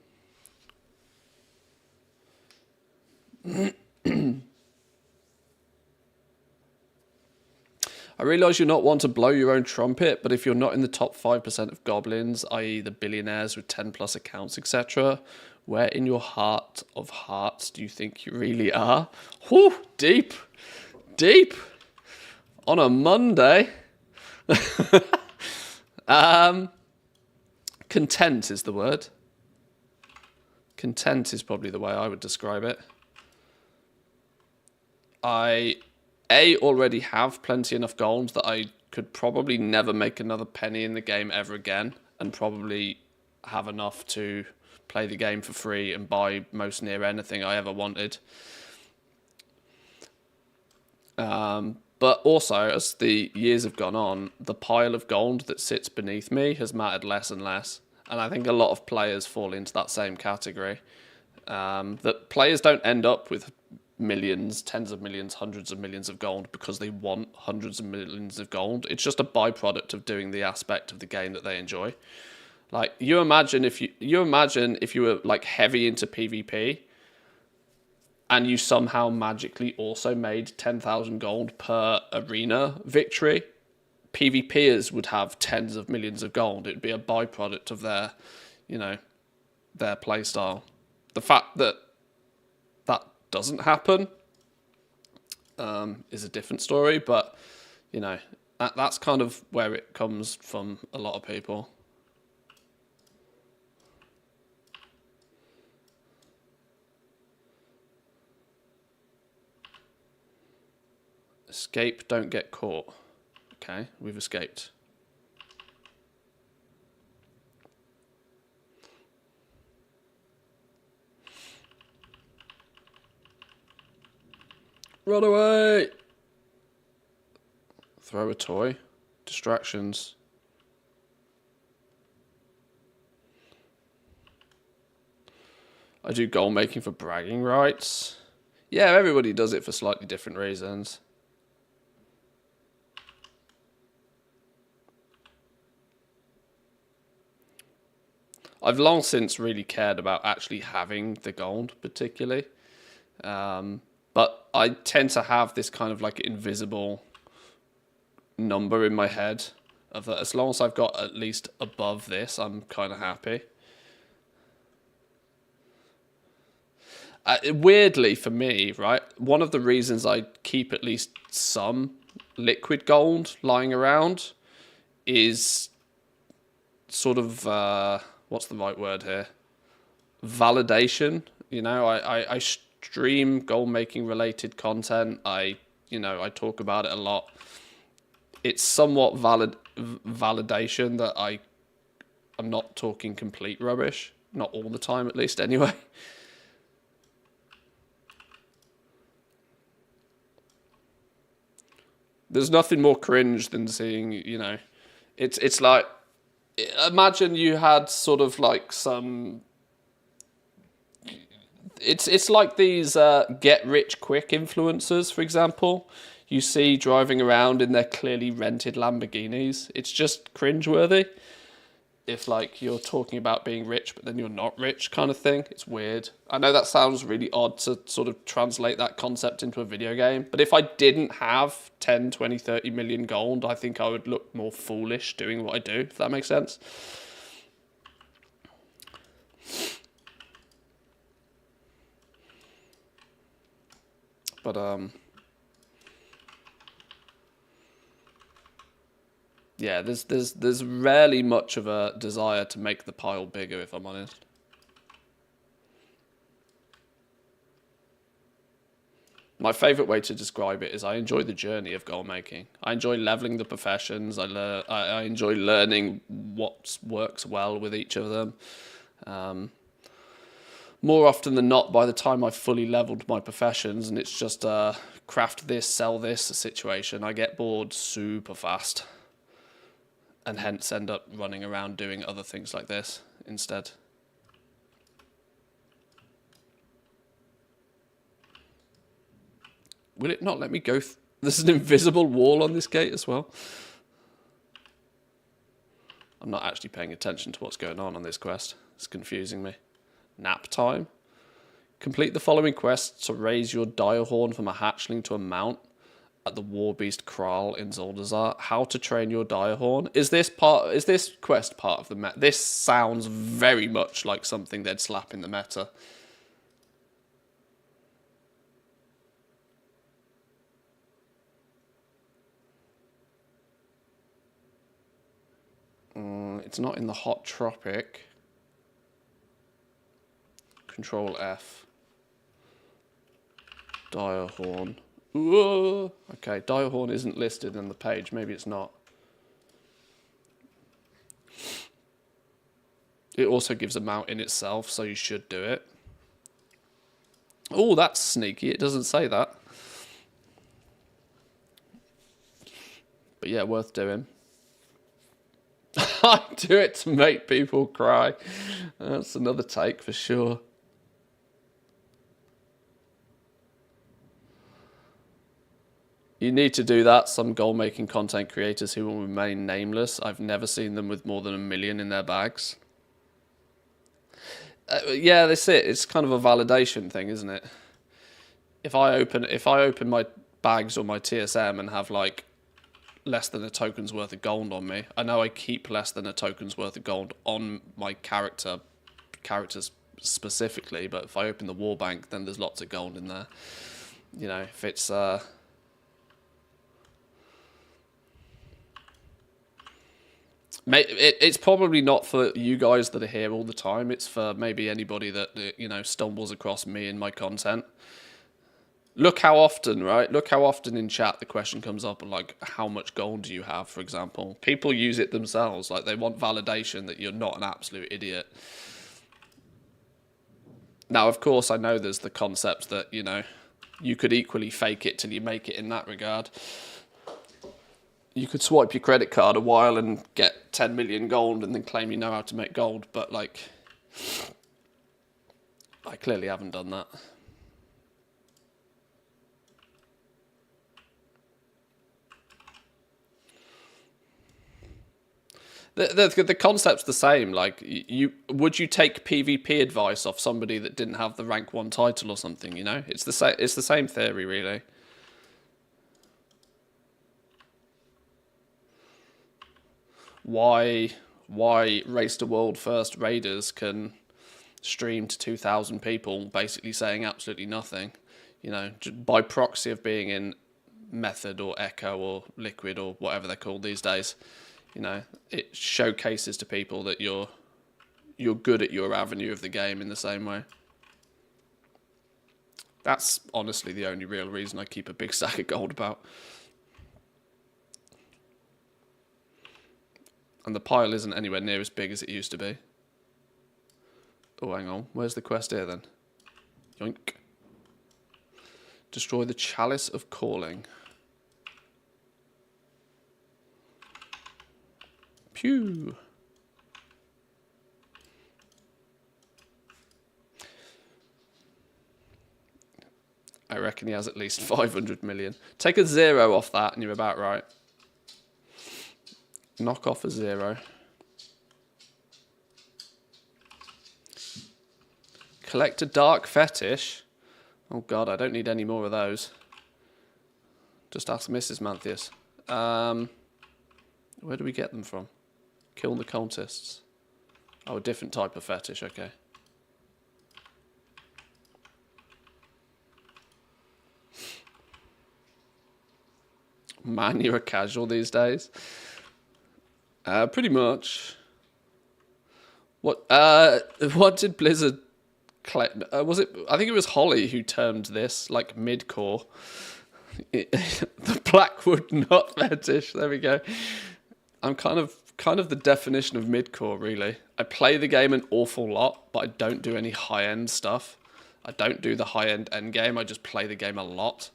Speaker 1: I realise you're not one to blow your own trumpet, but if you're not in the top 5% of goblins, i.e. the billionaires with 10 plus accounts, etc., where in your heart of hearts do you think you really are? Whew, deep. Deep. On a Monday. Content is the word. Content is probably the way I would describe it. I already have plenty enough gold that I could probably never make another penny in the game ever again, and probably have enough to play the game for free and buy most near anything I ever wanted. But also, as the years have gone on, the pile of gold that sits beneath me has mattered less and less. And I think a lot of players fall into that same category. That players don't end up with millions, tens of millions, hundreds of millions of gold because they want hundreds of millions of gold. It's just a byproduct of doing the aspect of the game that they enjoy. Like, you imagine if you were like heavy into PvP, and you somehow magically also made 10,000 gold per arena victory, PvPers would have tens of millions of gold. It would be a byproduct of their, their playstyle. The fact that that doesn't happen is a different story, but, that's kind of where it comes from a lot of people. Escape, don't get caught. Okay, we've escaped. Run away! Throw a toy. Distractions. I do goal making for bragging rights. Yeah, everybody does it for slightly different reasons. I've long since really cared about actually having the gold, particularly. But I tend to have this kind of like invisible number in my head of that. As long as I've got at least above this, I'm kind of happy. Weirdly for me, right, one of the reasons I keep at least some liquid gold lying around is sort of... what's the right word here? Validation. I stream goal making related content. I talk about it a lot. It's somewhat validation that I'm not talking complete rubbish. Not all the time, at least, anyway. There's nothing more cringe than seeing, it's like, imagine you had sort of like some... It's like these get-rich-quick influencers, for example. You see driving around in their clearly rented Lamborghinis. It's just cringeworthy. if like you're talking about being rich but then you're not rich kind of thing. It's weird. I know that sounds really odd to sort of translate that concept into a video game, but if I didn't have 10, 20, 30 million gold, I think I would look more foolish doing what I do, if that makes sense. But yeah, there's rarely much of a desire to make the pile bigger, if I'm honest. My favourite way to describe it is I enjoy the journey of goal making. I enjoy leveling the professions. I enjoy learning what works well with each of them. More often than not, by the time I've fully leveled my professions and it's just a craft this, sell this situation, I get bored super fast. And hence end up running around doing other things like this instead. Will it not let me go? There's an invisible wall on this gate as well. I'm not actually paying attention to what's going on this quest. It's confusing me. Nap time. Complete the following quests to raise your dire horn from a hatchling to a mount at the Warbeast Kraal in Zuldazar. How to train your dire horn. Is this quest part of the meta? This sounds very much like something they'd slap in the meta. It's not in the Hot Tropic. Control F. Dire horn. Whoa. Okay, dire horn isn't listed on the page. Maybe it's not. It also gives a mount in itself, so you should do it. Oh, that's sneaky. It doesn't say that. But yeah, worth doing. I do it to make people cry. That's another take for sure. You need to do that. Some goal-making content creators who will remain nameless, I've never seen them with more than 1 million in their bags. Yeah, that's it. It's kind of a validation thing, isn't it? If I open my bags or my TSM and have like less than a token's worth of gold on me, I know I keep less than a token's worth of gold on my characters specifically, but if I open the war bank, then there's lots of gold in there. You know, if it's it's probably not for you guys that are here all the time. It's for maybe anybody that, you know, stumbles across me and my content. Look how often, right? Look how often in chat the question comes up, like, how much gold do you have, for example? People use it themselves. Like, they want validation that you're not an absolute idiot. Now, of course, I know there's the concept that, you know, you could equally fake it till you make it in that regard. You could swipe your credit card a while and get 10 million gold and then claim you know how to make gold. But, like, I clearly haven't done that. The concept's the same. Like, would you take PvP advice off somebody that didn't have the rank 1 title or something, you know? It's the same theory, really. Why Race to World First Raiders can stream to 2,000 people basically saying absolutely nothing, you know, by proxy of being in Method or Echo or Liquid or whatever they're called these days. You know, it showcases to people that you're good at your avenue of the game in the same way. That's honestly the only real reason I keep a big stack of gold about. And the pile isn't anywhere near as big as it used to be. Oh, hang on. Where's the quest here, then? Yoink. Destroy the Chalice of Calling. Pew. I reckon he has at least 500 million. Take a 0 off that and you're about right. Knock off a 0. Collect a dark fetish. Oh god, I don't need any more of those. Just ask Mrs. Manthius. Where do we get them from? Kill the cultists. Oh, a different type of fetish, okay. Man, you're a casual these days. Pretty much. What did Blizzard claim? Was it? I think it was Holly who termed this like mid-core. The Blackwood nut fetish. There we go. I'm kind of the definition of mid-core, really. I play the game an awful lot, but I don't do any high-end stuff. I don't do the high-end end game. I just play the game a lot.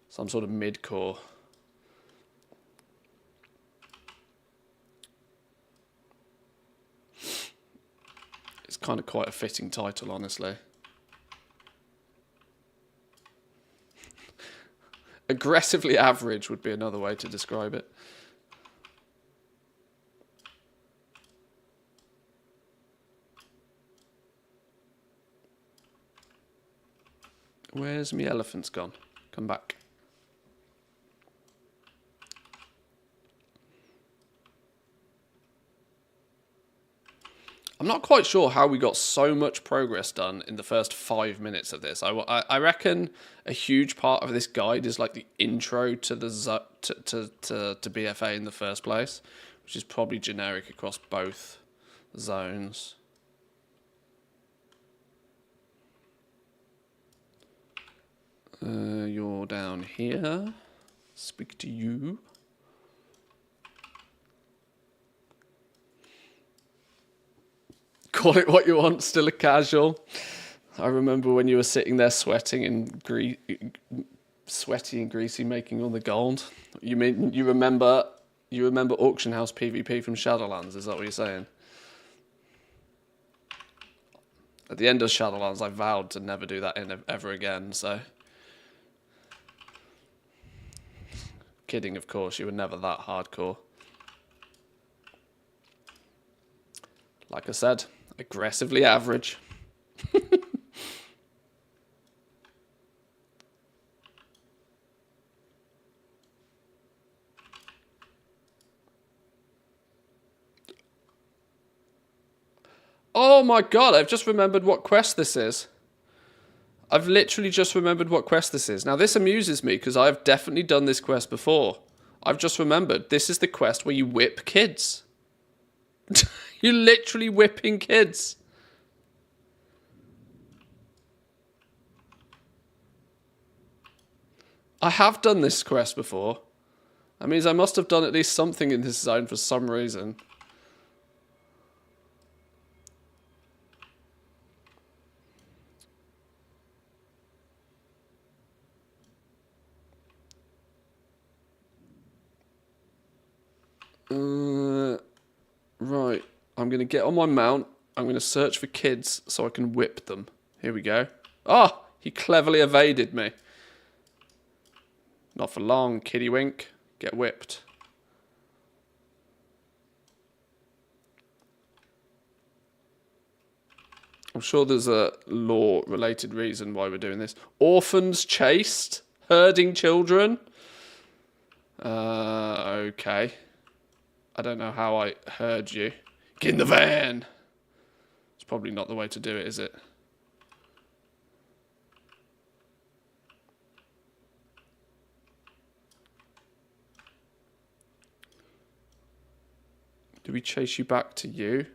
Speaker 1: So I'm sort of mid-core. It's kind of quite a fitting title, honestly. Aggressively average would be another way to describe it. Where's me elephants gone? Come back. I'm not quite sure how we got so much progress done in the first 5 minutes of this. I reckon a huge part of this guide is like the intro to the to BFA in the first place, which is probably generic across both zones. You're down here. Speak to you. Call it what you want, still a casual. I remember when you were sitting there sweating and sweaty and greasy making all the gold. You remember auction house PvP from Shadowlands, is that what you're saying? At the end of Shadowlands I vowed to never do that ever again, so kidding, of course, you were never that hardcore. Like I said, aggressively average. Oh my god, I've just remembered what quest this is. I've literally just remembered what quest this is. Now this amuses me because I've definitely done this quest before. I've just remembered. This is the quest where you whip kids. You're literally whipping kids. I have done this quest before. That means I must have done at least something in this zone for some reason. Right. I'm going to get on my mount. I'm going to search for kids so I can whip them. Here we go. Ah! He cleverly evaded me. Not for long, kiddie wink. Get whipped. I'm sure there's a law-related reason why we're doing this. Orphans chased? Herding children? Okay. I don't know how I heard you. Get in the van! It's probably not the way to do it, is it? Do we chase you back to you?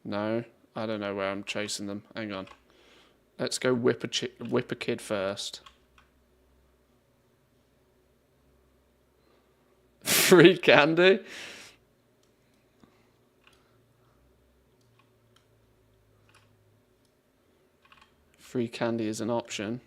Speaker 1: No, I don't know where I'm chasing them. Hang on. Let's go whip a kid first. Free candy? Free candy is an option.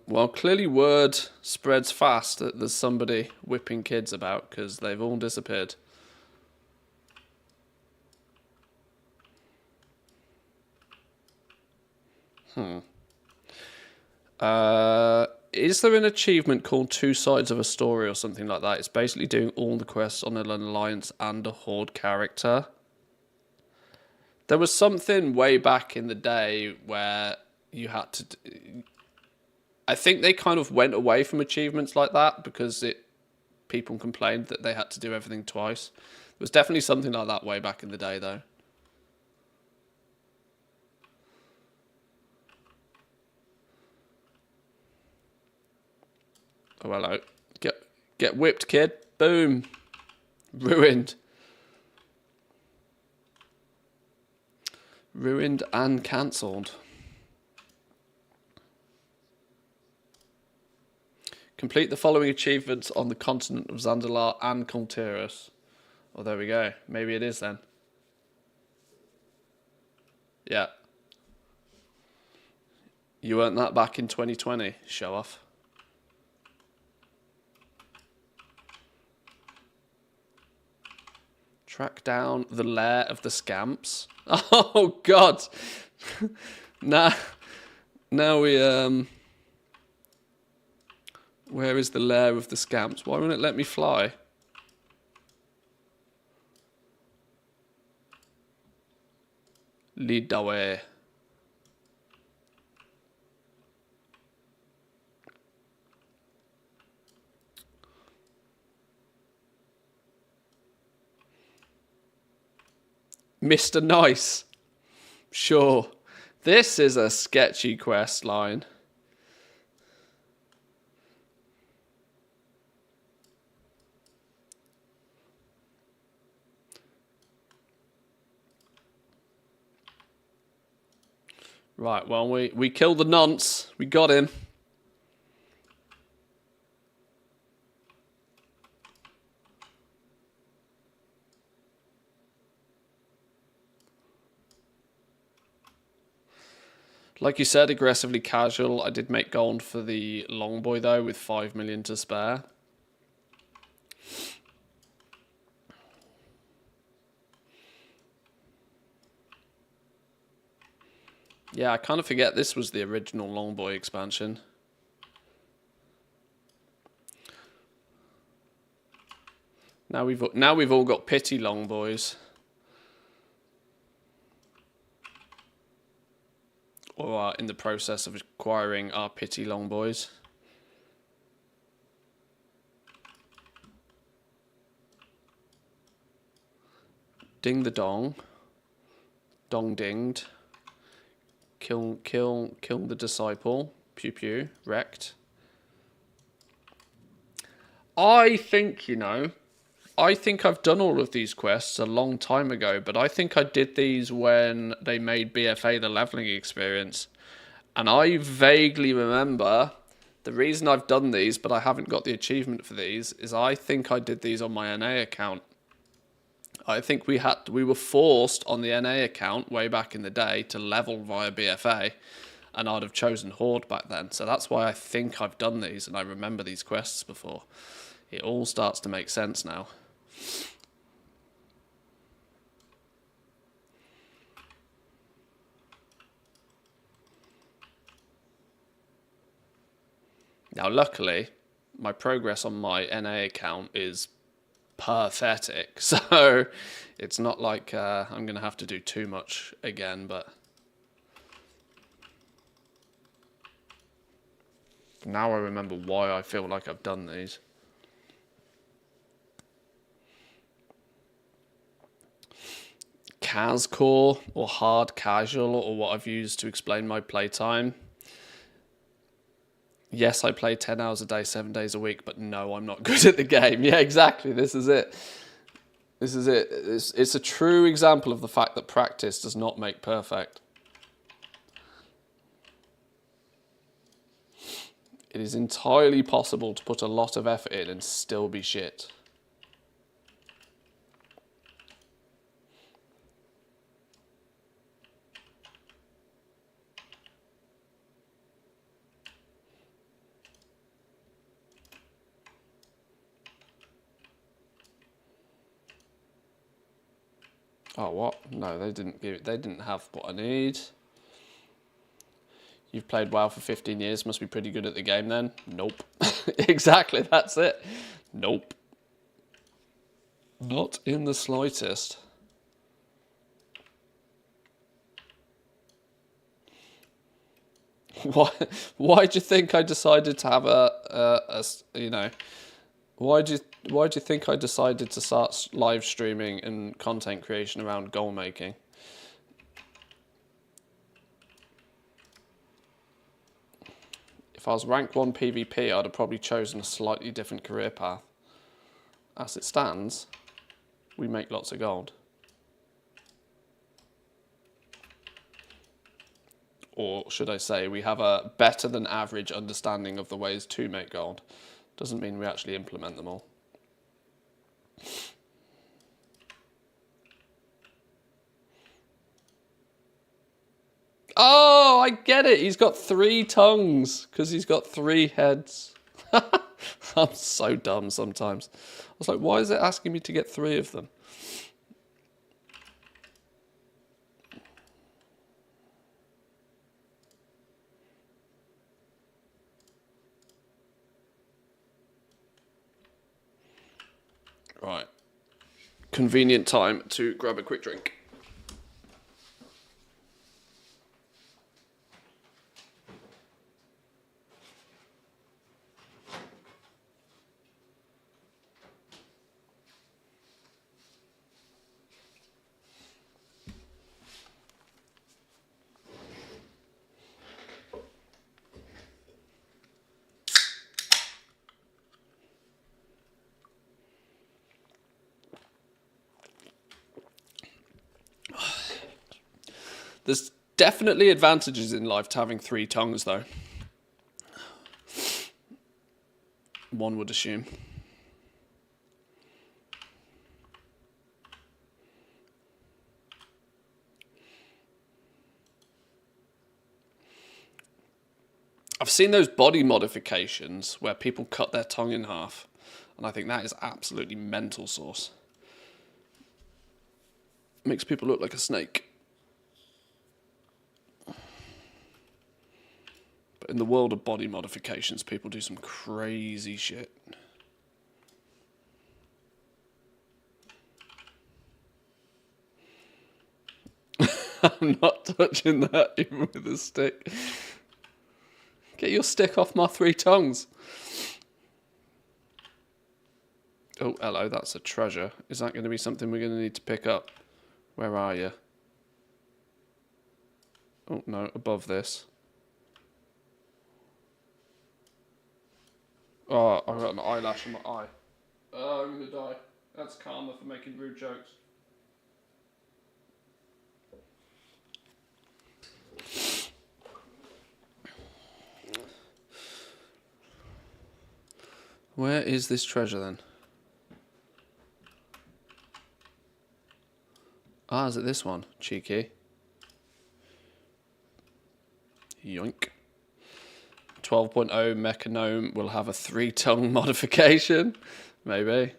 Speaker 1: Well, clearly word spreads fast that there's somebody whipping kids about because they've all disappeared. Is there an achievement called Two Sides of a Story or something like that? It's basically doing all the quests on an Alliance and a Horde character. There was something way back in the day where you had to... I think they kind of went away from achievements like that because people complained that they had to do everything twice. There was definitely something like that way back in the day, though. Oh, hello. Get whipped, kid. Boom. Ruined. Ruined and cancelled. Complete the following achievements on the continent of Zandalar and Kultiras. Oh, there we go. Maybe it is then. Yeah. You earned that back in 2020. Show off. Track down the lair of the scamps. Oh, God. Now we, where is the lair of the scamps? Why won't it let me fly? Lead the way. Mr. Nice. Sure. This is a sketchy quest line. Right, well, we killed the nonce. We got him. Like you said, aggressively casual. I did make gold for the long boy, though, with 5 million to spare. Yeah, I kind of forget this was the original long boy expansion. Now we've all got pity long boys. Or are in the process of acquiring our pity long boys. Ding the dong. Dong dinged. Kill the disciple. Pew pew. Wrecked. I think, I think I've done all of these quests a long time ago, but I think I did these when they made BFA the leveling experience. And I vaguely remember the reason I've done these, but I haven't got the achievement for these, is I think I did these on my NA account. I think we were forced on the NA account way back in the day to level via BFA, and I'd have chosen Horde back then. So that's why I think I've done these and I remember these quests before. It all starts to make sense now. Now, luckily, my progress on my NA account is pathetic, so it's not like I'm going to have to do too much again, but now I remember why I feel like I've done these. Cascore or hard casual, or what I've used to explain my playtime. Yes, I play 10 hours a day, 7 days a week, but no, I'm not good at the game. Yeah, exactly. This is it. This is it. It's a true example of the fact that practice does not make perfect. It is entirely possible to put a lot of effort in and still be shit. Oh, what? No, they didn't have what I need. You've played WoW for 15 years, must be pretty good at the game then. Nope. Exactly, that's it. Nope. Not in the slightest. Why do you think I decided to have why do you think I decided to start live streaming and content creation around goal making? If I was rank 1 PvP, I'd have probably chosen a slightly different career path. As it stands, we make lots of gold. Or should I say, we have a better than average understanding of the ways to make gold. Doesn't mean we actually implement them all. Oh, I get it. He's got 3 tongues because he's got 3 heads. I'm so dumb sometimes. I was like, why is it asking me to get 3 of them? Right. Convenient time to grab a quick drink. There's definitely advantages in life to having 3 tongues, though. One would assume. I've seen those body modifications where people cut their tongue in half, and I think that is absolutely mental sauce. Makes people look like a snake. But in the world of body modifications, people do some crazy shit. I'm not touching that even with a stick. Get your stick off my 3 tongues. Oh, hello, that's a treasure. Is that going to be something we're going to need to pick up? Where are you? Oh, no, above this. Oh, I've got an eyelash in my eye. Oh, I'm going to die. That's karma for making rude jokes. Where is this treasure then? Ah, is it this one? Cheeky. Yoink. 12.0 Mechanome will have a 3-tongue modification. Maybe.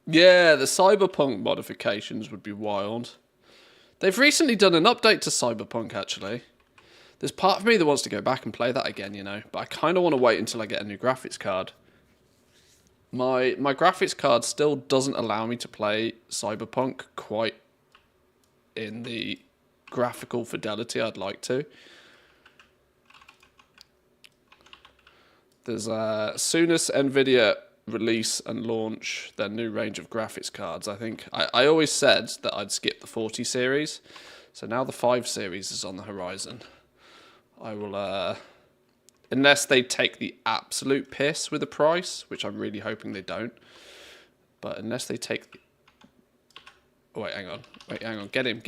Speaker 1: Yeah, the Cyberpunk modifications would be wild. They've recently done an update to Cyberpunk, actually. There's part of me that wants to go back and play that again, you know, but I kind of want to wait until I get a new graphics card. My graphics card still doesn't allow me to play Cyberpunk quite in the graphical fidelity I'd like to. There's as soon as Nvidia release and launch their new range of graphics cards, I think I always said that I'd skip the 40 series, so now the 5 series is on the horizon. I will unless they take the absolute piss with the price, which I'm really hoping they don't, but unless they take oh, wait, hang on, get him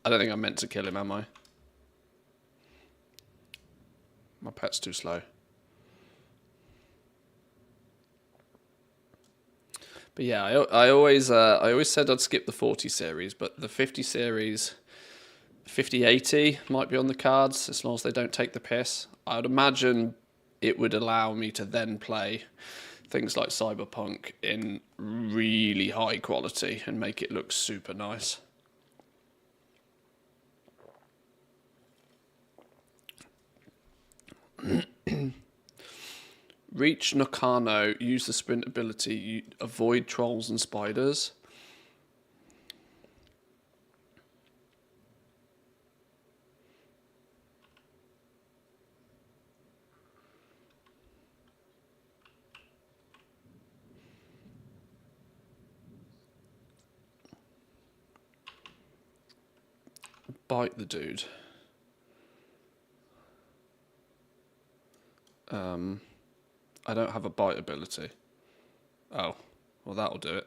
Speaker 1: I don't think I meant to kill him, am I? My pet's too slow. But yeah, I always said I'd skip the 40 series, but the 50 series 5080 might be on the cards, as long as they don't take the piss. I would imagine it would allow me to then play things like Cyberpunk in really high quality and make it look super nice. Reach Nakano, use the sprint ability, you avoid trolls and spiders. Bite the dude. I don't have a bite ability. Oh, well that'll do it.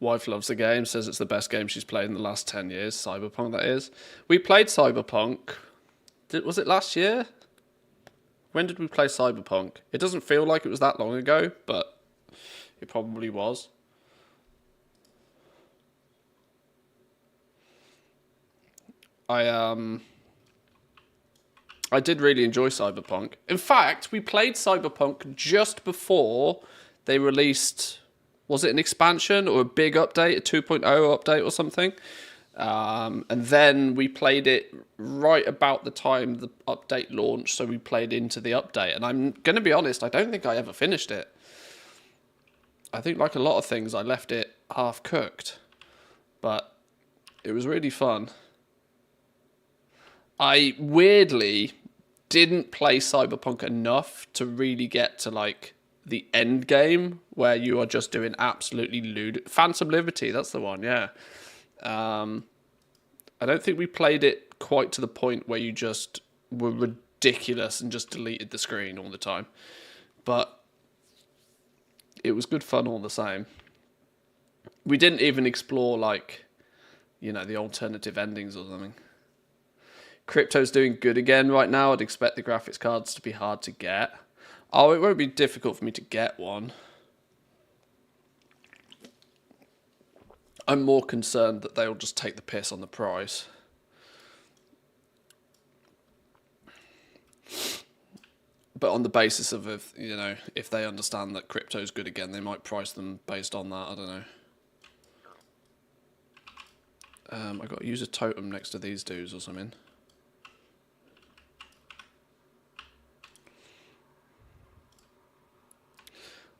Speaker 1: Wife loves the game, says it's the best game she's played in the last 10 years. Cyberpunk, that is. We played Cyberpunk. Was it last year? When did we play Cyberpunk? It doesn't feel like it was that long ago, but it probably was. I did really enjoy Cyberpunk. In fact, we played Cyberpunk just before they released, was it an expansion or a big update, a 2.0 update or something? And then we played it right about the time the update launched, so we played into the update. And I'm going to be honest, I don't think I ever finished it. I think like a lot of things, I left it half cooked. But it was really fun. I weirdly didn't play Cyberpunk enough to really get to like the end game where you are just doing absolutely Phantom Liberty, that's the one, yeah. I don't think we played it quite to the point where you just were ridiculous and just deleted the screen all the time. But it was good fun all the same. We didn't even explore like, you know, the alternative endings or something. Crypto's doing good again right now. I'd expect the graphics cards to be hard to get. Oh, it won't be difficult for me to get one. I'm more concerned that they'll just take the piss on the price. But on the basis of, if they understand that crypto's good again, they might price them based on that. I don't know. I got to use a totem next to these dudes or something.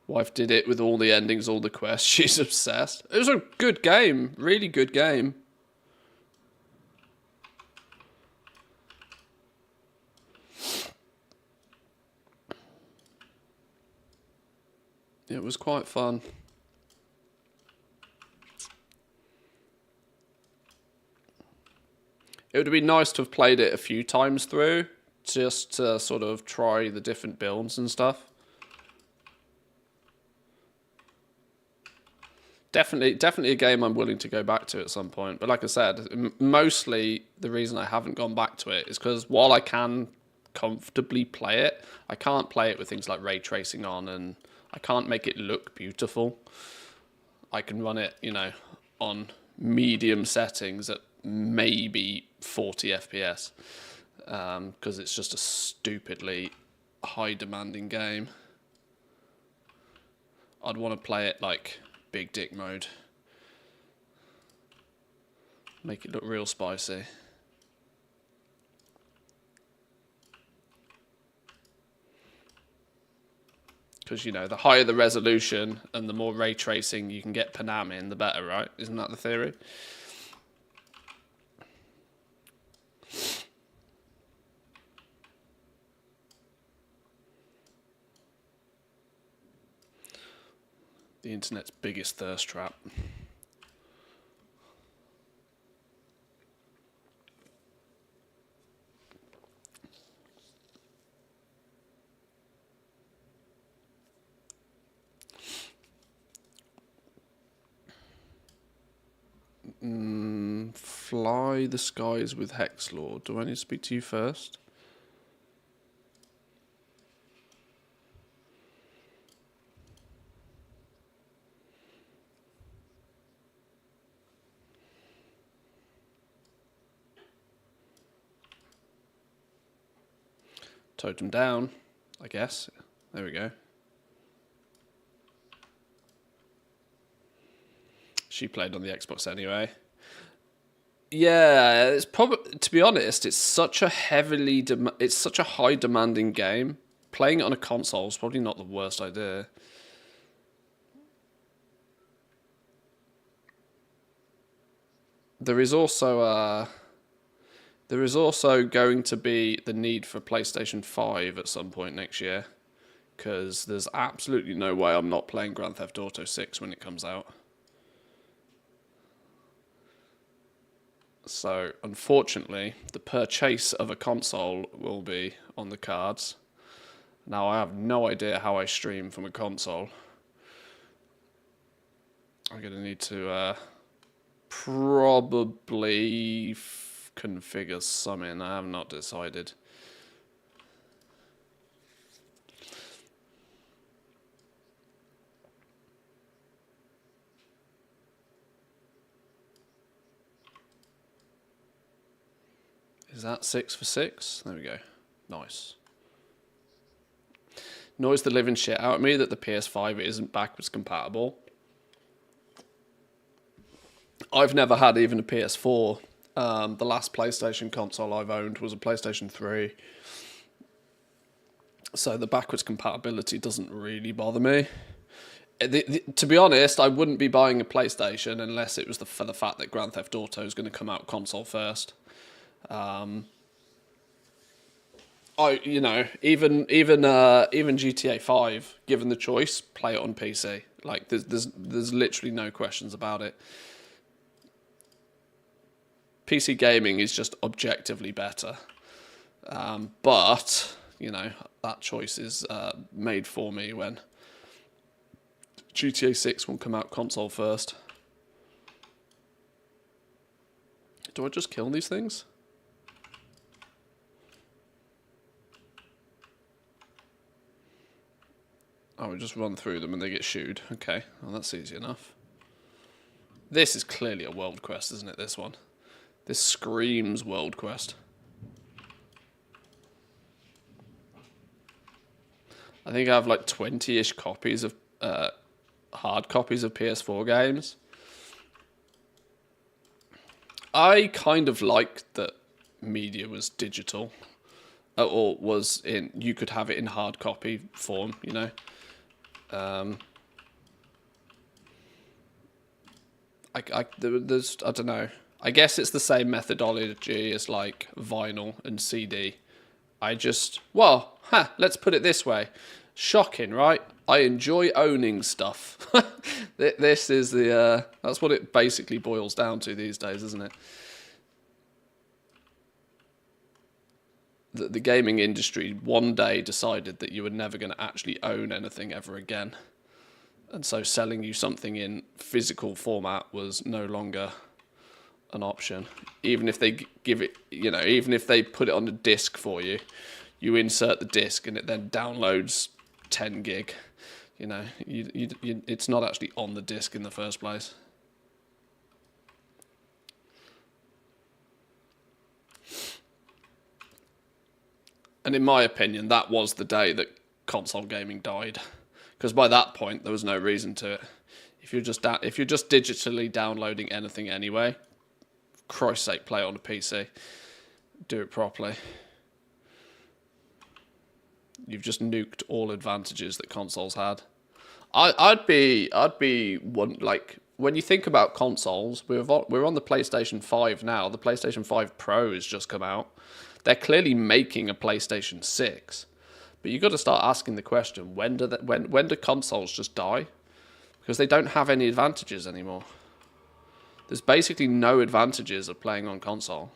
Speaker 1: Wife did it with all the endings, all the quests. She's obsessed. It was a good game. Really good game. It was quite fun. It would have been nice to have played it a few times through, just to sort of try the different builds and stuff. Definitely a game I'm willing to go back to at some point. But like I said, mostly the reason I haven't gone back to it is because while I can comfortably play it, I can't play it with things like ray tracing on, and I can't make it look beautiful. I can run it, on medium settings at maybe 40 FPS because it's just a stupidly high demanding game. I'd want to play it like big dick mode. Make it look real spicy. Because, the higher the resolution and the more ray tracing you can get Panam in, the better, right? Isn't that the theory? The internet's biggest thirst trap. Fly the skies with Hexlord. Do I need to speak to you first? Totem down, I guess. There we go. She played on the Xbox anyway. Yeah, it's probably, to be honest, it's such a it's such a high demanding game. Playing it on a console is probably not the worst idea. There is also going to be the need for PlayStation 5 at some point next year, because there's absolutely no way I'm not playing Grand Theft Auto 6 when it comes out. So, unfortunately, the purchase of a console will be on the cards. Now, I have no idea how I stream from a console. I'm going to need to probably configure something. I have not decided. Is that 6 for 6? There we go. Nice. Annoys the living shit out of me that the PS5 isn't backwards compatible. I've never had even a PS4. The last PlayStation console I've owned was a PlayStation 3. So the backwards compatibility doesn't really bother me. To be honest, I wouldn't be buying a PlayStation unless it was for the fact that Grand Theft Auto is going to come out console first. Even GTA 5, given the choice, play it on PC. Like there's literally no questions about it. PC gaming is just objectively better, but that choice is made for me when GTA 6 will come out console first. Do I just kill these things? Oh, we just run through them and they get shooed. Okay, well that's easy enough. This is clearly a world quest, isn't it, this one? This screams world quest. I think I have like 20-ish copies of, hard copies of PS4 games. I kind of liked that media was digital. Or you could have it in hard copy form, I don't know. I guess it's the same methodology as like vinyl and CD. Let's put it this way. Shocking, right? I enjoy owning stuff. This is that's what it basically boils down to these days, isn't it? The gaming industry one day decided that you were never going to actually own anything ever again. And so selling you something in physical format was no longer an option. Even if they even if they put it on a disc for you, you insert the disc and it then downloads 10 gig. It's not actually on the disc in the first place. And in my opinion, that was the day that console gaming died, because by that point there was no reason to it. If you're just digitally downloading anything anyway, for Christ's sake, play it on a PC. Do it properly. You've just nuked all advantages that consoles had. I'd be one, like, when you think about consoles, we're on the PlayStation 5 now. The PlayStation 5 Pro has just come out. They're clearly making a PlayStation 6, but you've got to start asking the question: when do consoles just die? Because they don't have any advantages anymore. There's basically no advantages of playing on console.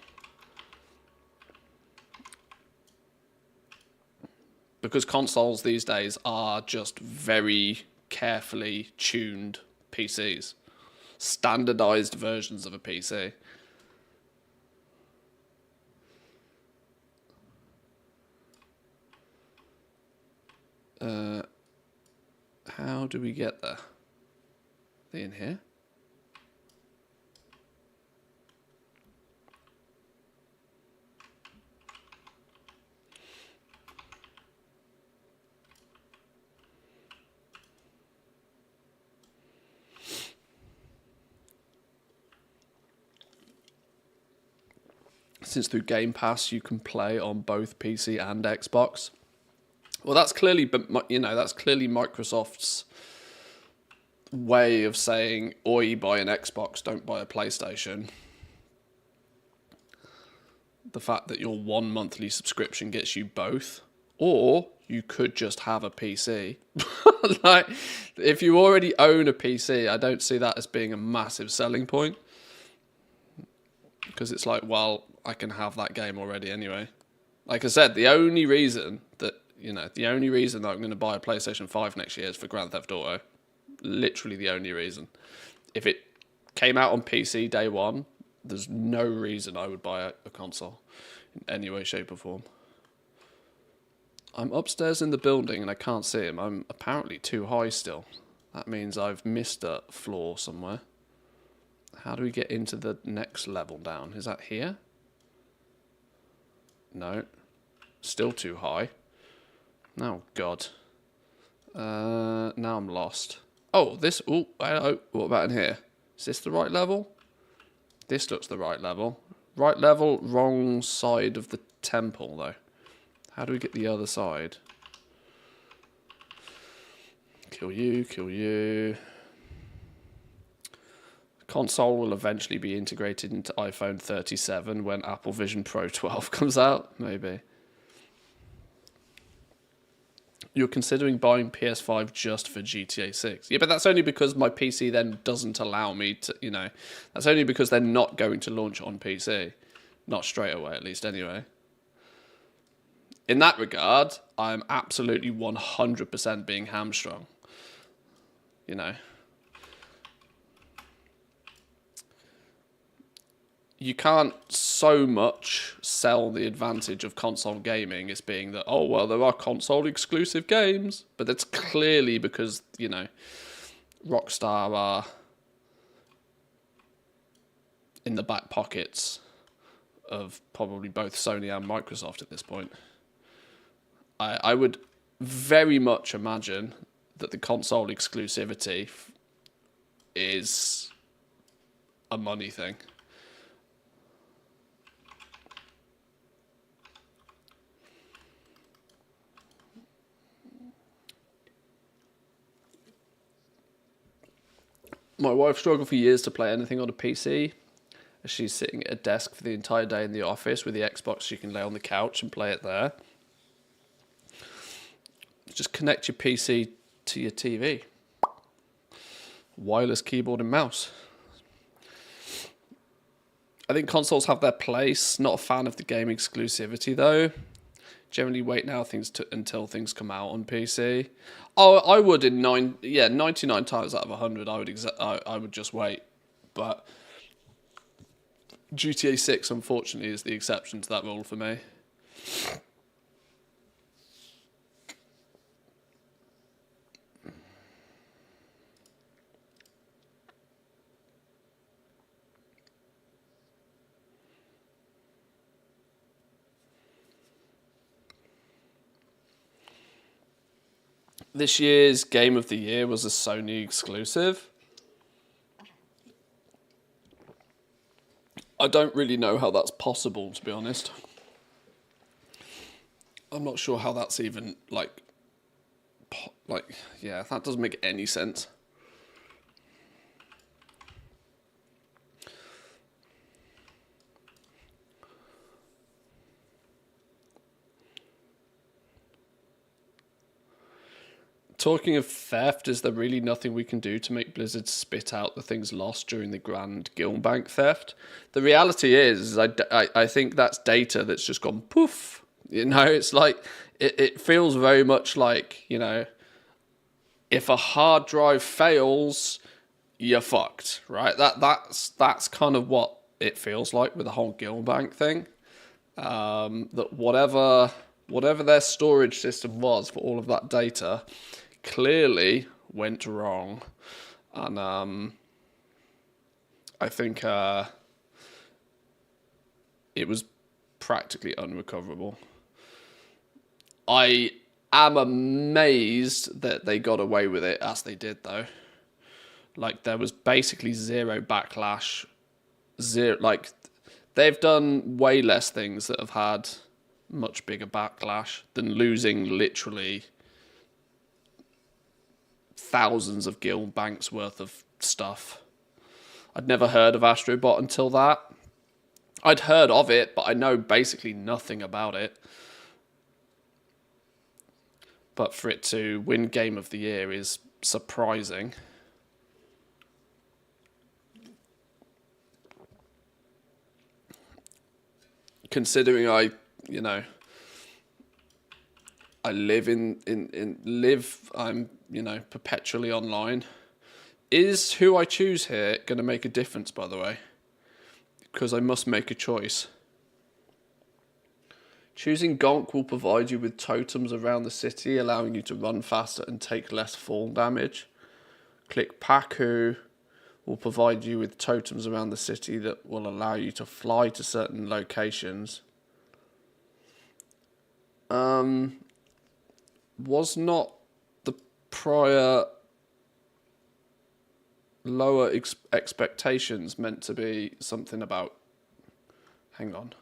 Speaker 1: Because consoles these days are just very carefully tuned PCs. Standardized versions of a PC. How do we get there? Are they in here? since through Game Pass you can play on both PC and Xbox. Well, that's clearly, that's clearly Microsoft's way of saying, oi, buy an Xbox, don't buy a PlayStation. The fact that your one monthly subscription gets you both, or you could just have a PC. Like, if you already own a PC, I don't see that as being a massive selling point. Because it's like, well, I can have that game already anyway. Like I said, the only reason that I'm going to buy a PlayStation 5 next year is for Grand Theft Auto. Literally the only reason. If it came out on PC day one, there's no reason I would buy a console in any way, shape or form. I'm upstairs in the building and I can't see him. I'm apparently too high still. That means I've missed a floor somewhere. How do we get into the next level down? Is that here? No. Still too high. Oh, God. Now I'm lost. Oh, this... Oh, hello. What about in here? Is this the right level? This looks the right level. Right level, wrong side of the temple, though. How do we get the other side? Kill you, kill you. Console will eventually be integrated into iPhone 37 when Apple Vision Pro 12 comes out. Maybe. You're considering buying PS5 just for GTA 6. Yeah, but that's only because my PC then doesn't allow me to, that's only because they're not going to launch on PC. Not straight away, at least, anyway. In that regard, I'm absolutely 100% being hamstrung. You can't so much sell the advantage of console gaming as being that, oh, well, there are console exclusive games. But that's clearly because, Rockstar are in the back pockets of probably both Sony and Microsoft at this point. I would very much imagine that the console exclusivity is a money thing. My wife struggled for years to play anything on a PC. She's sitting at a desk for the entire day in the office with the Xbox. She can lay on the couch and play it there. Just connect your PC to your TV. Wireless keyboard and mouse. I think consoles have their place. Not a fan of the game exclusivity though. Generally wait until things come out on PC. Oh, I would 99 times out of 100 I would just wait. But GTA 6 unfortunately is the exception to that rule for me. This year's Game of the Year was a Sony exclusive. I don't really know how that's possible, to be honest. I'm not sure how that's even, that doesn't make any sense. Talking of theft, is there really nothing we can do to make Blizzard spit out the things lost during the Grand Guildbank theft? The reality is I think that's data that's just gone poof. It's like, it feels very much like, if a hard drive fails, you're fucked, right? That's kind of what it feels like with the whole Guildbank thing. That whatever their storage system was for all of that data clearly went wrong, and I think it was practically unrecoverable. I am amazed that they got away with it as they did, though. Like, there was basically zero backlash, They've done way less things that have had much bigger backlash than losing literally thousands of guild banks worth of stuff. I'd never heard of Astrobot until that. I'd heard of it, but I know basically nothing about it. But for it to win Game of the Year is surprising. Considering I live I'm, perpetually online. Is who I choose here going to make a difference, by the way? Because I must make a choice. Choosing Gonk will provide you with totems around the city, allowing you to run faster and take less fall damage. Click Paku will provide you with totems around the city that will allow you to fly to certain locations. Was not the prior lower expectations meant to be something about... Hang on.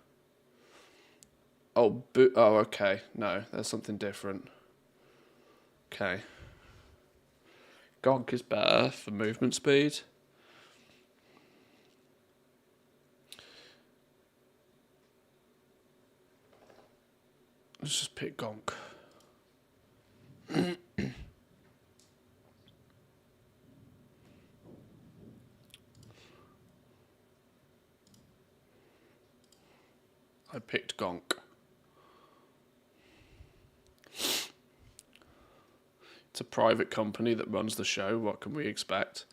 Speaker 1: Oh, okay. No, there's something different. Okay. Gonk is better for movement speed. Let's just pick Gonk. I picked Gonk. It's a private company that runs the show. What can we expect?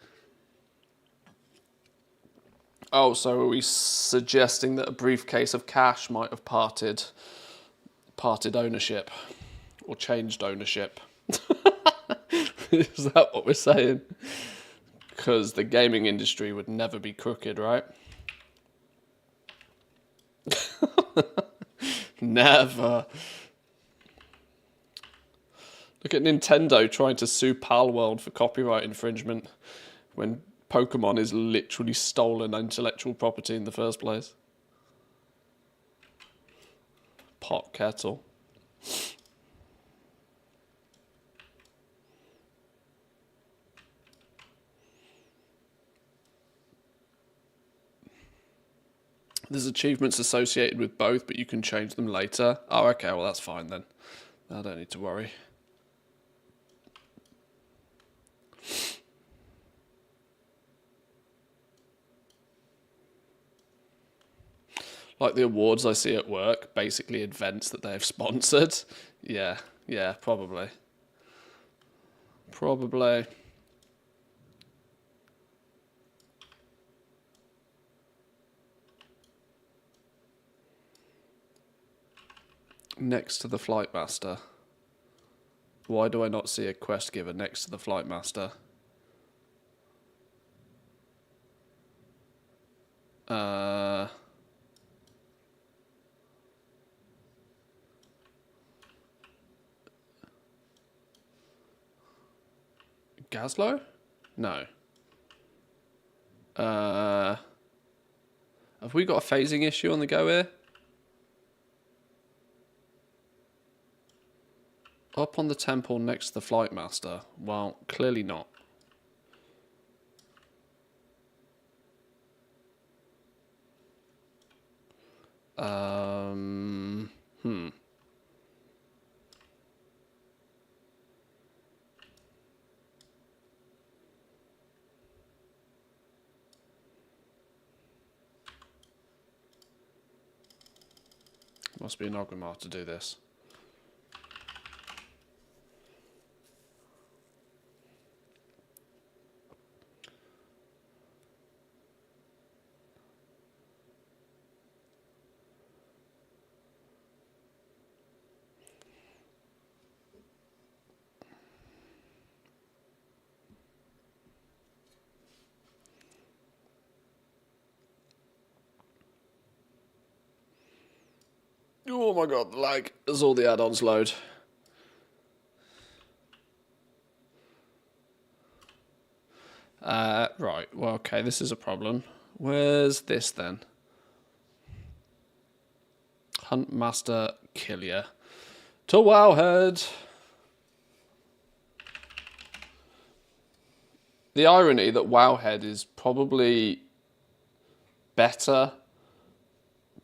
Speaker 1: Oh, so are we suggesting that a briefcase of cash might have parted ownership or changed ownership? Is that what we're saying? Because the gaming industry would never be crooked, right? Never. Look at Nintendo trying to sue Palworld for copyright infringement when Pokemon is literally stolen intellectual property in the first place. Pot kettle. There's achievements associated with both, but you can change them later. Oh, okay, well that's fine then. I don't need to worry. Like the awards I see at work, basically events that they have sponsored. Yeah, probably. Probably. Next to the Flight Master. Why do I not see a quest giver next to the Flight Master? Gaslow? No. Have we got a phasing issue on the go here? Up on the temple next to the Flight Master. Well, clearly not. Must be an Ogrimmar to do this. Oh my god, the lag as all the add-ons load. Right, well, okay, this is a problem. Where's this then? Huntmaster Killer. To Wowhead. The irony that Wowhead is probably better,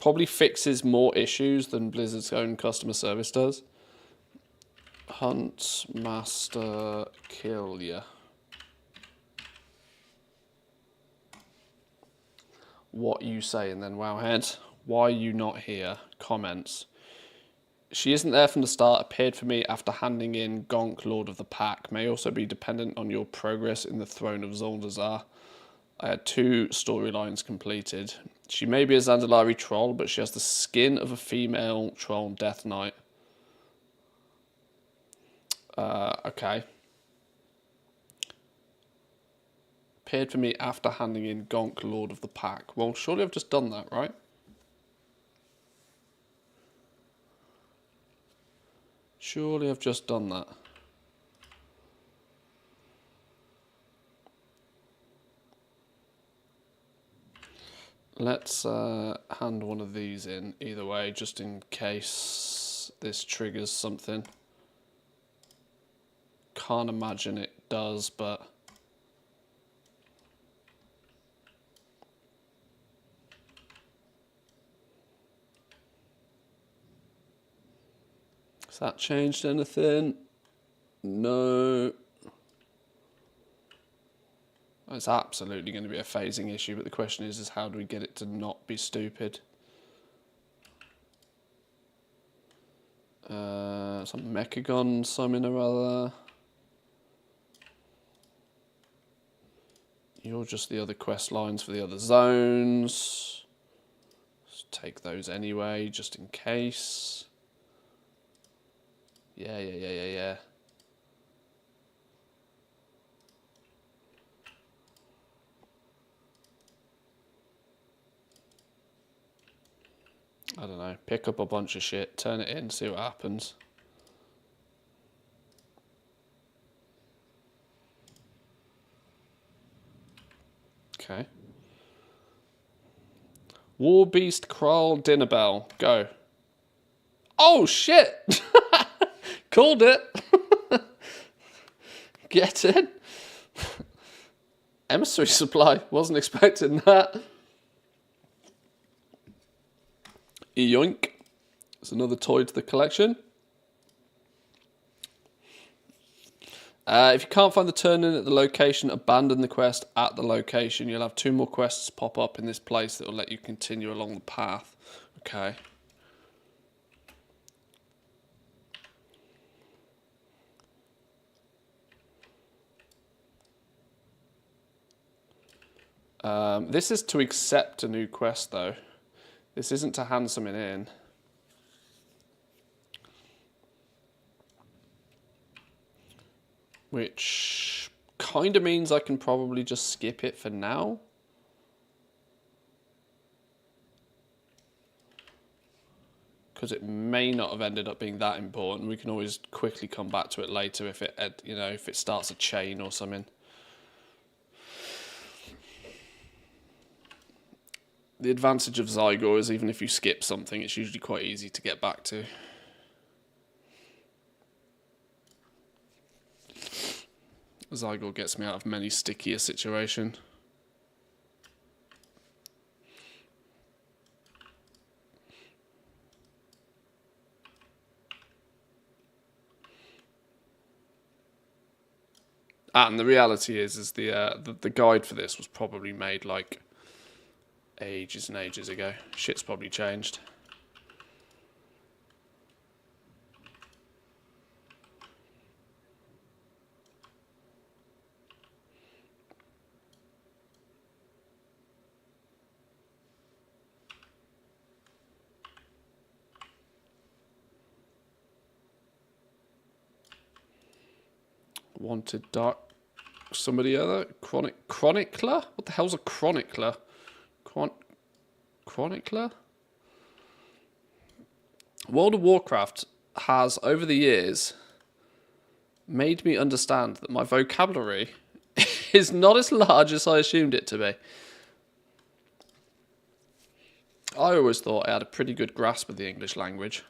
Speaker 1: probably fixes more issues than Blizzard's own customer service does. Huntmaster Killer. What you saying then, Wowhead? Why are you not here? Comments. She isn't there from the start, appeared for me after handing in Gonk, Lord of the Pack. May also be dependent on your progress in the Throne of Zoldazar. I had 2 storylines completed. She may be a Zandalari troll, but she has the skin of a female troll Death Knight. Okay. Appeared for me after handing in Gonk, Lord of the Pack. Well, surely I've just done that, right? Surely I've just done that. Let's hand one of these in either way, just in case this triggers something. Can't imagine it does, but... Has that changed anything? No. It's absolutely going to be a phasing issue, but the question is how do we get it to not be stupid? Some Mechagon summon or other. You're just the other quest lines for the other zones. Let's take those anyway, just in case. Yeah. I don't know. Pick up a bunch of shit, turn it in, see what happens. Okay. War Beast Kral Dinner Bell. Go. Oh shit! Called it. Get in. Emissary supply. Wasn't expecting that. Yoink. It's another toy to the collection. If you can't find the turn-in at the location, abandon the quest at the location. You'll have 2 more quests pop up in this place that will let you continue along the path. Okay. This is to accept a new quest, though. This isn't to hand something in. Which kind of means I can probably just skip it for now. Because it may not have ended up being that important. We can always quickly come back to it later if it, you know, if it starts a chain or something. The advantage of Zygor is even if you skip something, it's usually quite easy to get back to. Zygor gets me out of many stickier situations. And the reality is the guide for this was probably made like ages and ages ago. Shit's probably changed. Wanted dark. Somebody other chronicler? What the hell's a chronicler? Chronicler? World of Warcraft has, over the years, made me understand that my vocabulary is not as large as I assumed it to be. I always thought I had a pretty good grasp of the English language.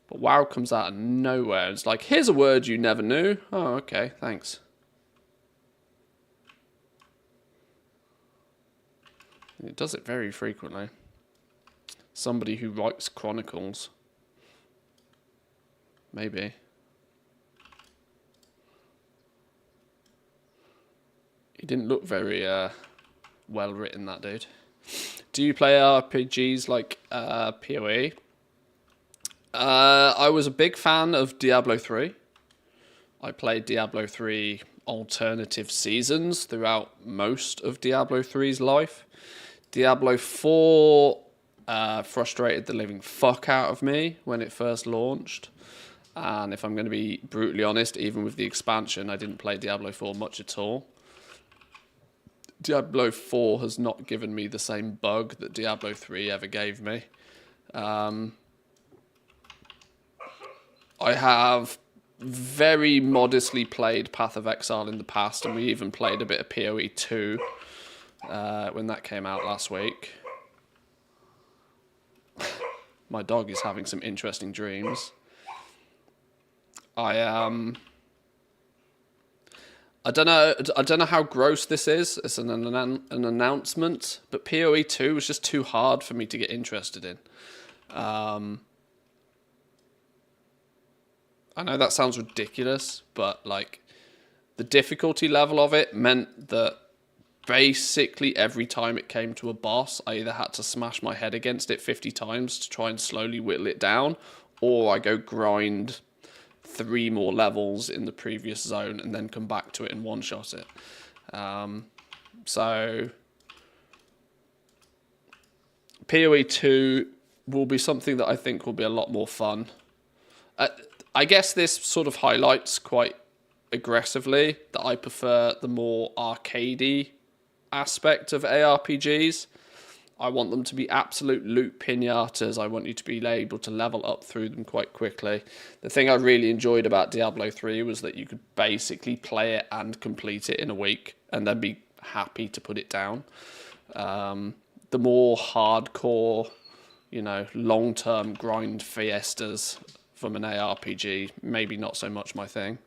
Speaker 1: But WoW comes out of nowhere. It's like, here's a word you never knew. Oh, okay, thanks. It does it very frequently. Somebody who writes chronicles. Maybe. He didn't look very well written, that dude. Do you play RPGs like PoE? I was a big fan of Diablo 3. I played Diablo 3 alternative seasons throughout most of Diablo 3's life. Diablo 4 frustrated the living fuck out of me when it first launched. And if I'm going to be brutally honest, even with the expansion, I didn't play Diablo 4 much at all. Diablo 4 has not given me the same bug that Diablo 3 ever gave me. I have very modestly played Path of Exile in the past, and we even played a bit of PoE 2 when that came out last week. My dog is having some interesting dreams. I don't know how gross this is. It's an announcement, but PoE 2 was just too hard for me to get interested in. I know that sounds ridiculous, but like the difficulty level of it meant that basically every time it came to a boss, I either had to smash my head against it 50 times to try and slowly whittle it down, or I go grind 3 more levels in the previous zone and then come back to it and one-shot it. So PoE 2 will be something that I think will be a lot more fun. I guess this sort of highlights quite aggressively that I prefer the more arcadey aspect of ARPGs. I want them to be absolute loot pinatas. I want you to be able to level up through them quite quickly. The thing I really enjoyed about Diablo 3 was that you could basically play it and complete it in a week and then be happy to put it down. The more hardcore, long-term grind fiestas from an ARPG, maybe not so much my thing.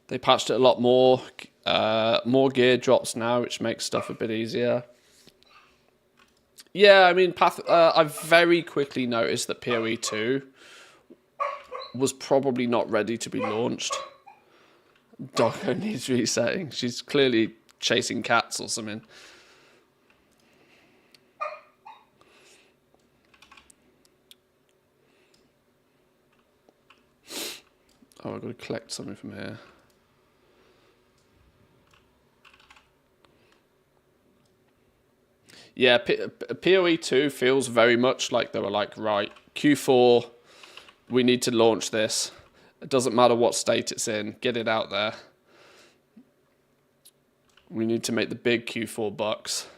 Speaker 1: They patched it a lot more. More gear drops now, which makes stuff a bit easier. Yeah, I mean, I've very quickly noticed that PoE 2 was probably not ready to be launched. Doggo needs resetting. She's clearly chasing cats or something. Oh, I've got to collect something from here. Yeah, PoE 2 feels very much like they were like, right, Q4, we need to launch this. It doesn't matter what state it's in, get it out there. We need to make the big Q4 bucks.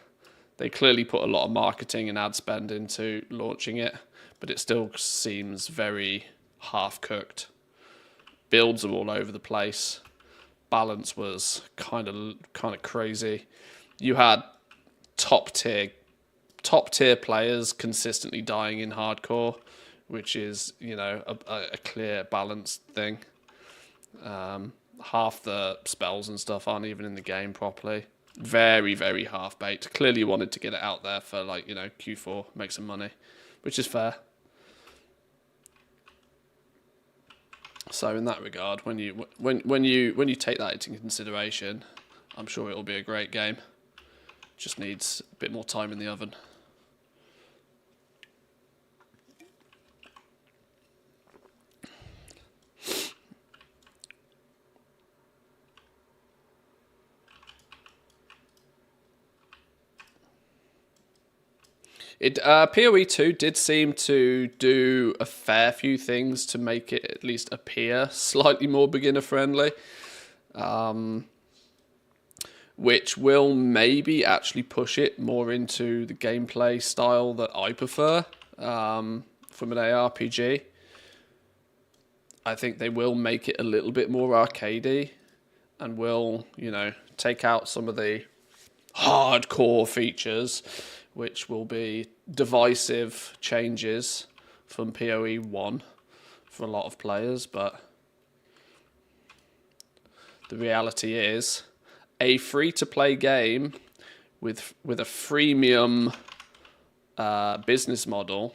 Speaker 1: They clearly put a lot of marketing and ad spend into launching it, but it still seems very half-cooked. Builds are all over the place. Balance was kind of crazy. You had top tier players consistently dying in hardcore, which is a clear balanced thing. Half the spells and stuff aren't even in the game properly. Very, very half baked. Clearly wanted to get it out there for Q4, make some money, which is fair. So in that regard, when you take that into consideration, I'm sure it'll be a great game. Just needs a bit more time in the oven. PoE 2 did seem to do a fair few things to make it at least appear slightly more beginner friendly. which will maybe actually push it more into the gameplay style that I prefer from an ARPG. I think they will make it a little bit more arcadey and will, take out some of the hardcore features, which will be divisive changes from PoE 1 for a lot of players. But the reality is, a free-to-play game with a freemium business model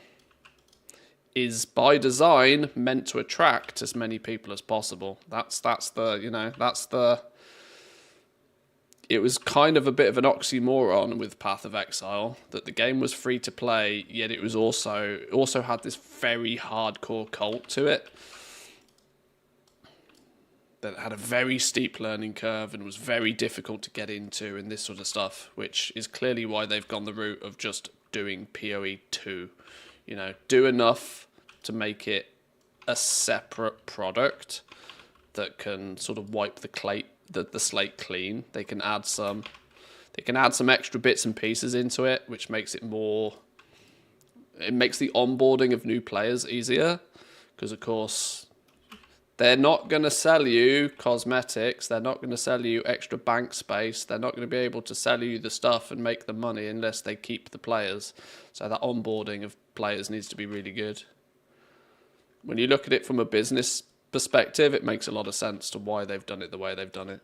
Speaker 1: is by design meant to attract as many people as possible. It was kind of a bit of an oxymoron with Path of Exile that the game was free to play, yet it was also had this very hardcore cult to it that had a very steep learning curve and was very difficult to get into and this sort of stuff, which is clearly why they've gone the route of just doing PoE 2. Do enough to make it a separate product that can sort of wipe the slate clean. They can add some extra bits and pieces into it, which makes it makes the onboarding of new players easier, because of course they're not going to sell you cosmetics, they're not going to sell you extra bank space, they're not going to be able to sell you the stuff and make the money unless they keep the players. So that onboarding of players needs to be really good. When you look at it from a business perspective, it makes a lot of sense to why they've done it the way they've done it.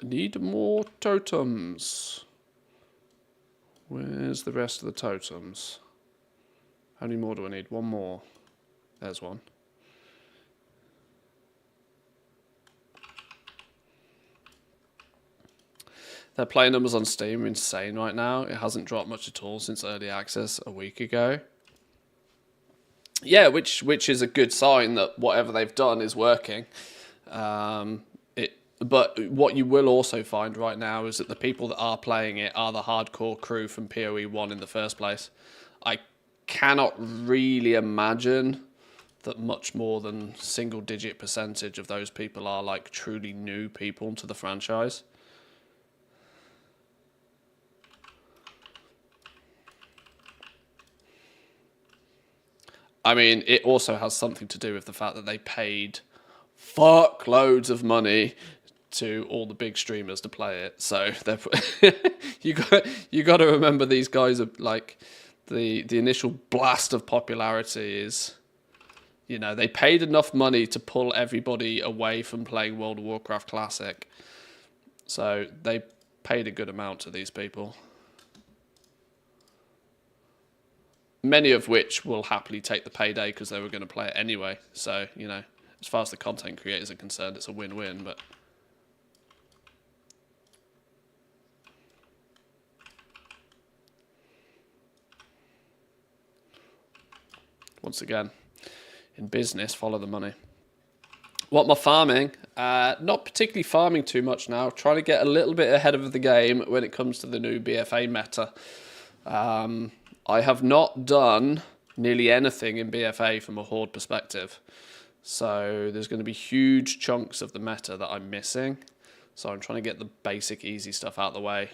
Speaker 1: Need more totems. Where's the rest of the totems? How many more do I need? One more. There's one. Their play numbers on Steam are insane right now. It hasn't dropped much at all since early access a week ago. Yeah, which is a good sign that whatever they've done is working. But what you will also find right now is that the people that are playing it are the hardcore crew from PoE 1 in the first place. I cannot really imagine that much more than single-digit percentage of those people are like truly new people to the franchise. I mean, it also has something to do with the fact that they paid fuckloads of money to all the big streamers to play it. So you got to remember, these guys are like the initial blast of popularity is, they paid enough money to pull everybody away from playing World of Warcraft Classic. So they paid a good amount to these people. Many of which will happily take the payday because they were going to play it anyway. So, as far as the content creators are concerned, it's a win-win, but once again, in business, follow the money. What am I farming? Not particularly farming too much now. Trying to get a little bit ahead of the game when it comes to the new BFA meta. I have not done nearly anything in BFA from a Horde perspective. So there's going to be huge chunks of the meta that I'm missing. So I'm trying to get the basic easy stuff out of the way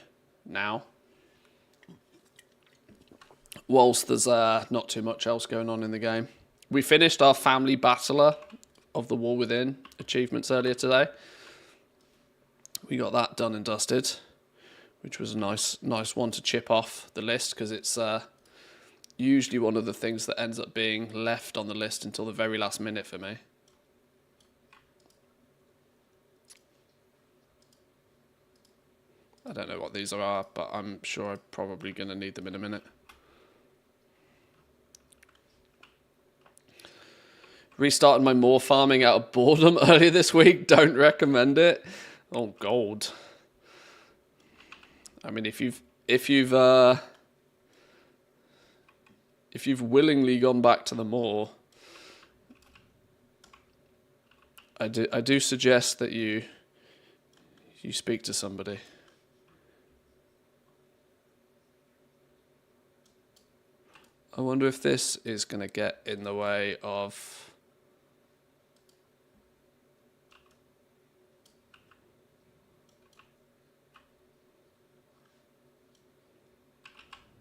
Speaker 1: now, whilst there's not too much else going on in the game. We finished our family battler of the War Within achievements earlier today. We got that done and dusted, which was a nice one to chip off the list, because it's usually one of the things that ends up being left on the list until the very last minute for me. I don't know what these are, but I'm sure I'm probably going to need them in a minute. Restarted my more farming out of boredom earlier this week. Don't recommend it. Oh, gold. I mean, if you've if you've willingly gone back to the moor, I do suggest that you speak to somebody. I wonder if this is going to get in the way of...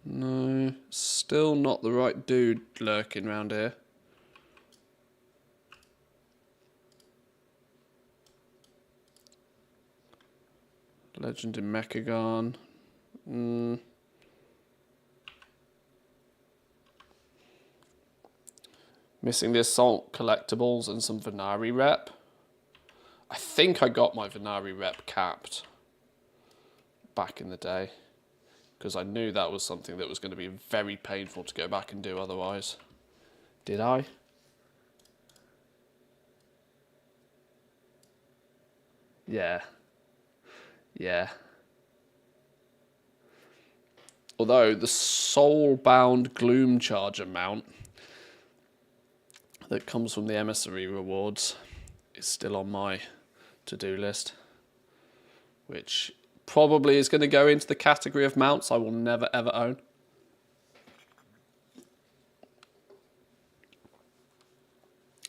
Speaker 1: No, still not the right dude lurking around here. Legend in Mechagon. Missing the Assault collectibles and some Venari rep. I think I got my Venari rep capped back in the day, because I knew that was something that was going to be very painful to go back and do otherwise. Did I? Yeah. Yeah. Although the Soulbound Gloom Charger mount that comes from the Emissary rewards is still on my to-do list, which probably is going to go into the category of mounts I will never ever own.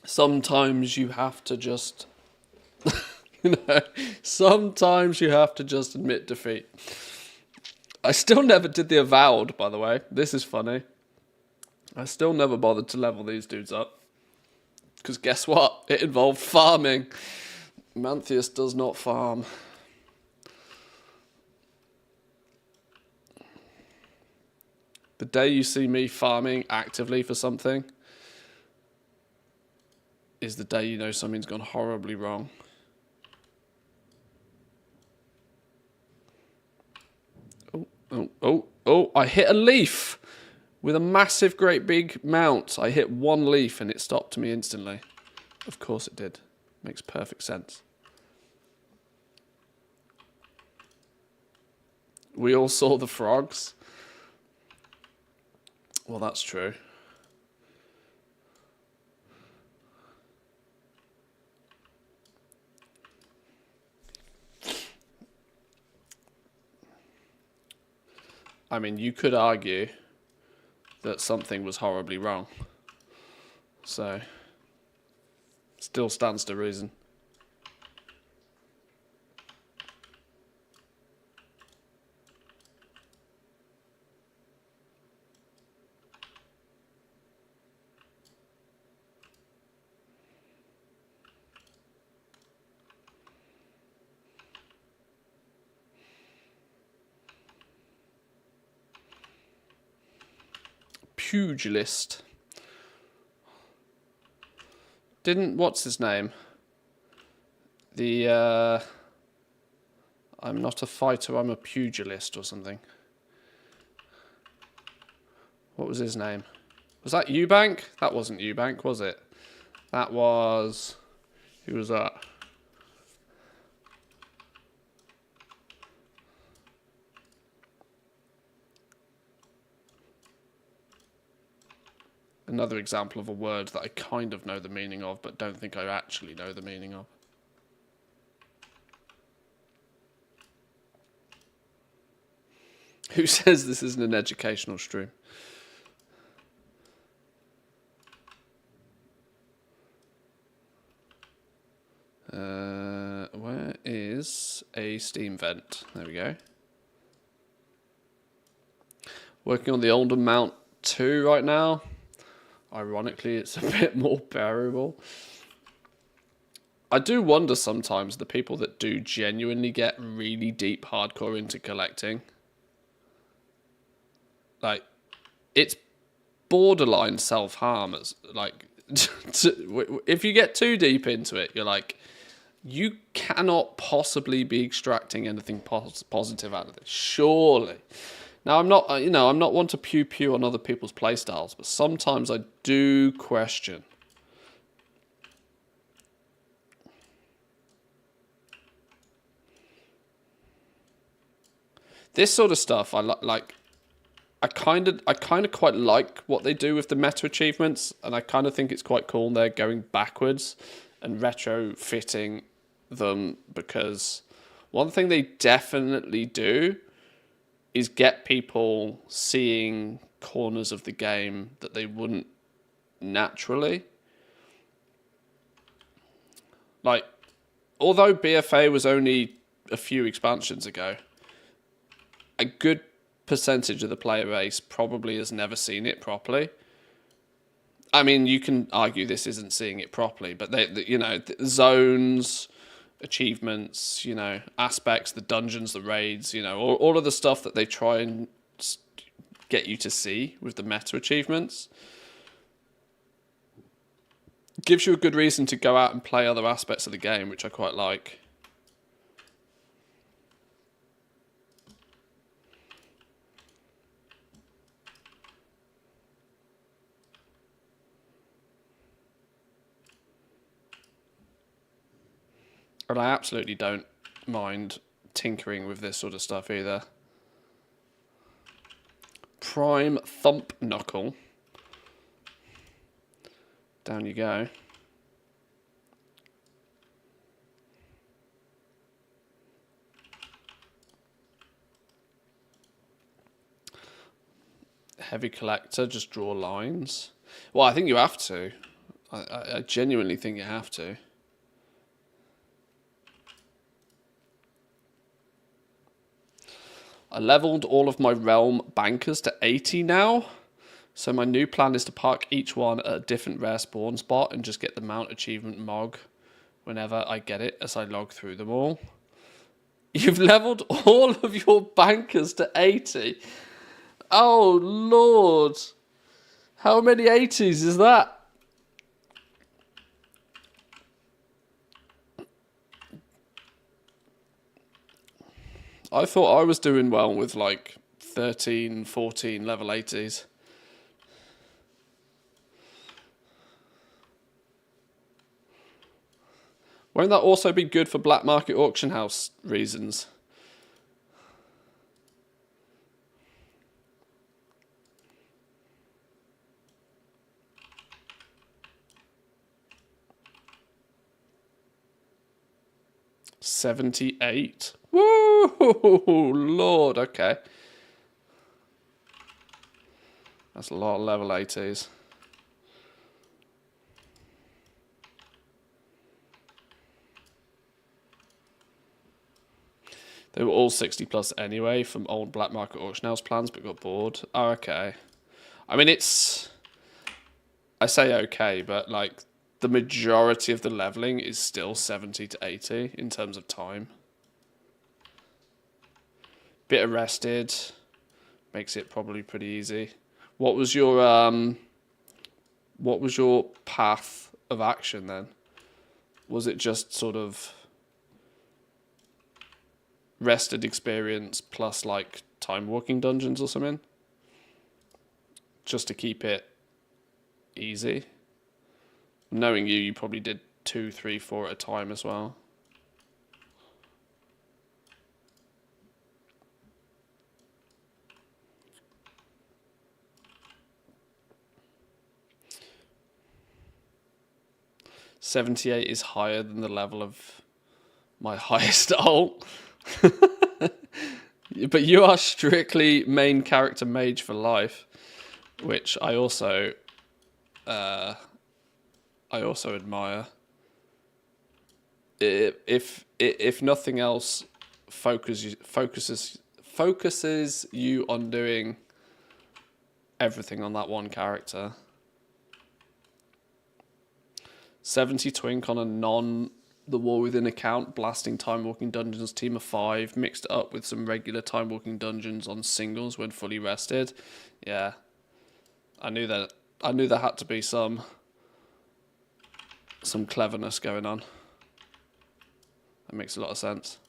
Speaker 1: Sometimes you have to just, sometimes you have to just admit defeat. I still never did the Avowed, by the way. This is funny. I still never bothered to level these dudes up. Because guess what? It involved farming. Manthias does not farm. The day you see me farming actively for something is the day you know something's gone horribly wrong. Oh, I hit a leaf with a massive, great big mount. I hit one leaf and it stopped me instantly. Of course it did. Makes perfect sense. We all saw the frogs. Well, that's true. I mean, you could argue that something was horribly wrong. So, still stands to reason. Pugilist. What's his name? I'm not a fighter, I'm a pugilist or something. What was his name? Was that Eubank? That wasn't Eubank, was it? That was... Who was that? Another example of a word that I kind of know the meaning of, but don't think I actually know the meaning of. Who says this isn't an educational stream? Where is a steam vent? There we go. Working on the older Mount 2 right now. Ironically, it's a bit more bearable. I do wonder sometimes the people that do genuinely get really deep hardcore into collecting. Like, it's borderline self-harm. Like, if you get too deep into it, you're like, you cannot possibly be extracting anything positive out of this. Surely. Now, I'm not, I'm not one to pew-pew on other people's playstyles, but sometimes I do question. This sort of stuff, I I kind of quite like what they do with the meta achievements, and I kind of think it's quite cool they're going backwards and retrofitting them, because one thing they definitely do is get people seeing corners of the game that they wouldn't naturally. Like, although BFA was only a few expansions ago, a good percentage of the player base probably has never seen it properly. I mean, you can argue this isn't seeing it properly, but the zones, achievements, aspects, the dungeons, the raids, all of the stuff that they try and get you to see with the meta achievements gives you a good reason to go out and play other aspects of the game, which I quite like. And I absolutely don't mind tinkering with this sort of stuff either. Prime Thump Knuckle. Down you go. Heavy Collector, just draw lines. Well, I think you have to. I genuinely think you have to. I leveled all of my realm bankers to 80 now. So my new plan is to park each one at a different rare spawn spot and just get the mount achievement mog whenever I get it as I log through them all. You've leveled all of your bankers to 80. Oh, Lord. How many 80s is that? I thought I was doing well with like 13, 14 level 80s. Won't that also be good for black market auction house reasons? $78. Woo, Lord, okay. That's a lot of level 80s. They were all 60 plus anyway from old black market auction house plans, but got bored. Oh, okay. I mean, I say okay, but like the majority of the leveling is still 70 to 80 in terms of time. Bit arrested makes it probably pretty easy. What was your path of action then? Was it just sort of rested experience plus like time walking dungeons or something? Just to keep it easy? Knowing you probably did 2, 3, 4 at a time as well. $78 is higher than the level of my highest ult. But you are strictly main character mage for life, which I also admire. If nothing else, focuses you on doing everything on that one character. 70 twink on a the War Within account, blasting time walking dungeons team of 5, mixed up with some regular time walking dungeons on singles when fully rested. Yeah, I knew there had to be some cleverness going on. That makes a lot of sense.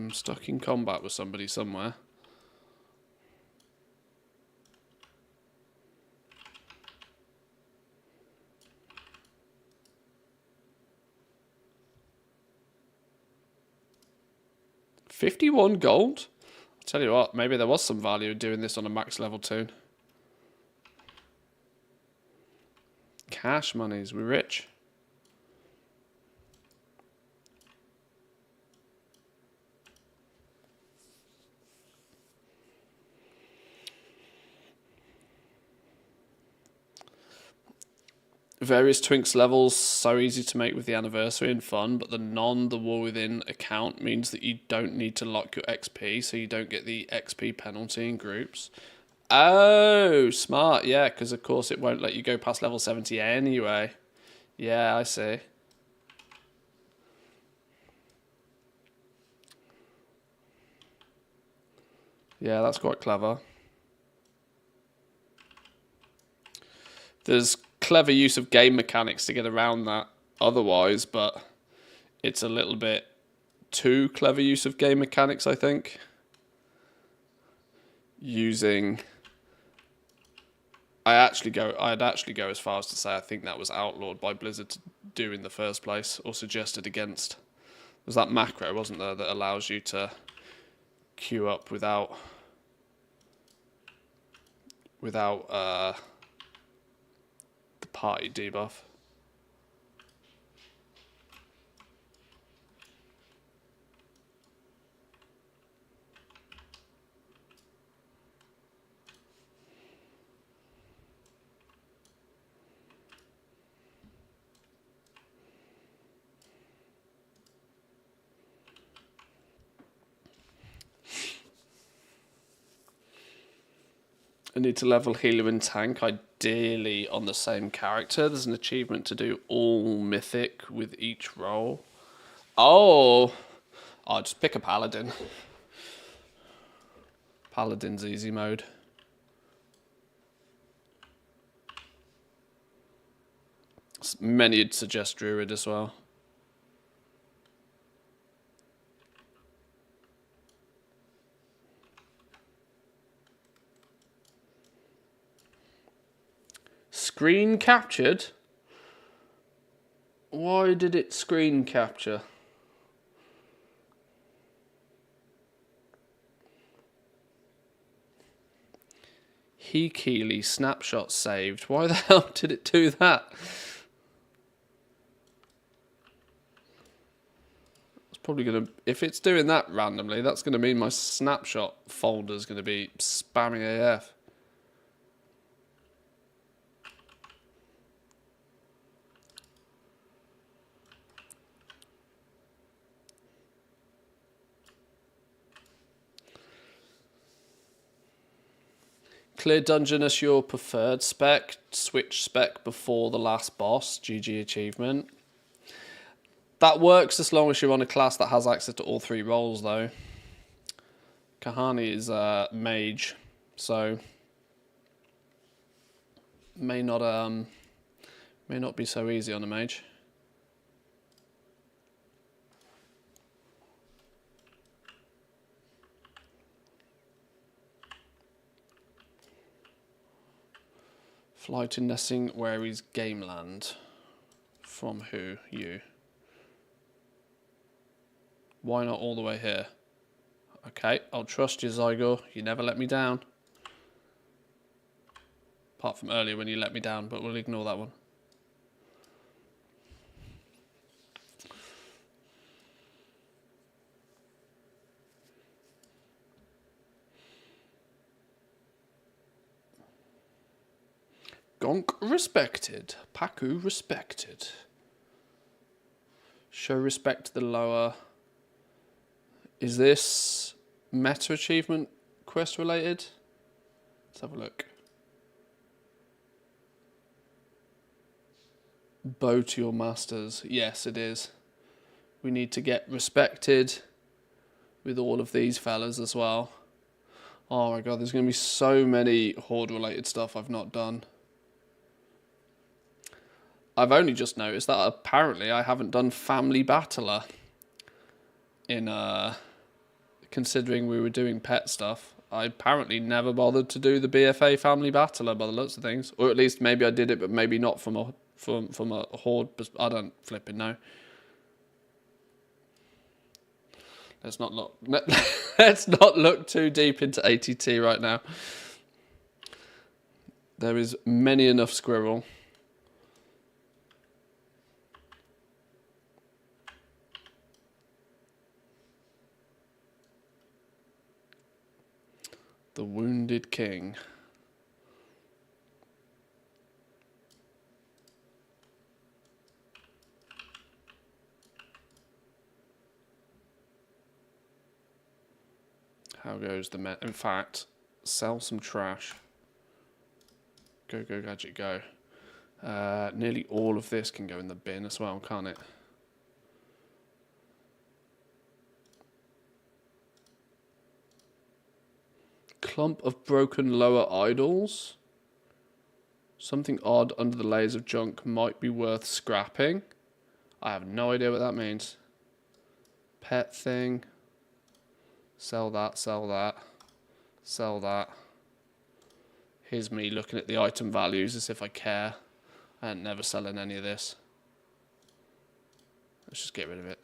Speaker 1: I'm stuck in combat with somebody somewhere. $51 gold? I'll tell you what, maybe there was some value in doing this on a max level toon. Cash monies, we're rich. Various Twinks levels, so easy to make with the anniversary and fun, but the the war within account means that you don't need to lock your XP, so you don't get the XP penalty in groups. Oh, smart, yeah, because of course it won't let you go past level 70 anyway. Yeah, I see. Yeah, that's quite clever. There's clever use of game mechanics to get around that otherwise, but it's a little bit too clever use of game mechanics, I think. I'd actually go as far as to say I think that was outlawed by Blizzard to do in the first place, or suggested against. There's that macro, wasn't there, that allows you to queue up without the party debuff. I need to level healer and tank, ideally on the same character. There's an achievement to do all mythic with each role. Oh, I'll just pick a paladin. Paladin's easy mode. Many would suggest druid as well. Screen captured? Why did it screen capture? Keely snapshot saved. Why the hell did it do that? It's probably gonna, if it's doing that randomly, that's gonna mean my snapshot folder's gonna be spamming AF. Clear dungeon as your preferred spec. Switch spec before the last boss. GG achievement. That works as long as you're on a class that has access to all three roles, though. Kahani is a mage, so may not be so easy on a mage. Fly to Nessing Wary's Gameland. From who? You. Why not all the way here? Okay, I'll trust you, Zygo. You never let me down. Apart from earlier when you let me down, but we'll ignore that one. Gonk respected. Paku respected. Show respect to the lower. Is this meta achievement quest related? Let's have a look. Bow to your masters. Yes, it is. We need to get respected with all of these fellas as well. Oh my god, there's going to be so many horde related stuff I've not done. I've only just noticed that apparently I haven't done Family Battler in considering we were doing pet stuff. I apparently never bothered to do the BFA family battler by the looks of things, or at least maybe I did it, but maybe not from a horde. I don't flipping know. Let's not look. Let's not look too deep into ATT right now. There is many enough squirrel. The Wounded King. How goes the Met? In fact, sell some trash. Go, go, gadget, go. Nearly all of this can go in the bin as well, can't it? Clump of broken lower idols. Something odd under the layers of junk might be worth scrapping. I have no idea what that means. Pet thing. Sell that, sell that, sell that. Here's me looking at the item values as if I care. I ain't never selling any of this. Let's just get rid of it.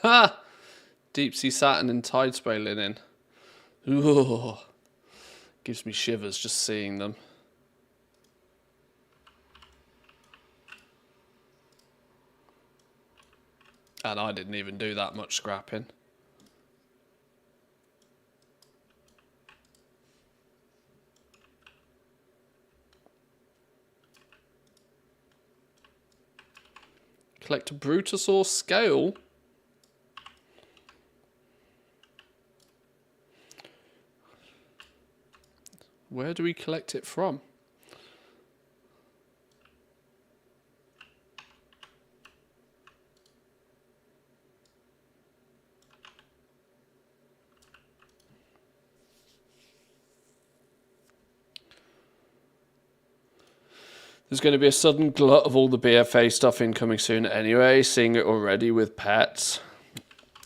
Speaker 1: Ha! Deep sea satin and tide spray linen. Ooh. Gives me shivers just seeing them. And I didn't even do that much scrapping. Collect a Brutosaur scale. Where do we collect it from? There's going to be a sudden glut of all the BFA stuff incoming soon anyway, seeing it already with pets.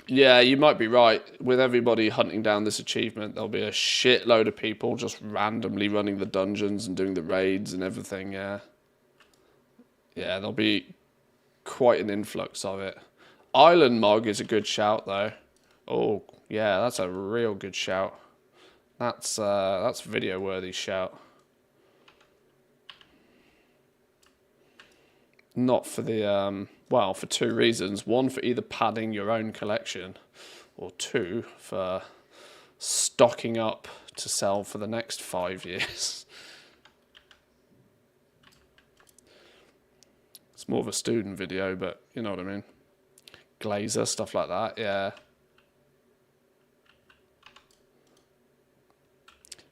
Speaker 1: Yeah, you might be right. With everybody hunting down this achievement, there'll be a shitload of people just randomly running the dungeons and doing the raids and everything, yeah. Yeah, there'll be quite an influx of it. Island Mog is a good shout, though. Oh, yeah, that's a real good shout. That's video-worthy shout. Not for the, well, for two reasons. One, for either padding your own collection, or two, for stocking up to sell for the next 5 years. It's more of a student video, but you know what I mean. Glazer, stuff like that, yeah.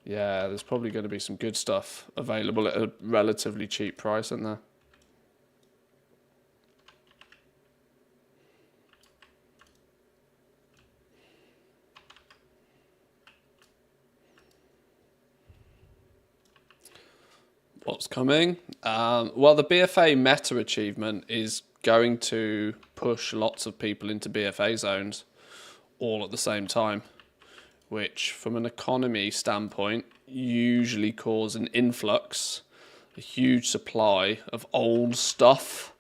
Speaker 1: Yeah, there's probably going to be some good stuff available at a relatively cheap price, isn't there? What's coming? Well, the BFA meta achievement is going to push lots of people into BFA zones all at the same time, which from an economy standpoint usually cause an influx, a huge supply of old stuff,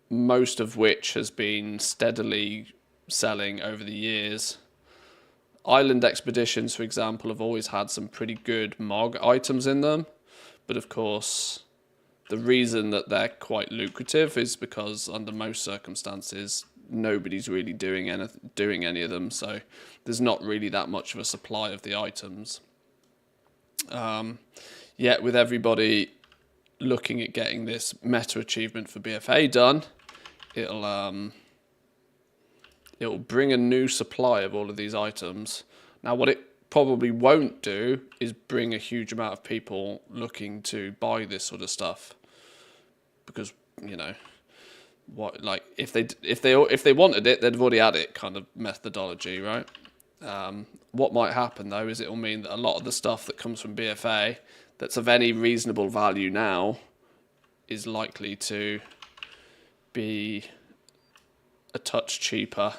Speaker 1: most of which has been steadily selling over the years. Island expeditions, for example, have always had some pretty good MOG items in them. But of course, the reason that they're quite lucrative is because under most circumstances, nobody's really doing any of them. So there's not really that much of a supply of the items. Yet with everybody looking at getting this meta achievement for BFA done, it'll bring a new supply of all of these items. Now, what it probably won't do is bring a huge amount of people looking to buy this sort of stuff, because you know what, like if they wanted it, they'd have already had it kind of methodology, right? What might happen though is it'll mean that a lot of the stuff that comes from BFA that's of any reasonable value now is likely to be a touch cheaper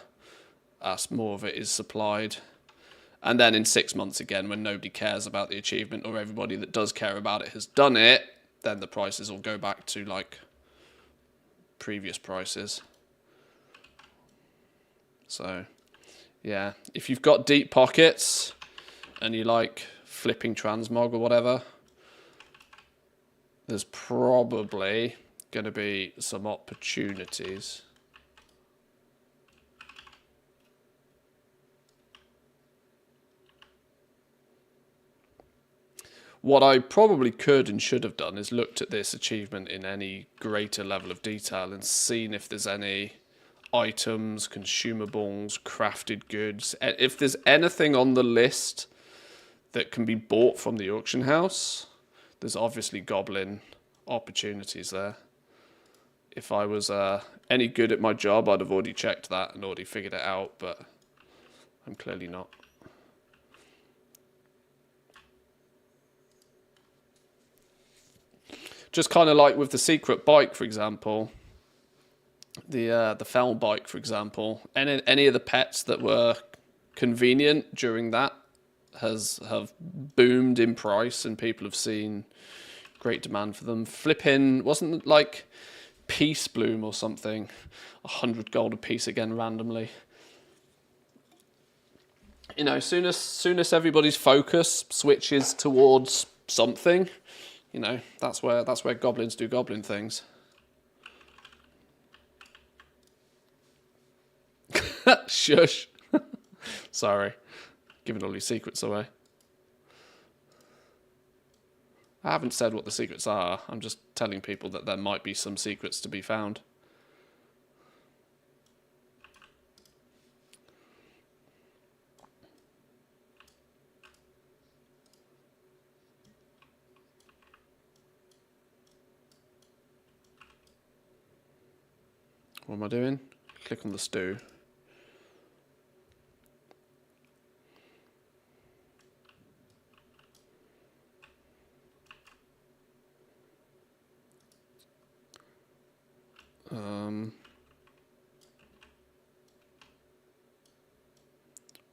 Speaker 1: as more of it is supplied. And then in 6 months again, when nobody cares about the achievement or everybody that does care about it has done it, then the prices will go back to like previous prices. So yeah, if you've got deep pockets and you like flipping transmog or whatever, there's probably going to be some opportunities. What I probably could and should have done is looked at this achievement in any greater level of detail and seen if there's any items, consumables, crafted goods. If there's anything on the list that can be bought from the auction house, there's obviously goblin opportunities there. If I was any good at my job, I'd have already checked that and already figured it out, but I'm clearly not. Just kind of like with the secret bike, for example, the fell bike, for example, any of the pets that were convenient during that have boomed in price, and people have seen great demand for them. Flipping, wasn't it like Peace Bloom or something, 100 gold a piece again randomly. You know, soon as everybody's focus switches towards something, you know, that's where goblins do goblin things. Shush. Sorry, giving all your secrets away. I haven't said what the secrets are. I'm just telling people that there might be some secrets to be found. What am I doing? Click on the stew.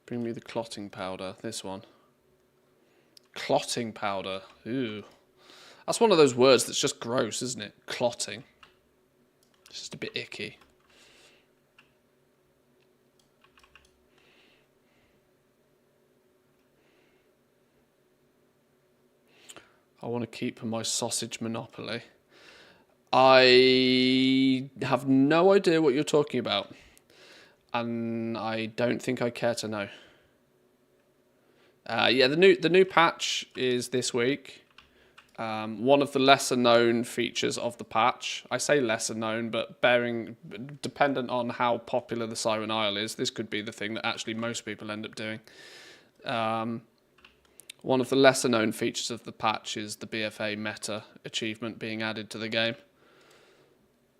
Speaker 1: Bring me the clotting powder. This one. Clotting powder. Ooh. That's one of those words that's just gross, isn't it? Clotting. It's just a bit icky. I want to keep my sausage monopoly. I have no idea what you're talking about, and I don't think I care to know. Yeah, the new patch is this week. One of the lesser known features of the patch. I say lesser known, but dependent on how popular the Siren Isle is, this could be the thing that actually most people end up doing. One of the lesser known features of the patch is the BFA meta achievement being added to the game.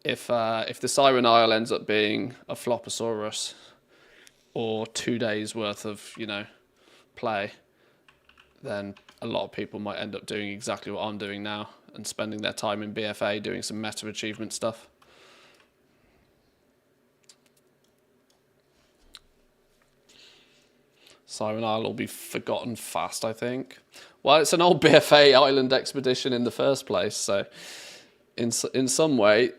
Speaker 1: If the Siren Isle ends up being a Floposaurus or 2 days worth of, you know, play, then a lot of people might end up doing exactly what I'm doing now and spending their time in BFA doing some meta achievement stuff. Siren Isle will be forgotten fast, I think. Well, it's an old BFA island expedition in the first place, so in some way,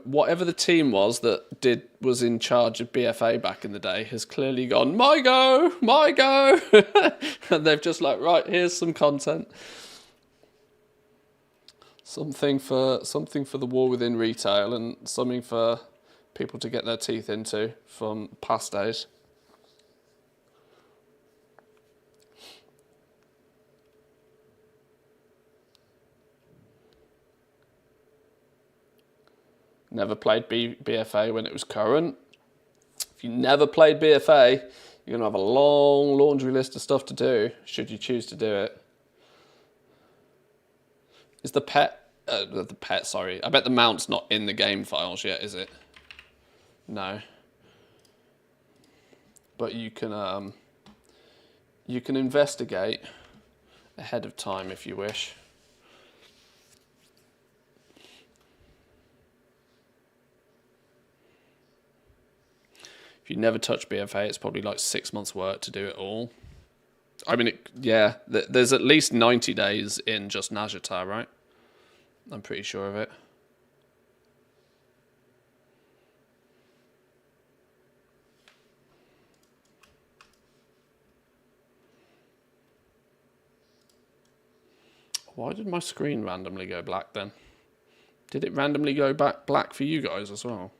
Speaker 1: whatever the team was that was in charge of BFA back in the day has clearly gone, my go, and they've just like, right, here's some content, something for the war within retail and something for people to get their teeth into from past days. Never played BFA when it was current. If you never played BFA, you're going to have a long laundry list of stuff to do, should you choose to do it. Is the pet, sorry, I bet the mount's not in the game files yet, is it? No. But you can investigate ahead of time if you wish. If you never touch BFA, it's probably like 6 months' work to do it all. I mean, there's at least 90 days in just Najata, right? I'm pretty sure of it. Why did my screen randomly go black then? Did it randomly go back black for you guys as well?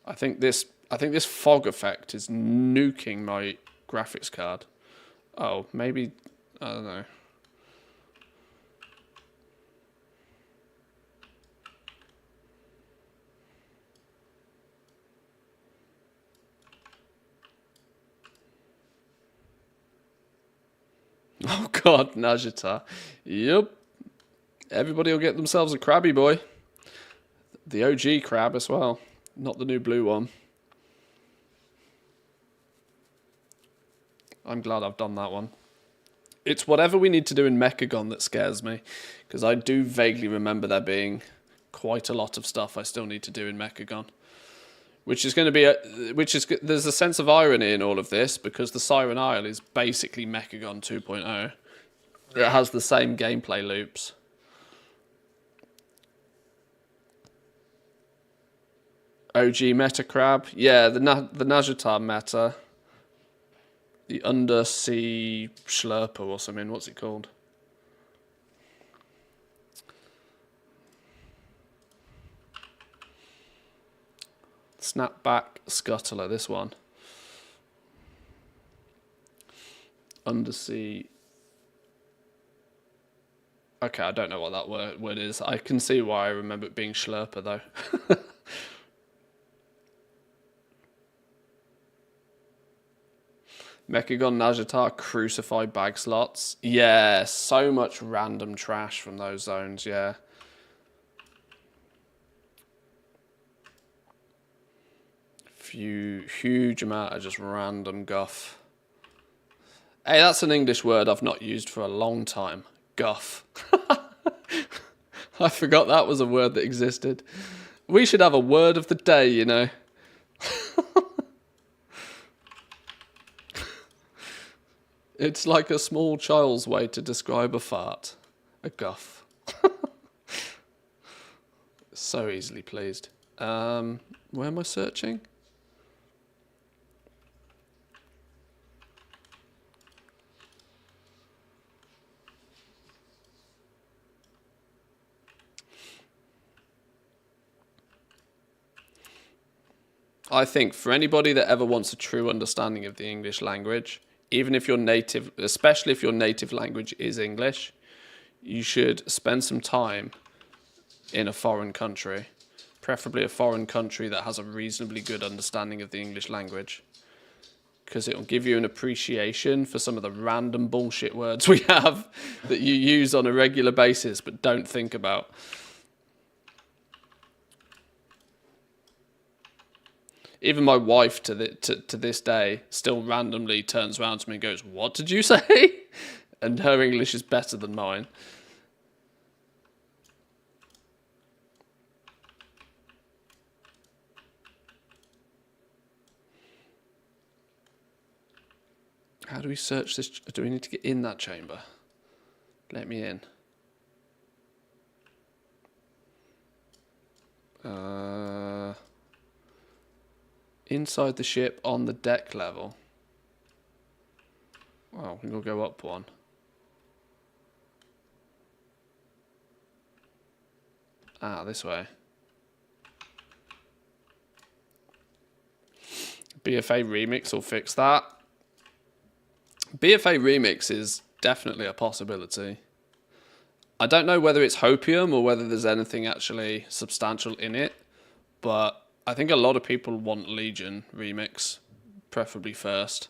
Speaker 1: I think this fog effect is nuking my graphics card. Oh, maybe, I don't know. Oh god, Najata. Yep. Everybody will get themselves a crabby boy. The OG crab as well, not the new blue one. I'm glad I've done that one. It's whatever we need to do in Mechagon that scares me, because I do vaguely remember there being quite a lot of stuff I still need to do in Mechagon. Which is going to be there's a sense of irony in all of this, because the Siren Isle is basically Mechagon 2.0. It has the same gameplay loops. OG meta crab, yeah, the Najata meta, the undersea schlurper or something. What's it called? Snapback scuttler. This one. Undersea. Okay, I don't know what that word is. I can see why I remember it being schlurper though. Mechagon Najata crucified bag slots. Yeah, so much random trash from those zones, yeah. Huge amount of just random guff. Hey, that's an English word I've not used for a long time. Guff. I forgot that was a word that existed. We should have a word of the day, you know. It's like a small child's way to describe a fart. A guff. So easily pleased. Where am I searching? I think for anybody that ever wants a true understanding of the English language, even if your native, especially if your native language is English, you should spend some time in a foreign country, preferably a foreign country that has a reasonably good understanding of the English language, because it will give you an appreciation for some of the random bullshit words we have that you use on a regular basis but don't think about. Even my wife to this day still randomly turns around to me and goes, "What did you say?" And her English is better than mine. How do we search this? Do we need to get in that chamber? Let me in. Inside the ship on the deck level. Well, we'll go up one. Ah, this way. BFA Remix will fix that. BFA Remix is definitely a possibility. I don't know whether it's hopium or whether there's anything actually substantial in it, but I think a lot of people want Legion Remix, preferably first.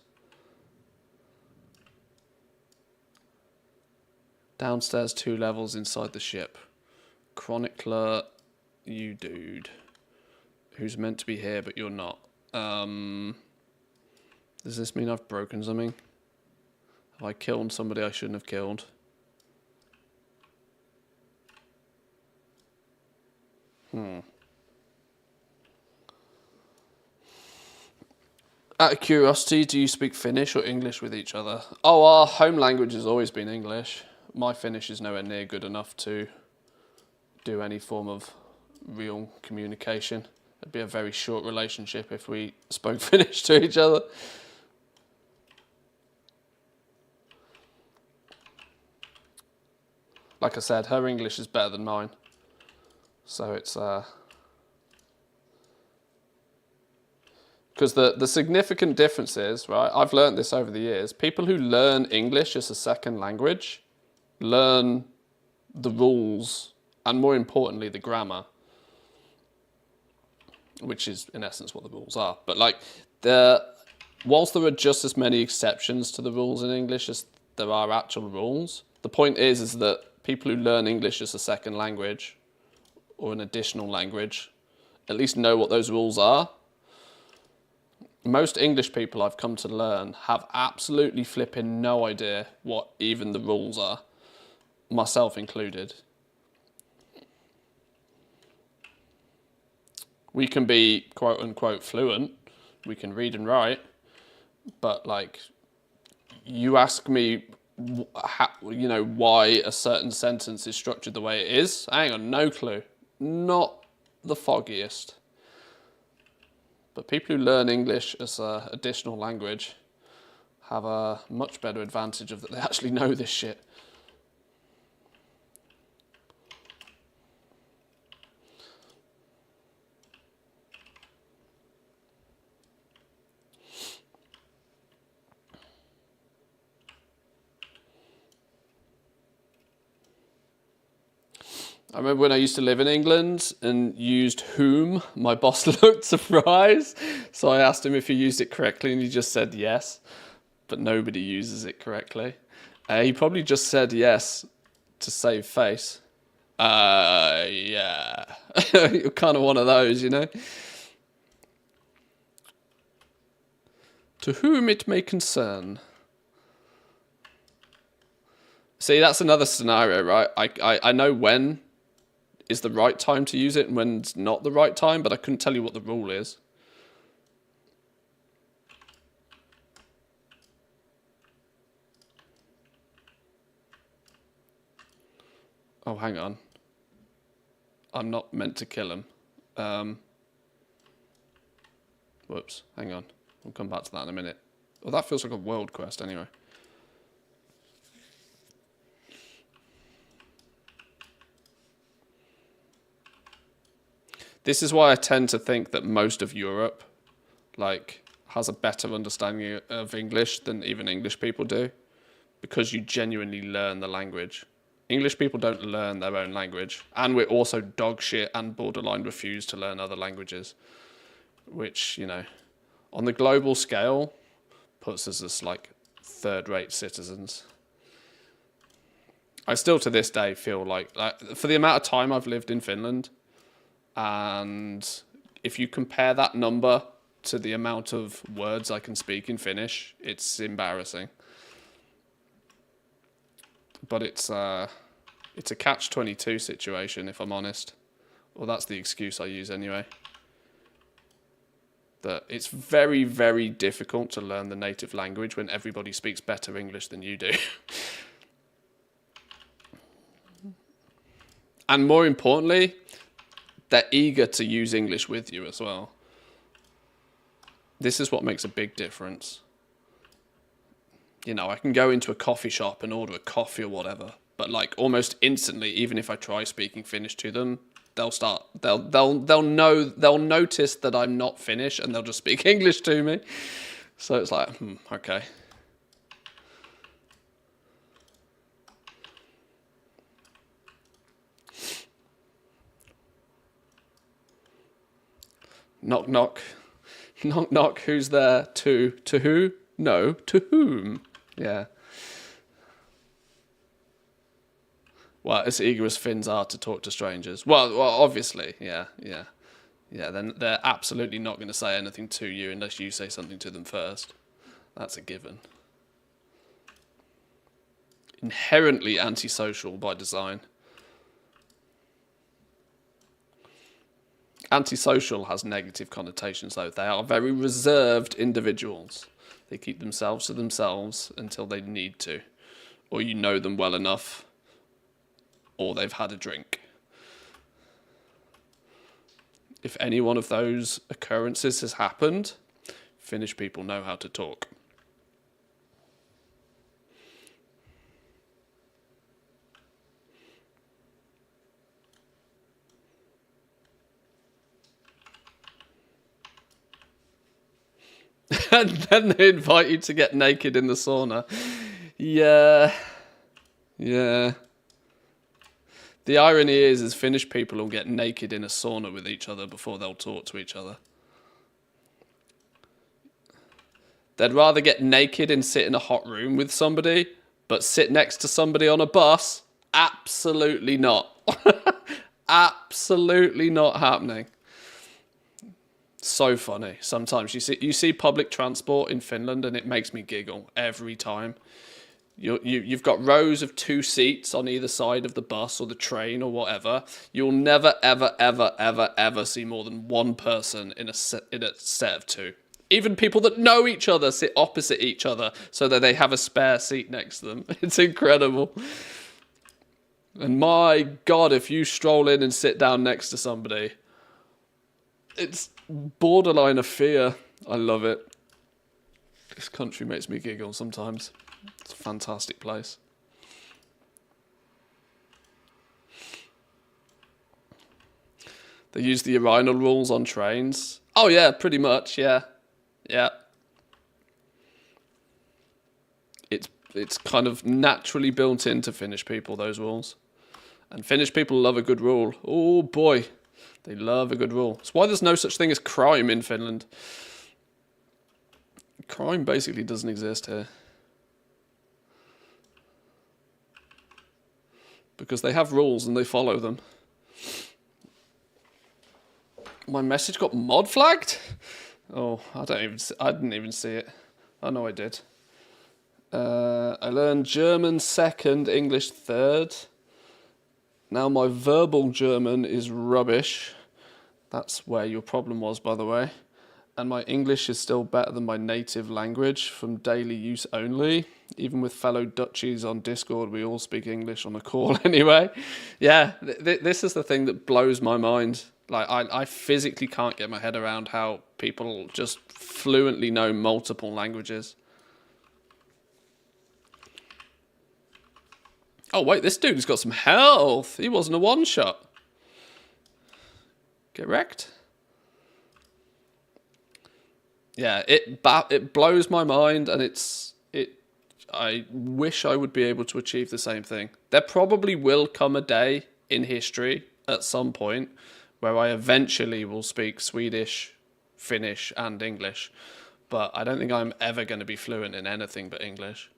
Speaker 1: Downstairs 2 levels inside the ship. Chronicler, you dude. Who's meant to be here but you're not. Does this mean I've broken something? Have I killed somebody I shouldn't have killed? Out of curiosity, do you speak Finnish or English with each other? Oh, our home language has always been English. My Finnish is nowhere near good enough to do any form of real communication. It'd be a very short relationship if we spoke Finnish to each other. Like I said, her English is better than mine. So it's... Because the significant difference is, right, I've learned this over the years, people who learn English as a second language learn the rules and, more importantly, the grammar, which is in essence what the rules are. But like, whilst there are just as many exceptions to the rules in English as there are actual rules, the point is that people who learn English as a second language or an additional language at least know what those rules are. Most English people I've come to learn have absolutely flipping no idea what even the rules are, myself included. We can be quote unquote fluent, we can read and write, but like, you ask me, why a certain sentence is structured the way it is, I ain't got no clue, not the foggiest. But people who learn English as an additional language have a much better advantage of that they actually know this shit. I remember when I used to live in England and used whom, my boss looked surprised. So I asked him if he used it correctly and he just said yes. But nobody uses it correctly. He probably just said yes to save face. Yeah. You're kind of one of those, you know? To whom it may concern. See, that's another scenario, right? I know when is the right time to use it and when's not the right time, but I couldn't tell you what the rule is. Oh, hang on. I'm not meant to kill him. Whoops, hang on. We'll come back to that in a minute. Well, that feels like a world quest anyway. This is why I tend to think that most of Europe, like, has a better understanding of English than even English people do, because you genuinely learn the language. English people don't learn their own language, and we're also dog shit and borderline refuse to learn other languages, which, on the global scale, puts us as like third-rate citizens. I still to this day feel like for the amount of time I've lived in Finland, and if you compare that number to the amount of words I can speak in Finnish, it's embarrassing. But it's a catch-22 situation, if I'm honest. Well, that's the excuse I use anyway. That it's very, very difficult to learn the native language when everybody speaks better English than you do. And more importantly, they're eager to use English with you as well. This is what makes a big difference. I can go into a coffee shop and order a coffee or whatever, but like almost instantly, even if I try speaking Finnish to them, they'll notice that I'm not Finnish and they'll just speak English to me. So it's like, okay. Knock, knock. Knock, knock. Who's there? To who? No, to whom? Yeah. Well, as eager as Finns are to talk to strangers. Well, obviously, yeah. Then they're absolutely not going to say anything to you unless you say something to them first. That's a given. Inherently antisocial by design. Antisocial has negative connotations, though. They are very reserved individuals. They keep themselves to themselves until they need to, or you know them well enough, or they've had a drink. If any one of those occurrences has happened, Finnish people know how to talk. And then they invite you to get naked in the sauna. Yeah. Yeah. The irony is Finnish people will get naked in a sauna with each other before they'll talk to each other. They'd rather get naked and sit in a hot room with somebody, but sit next to somebody on a bus? Absolutely not. Absolutely not happening. So funny. Sometimes you see public transport in Finland and it makes me giggle every time. You've got rows of 2 seats on either side of the bus or the train or whatever. You'll never, ever, ever, ever, ever see more than one person in a set of 2. Even people that know each other sit opposite each other so that they have a spare seat next to them. It's incredible. And my God, if you stroll in and sit down next to somebody, it's borderline of fear. I love it. This country makes me giggle sometimes. It's a fantastic place. They use the urinal rules on trains. Oh yeah, pretty much, yeah. Yeah. It's kind of naturally built into Finnish people, those rules. And Finnish people love a good rule. Oh boy, they love a good rule. That's why there's no such thing as crime in Finland. Crime basically doesn't exist here. Because they have rules and they follow them. My message got mod flagged? Oh, I didn't even see it. I know I did. I learned German 2nd, English 3rd. Now my verbal German is rubbish. That's where your problem was, by the way. And my English is still better than my native language from daily use only. Even with fellow Dutchies on Discord, we all speak English on a call anyway. Yeah, this is the thing that blows my mind. Like, I physically can't get my head around how people just fluently know multiple languages. Oh, wait, this dude's got some health. He wasn't a one-shot. Get wrecked. Yeah, it blows my mind, and I wish I would be able to achieve the same thing. There probably will come a day in history at some point where I eventually will speak Swedish, Finnish, and English, but I don't think I'm ever going to be fluent in anything but English.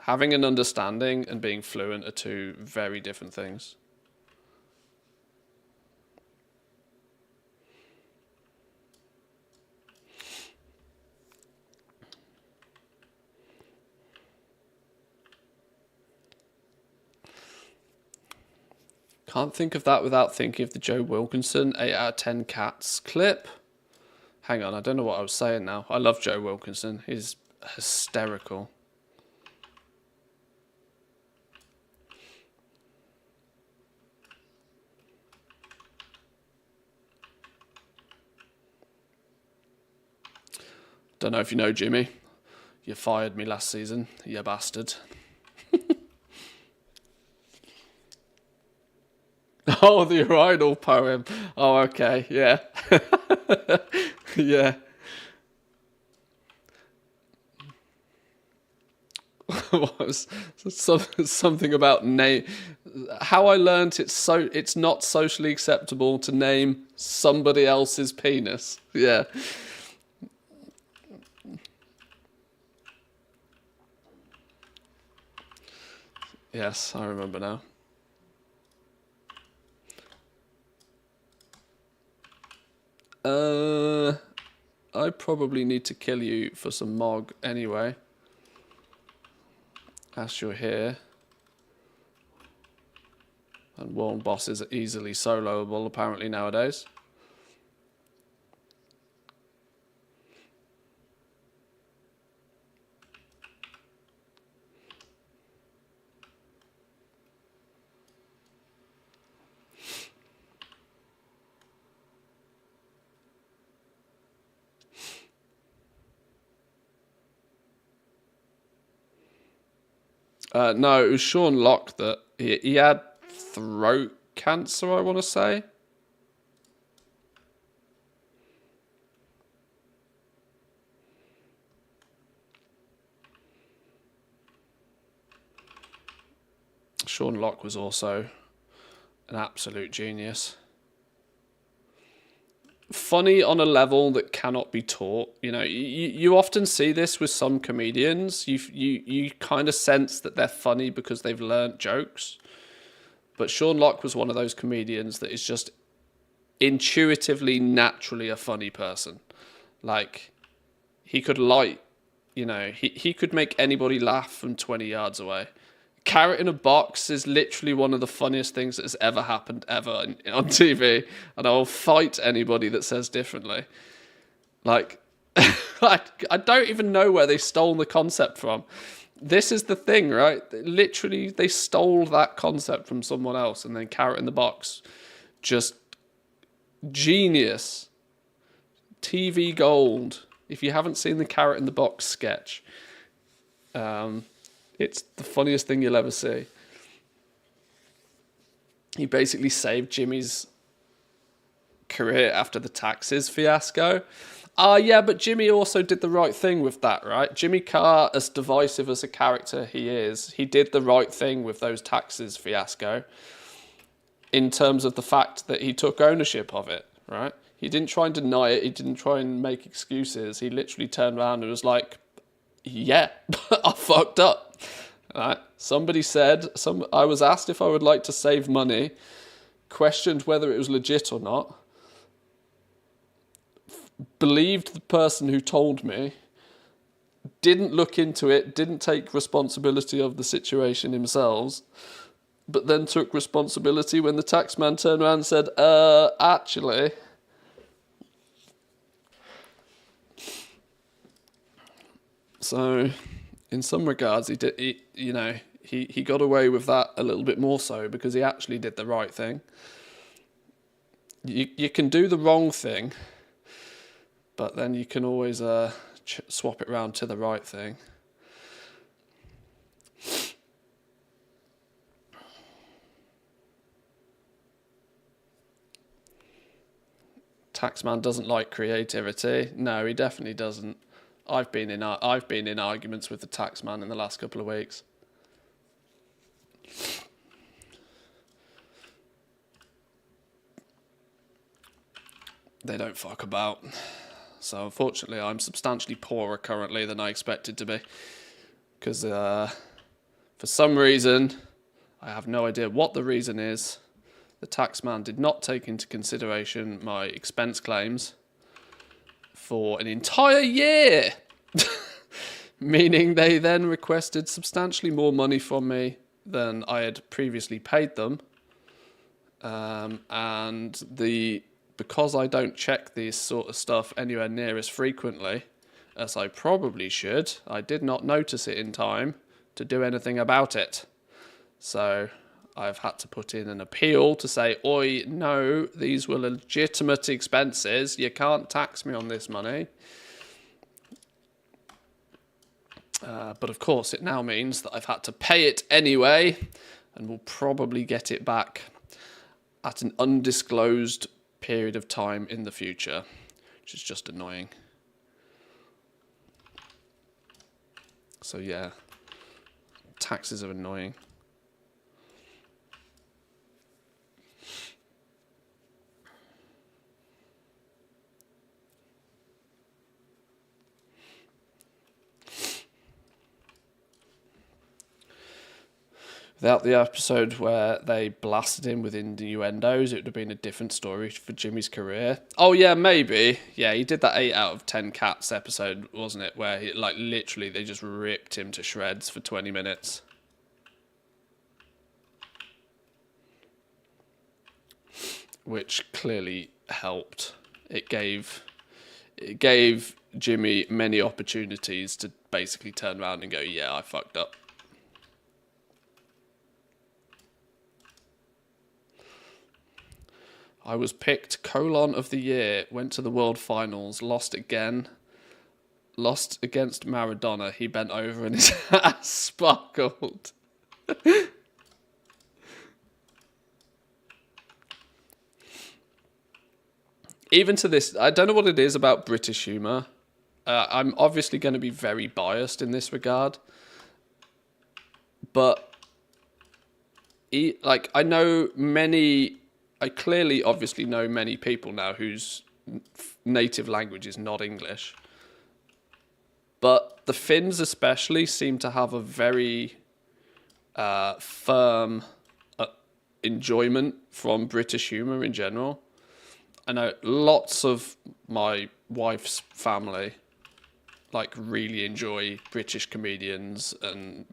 Speaker 1: Having an understanding and being fluent are 2 very different things. Can't think of that without thinking of the Joe Wilkinson 8 out of 10 cats clip. Hang on, I don't know what I was saying now. I love Joe Wilkinson. He's hysterical. Don't know if you know, Jimmy. You fired me last season, you bastard. Oh, the urinal poem. Oh, okay, yeah. Yeah. Was something about name. How I learnt it's not socially acceptable to name somebody else's penis. Yeah. Yes, I remember now. I probably need to kill you for some Mog anyway. As you're here. And World Boss is easily soloable apparently nowadays. No, it was Sean Locke that he had throat cancer, I want to say. Sean Locke was also an absolute genius. Funny on a level that cannot be taught. You know, you often see this with some comedians. You kind of sense that they're funny because they've learnt jokes. But Sean Locke was one of those comedians that is just intuitively, naturally a funny person. Like, he could he could make anybody laugh from 20 yards away. Carrot in a box is literally one of the funniest things that has ever happened ever on TV, and I will fight anybody that says differently. Like, I don't even know where they stole the concept from. This is the thing, right? Literally, they stole that concept from someone else, and then Carrot in the Box, just genius. TV gold. If you haven't seen the Carrot in the Box sketch, it's the funniest thing you'll ever see. He basically saved Jimmy's career after the taxes fiasco. Yeah, but Jimmy also did the right thing with that, right? Jimmy Carr, as divisive as a character he is, he did the right thing with those taxes fiasco in terms of the fact that he took ownership of it, right? He didn't try and deny it. He didn't try and make excuses. He literally turned around and was like, yeah, I fucked up. Right? Somebody said, I was asked if I would like to save money, questioned whether it was legit or not, believed the person who told me, didn't look into it, didn't take responsibility of the situation themselves, but then took responsibility when the tax man turned around and said, actually... So... in some regards, he got away with that a little bit more so because he actually did the right thing. You can do the wrong thing, but then you can always swap it round to the right thing. Taxman doesn't like creativity. No, he definitely doesn't. I've been in arguments with the taxman in the last couple of weeks. They don't fuck about. So unfortunately, I'm substantially poorer currently than I expected to be. Because for some reason, I have no idea what the reason is, the taxman did not take into consideration my expense claims for an entire year. Meaning they then requested substantially more money from me than I had previously paid them. Because I don't check this sort of stuff anywhere near as frequently as I probably should, I did not notice it in time to do anything about it. So I've had to put in an appeal to say, oi, no, these were legitimate expenses. You can't tax me on this money. But of course, it now means that I've had to pay it anyway and will probably get it back at an undisclosed period of time in the future, which is just annoying. So yeah, taxes are annoying. Without the episode where they blasted him with innuendos, it would have been a different story for Jimmy's career. Oh yeah, maybe. Yeah, he did that 8 out of 10 Cats episode, wasn't it? Where he, like, literally they just ripped him to shreds for 20 minutes. which clearly helped. It gave Jimmy many opportunities to basically turn around and go, yeah, I fucked up. I was picked colon of the year, went to the world finals, lost again. Lost against Maradona. He bent over and his ass sparkled. Even to this, I don't know what it is about British humour. I'm obviously going to be very biased in this regard. But, like, I clearly obviously know many people now whose native language is not English. But the Finns especially seem to have a very firm enjoyment from British humour in general. I know lots of my wife's family like really enjoy British comedians and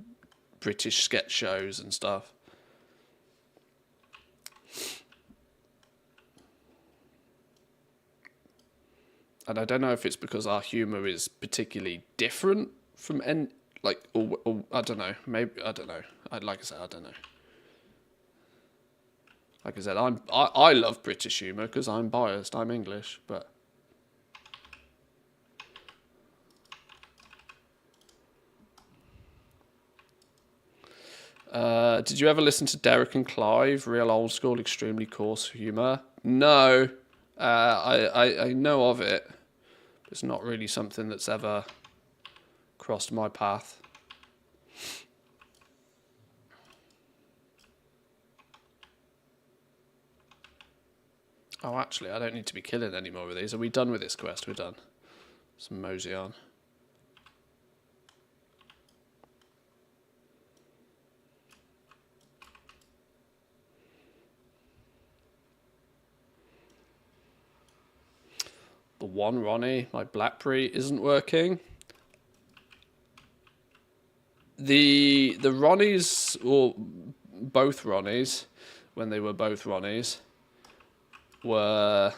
Speaker 1: British sketch shows and stuff. And I don't know if it's because our humour is particularly different from or I don't know. Maybe I don't know. Like I said, I don't know. Like I said, I love British humour because I'm biased. I'm English, but did you ever listen to Derek and Clive? Real old school, extremely coarse humour. No, I know of it. It's not really something that's ever crossed my path. Oh, actually, I don't need to be killing any more of these. Are we done with this quest? We're done. Some mosey on. The one Ronnie, my Blackberry isn't working. The Ronnies, or both Ronnies, when they were both Ronnies, were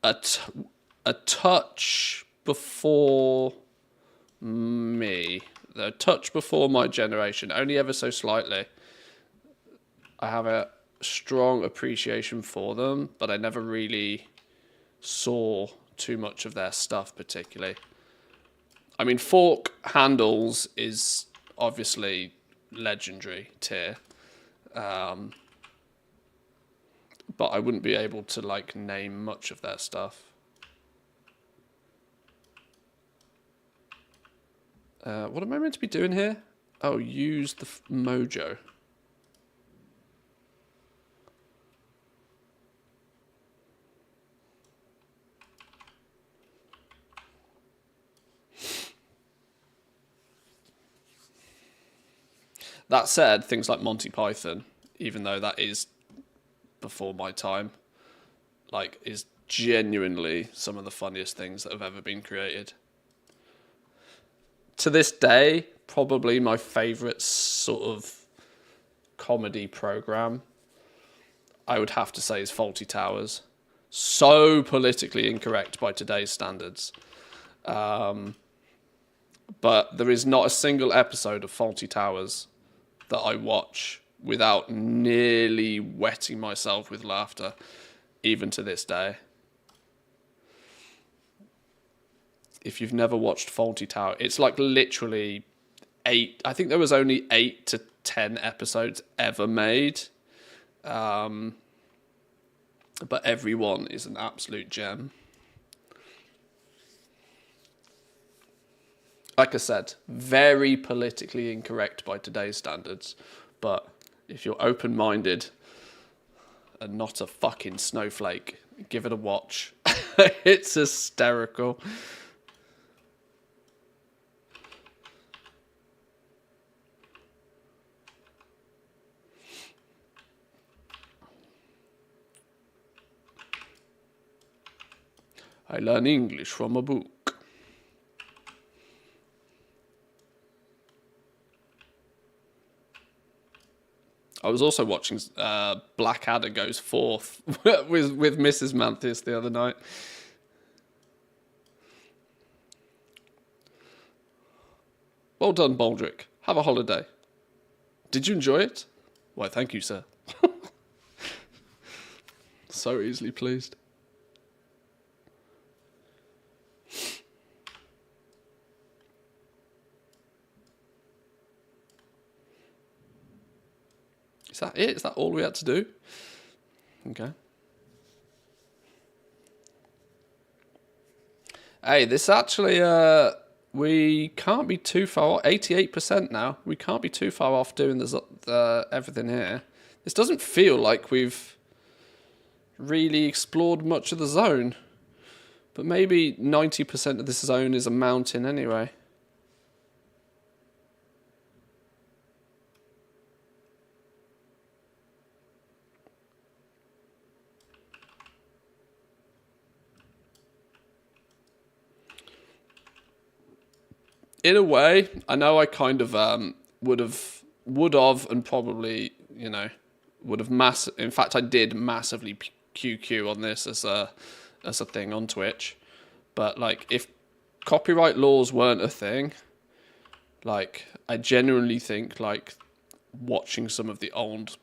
Speaker 1: a touch before me. A touch before my generation, only ever so slightly. I have a strong appreciation for them, but I never really saw too much of their stuff particularly. I mean, Fork Handles is obviously legendary tier. But I wouldn't be able to like name much of their stuff. What am I meant to be doing here? Oh, use the mojo. That said, things like Monty Python, even though that is before my time, like, is genuinely some of the funniest things that have ever been created. To this day, probably my favourite sort of comedy programme, I would have to say, is Faulty Towers. So politically incorrect by today's standards. But there is not a single episode of Faulty Towers that I watch without nearly wetting myself with laughter, even to this day. If you've never watched Faulty Tower, it's like literally 8. I think there was only 8 to 10 episodes ever made. But every one is an absolute gem. Like I said, very politically incorrect by today's standards. But if you're open-minded and not a fucking snowflake, give it a watch. It's hysterical. I learn English from a book. I was also watching Blackadder Goes Forth with Mrs. Mantis the other night. Well done, Baldrick. Have a holiday. Did you enjoy it? Why, thank you, sir. So easily pleased. Is that it? Is that all we had to do? Okay. Hey, this actually, we can't be too far. 88% now. We can't be too far off doing this, everything here. This doesn't feel like we've really explored much of the zone. But maybe 90% of this zone is a mountain anyway. In a way, I know I kind of would have, and probably, you know, would have in fact, I did massively QQ on this as a thing on Twitch. But like, if copyright laws weren't a thing, like, I genuinely think like watching some of the old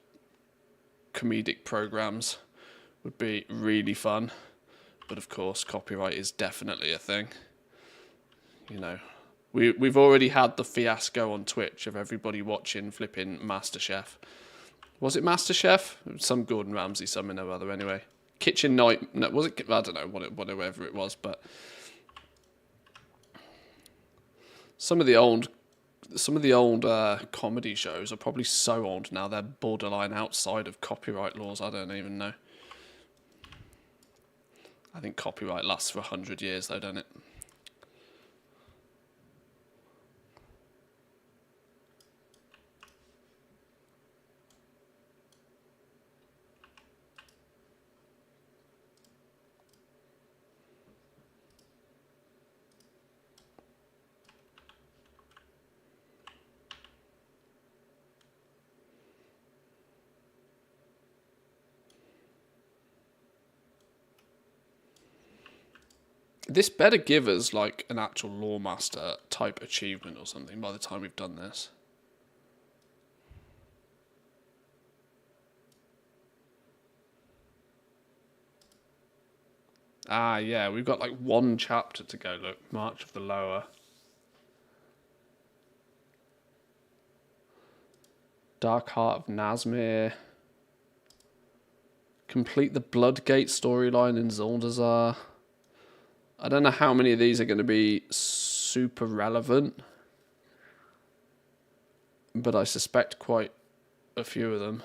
Speaker 1: comedic programs would be really fun. But of course, copyright is definitely a thing. You know. We've already had the fiasco on Twitch of everybody watching flipping MasterChef. Was it MasterChef? Some Gordon Ramsay, something or other. Anyway, Kitchen Night. No, was it? I don't know whatever it was, but some of the old comedy shows are probably so old now they're borderline outside of copyright laws. I don't even know. I think copyright lasts for 100 years, though, don't it? This better give us like an actual Lawmaster type achievement or something by the time we've done this. Ah, yeah, we've got like one chapter to go. Look, March of the Lower. Dark Heart of Nazmir. Complete the Bloodgate storyline in Zuldazar. I don't know how many of these are going to be super relevant, but I suspect quite a few of them.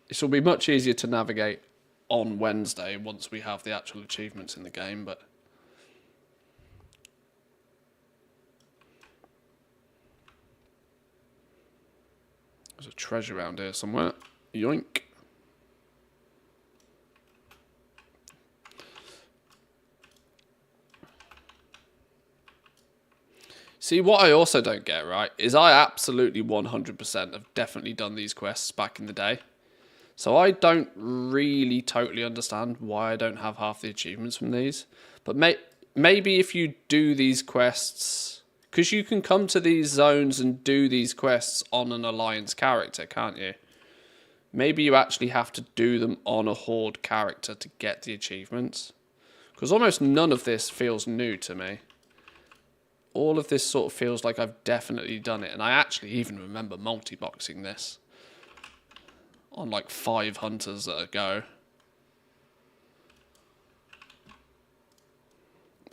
Speaker 1: This will be much easier to navigate on Wednesday once we have the actual achievements in the game, but there's a treasure around here somewhere. Yoink. See, what I also don't get, right, is I absolutely 100% have definitely done these quests back in the day. So I don't really totally understand why I don't have half the achievements from these. But maybe if you do these quests, because you can come to these zones and do these quests on an Alliance character, can't you? Maybe you actually have to do them on a Horde character to get the achievements. Because almost none of this feels new to me. All of this sort of feels like I've definitely done it. And I actually even remember multi-boxing this on like 5 hunters ago.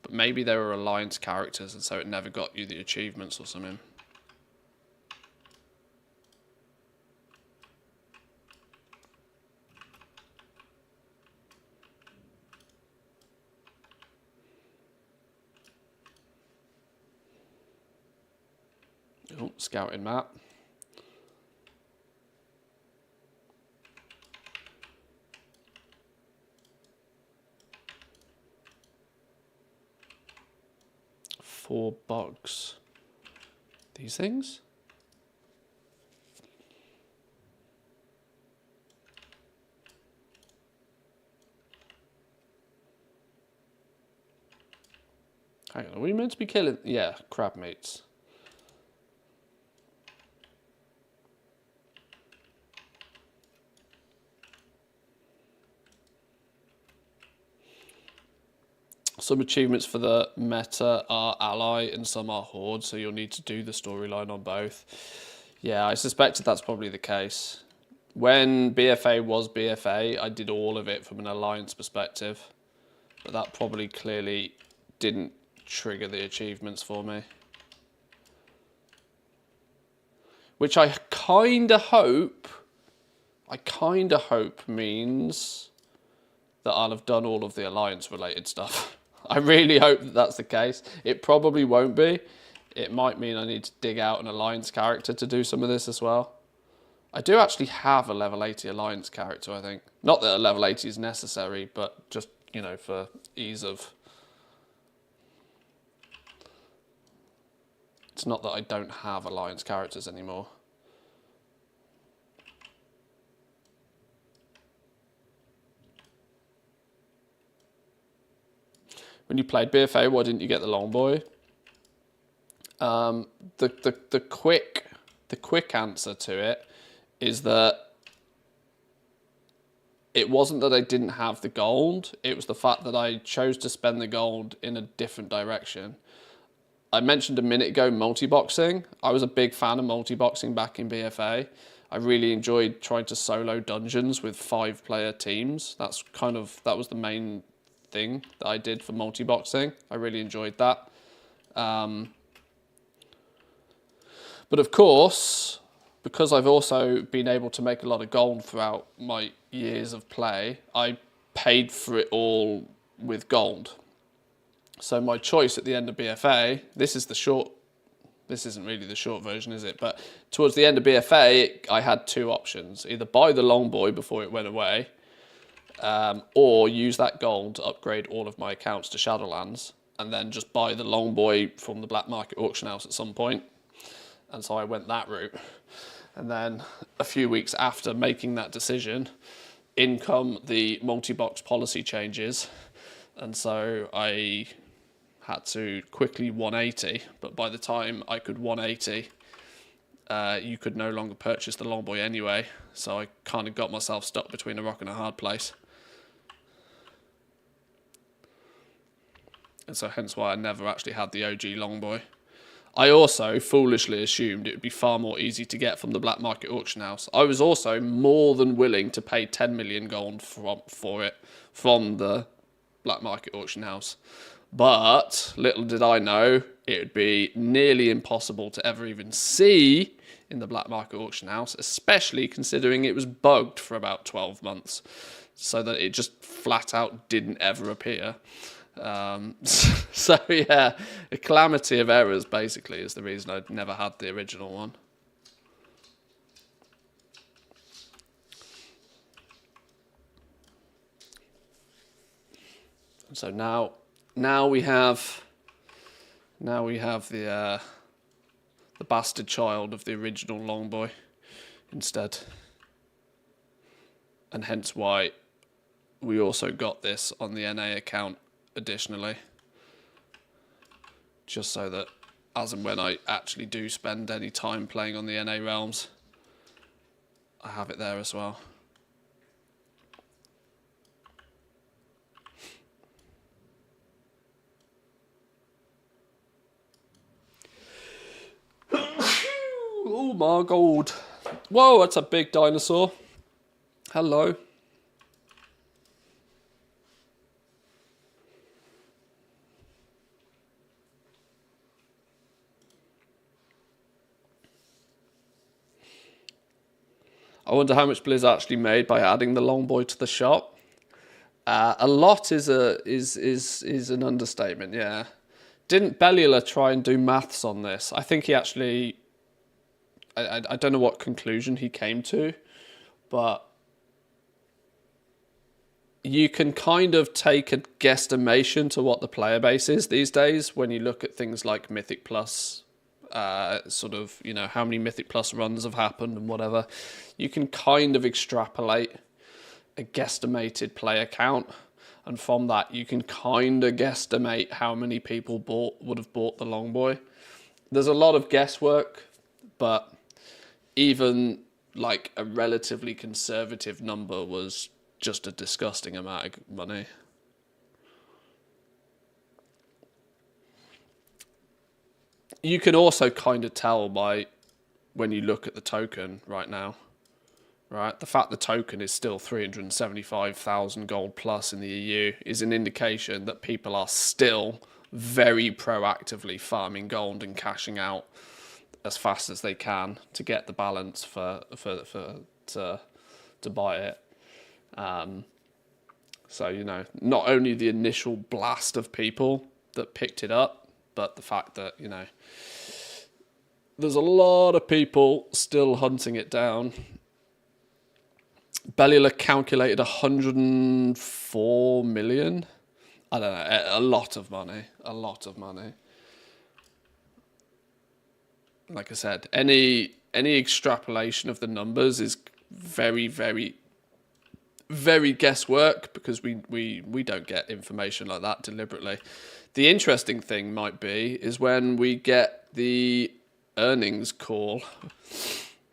Speaker 1: But maybe they were Alliance characters and so it never got you the achievements or something. Oh, scouting map. Four bugs. These things? Hang on, are we meant to be killing? Yeah, crab meats. Some achievements for the meta are ally and some are horde, so you'll need to do the storyline on both. Yeah, I suspected that's probably the case. When BFA was BFA, I did all of it from an alliance perspective, but that probably clearly didn't trigger the achievements for me. Which I kind of hope means that I'll have done all of the alliance related stuff. I really hope that that's the case. It probably won't be. It might mean I need to dig out an alliance character to do some of this as well. I do actually have a level 80 alliance character, I think. Not that a level 80 is necessary, but just, you know, for ease of... It's not that I don't have alliance characters anymore. When you played BFA, why didn't you get the Longboy? The quick answer to it is that it wasn't that I didn't have the gold. It was the fact that I chose to spend the gold in a different direction. I mentioned a minute ago multi-boxing. I was a big fan of multi-boxing back in BFA. I really enjoyed trying to solo dungeons with 5-player teams. That was the main thing that I did for multi-boxing. I really enjoyed that. But of course, because I've also been able to make a lot of gold throughout my years of play, I paid for it all with gold. So my choice at the end of BFA, this isn't really the short version, is it? But towards the end of BFA, I had 2 options. Either buy the Longboy before it went away, or use that gold to upgrade all of my accounts to Shadowlands, and then just buy the Longboy from the black market auction house at some point. And so I went that route. And then a few weeks after making that decision, in come the multi-box policy changes. And so I had to quickly 180, but by the time I could 180, you could no longer purchase the Longboy anyway. So I kind of got myself stuck between a rock and a hard place. And so hence why I never actually had the OG Longboy. I also foolishly assumed it would be far more easy to get from the black market auction house. I was also more than willing to pay 10 million gold for it from the black market auction house. But little did I know it would be nearly impossible to ever even see in the black market auction house, especially considering it was bugged for about 12 months, so that it just flat out didn't ever appear. So yeah, a calamity of errors basically is the reason I'd never had the original one. So now we have the bastard child of the original Longboy instead, and hence why we also got this on the NA account additionally, just so that as and when I actually do spend any time playing on the NA realms, I have it there as well. Oh my god. Whoa, that's a big dinosaur. Hello. I wonder how much Blizz actually made by adding the Longboy to the shop. A lot is an understatement, yeah. Didn't Bellula try and do maths on this? I think he actually... I don't know what conclusion he came to, but you can kind of take a guesstimation to what the player base is these days when you look at things like Mythic Plus sort of, how many Mythic Plus runs have happened and whatever, you can kind of extrapolate a guesstimated player count. And from that, you can kind of guesstimate how many people would have bought the Longboy. There's a lot of guesswork, but even like a relatively conservative number was just a disgusting amount of money. You can also kind of tell by when you look at the token right now, right? The fact the token is still 375,000 gold plus in the EU is an indication that people are still very proactively farming gold and cashing out as fast as they can to get the balance to buy it. So, not only the initial blast of people that picked it up, but the fact that, there's a lot of people still hunting it down. Bellula calculated 104 million. I don't know, a lot of money. Like I said, any extrapolation of the numbers is very, very, very guesswork, because we don't get information like that deliberately. The interesting thing might be is when we get the earnings call,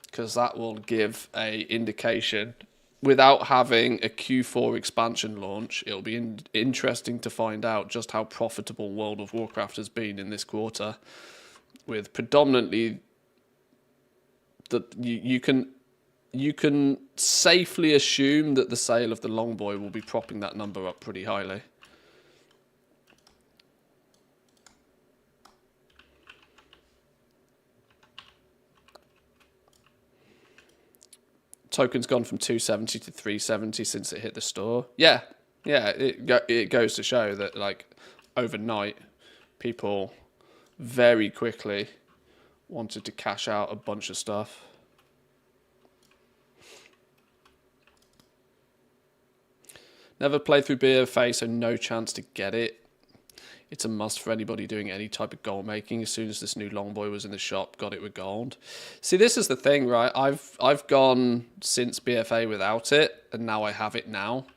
Speaker 1: because that will give a indication. Without having a Q4 expansion launch, it'll be interesting to find out just how profitable World of Warcraft has been in this quarter, with predominantly that you can safely assume that the sale of the Longboy will be propping that number up pretty highly. Token's gone from 270 to 370 since it hit the store. Yeah, it goes to show that, like, overnight, people very quickly wanted to cash out a bunch of stuff. Never played through BFA, so no chance to get it. It's a must for anybody doing any type of gold making. As soon as this new Longboy was in the shop, got it with gold. See, this is the thing, right? I've gone since BFA without it, and now I have it now.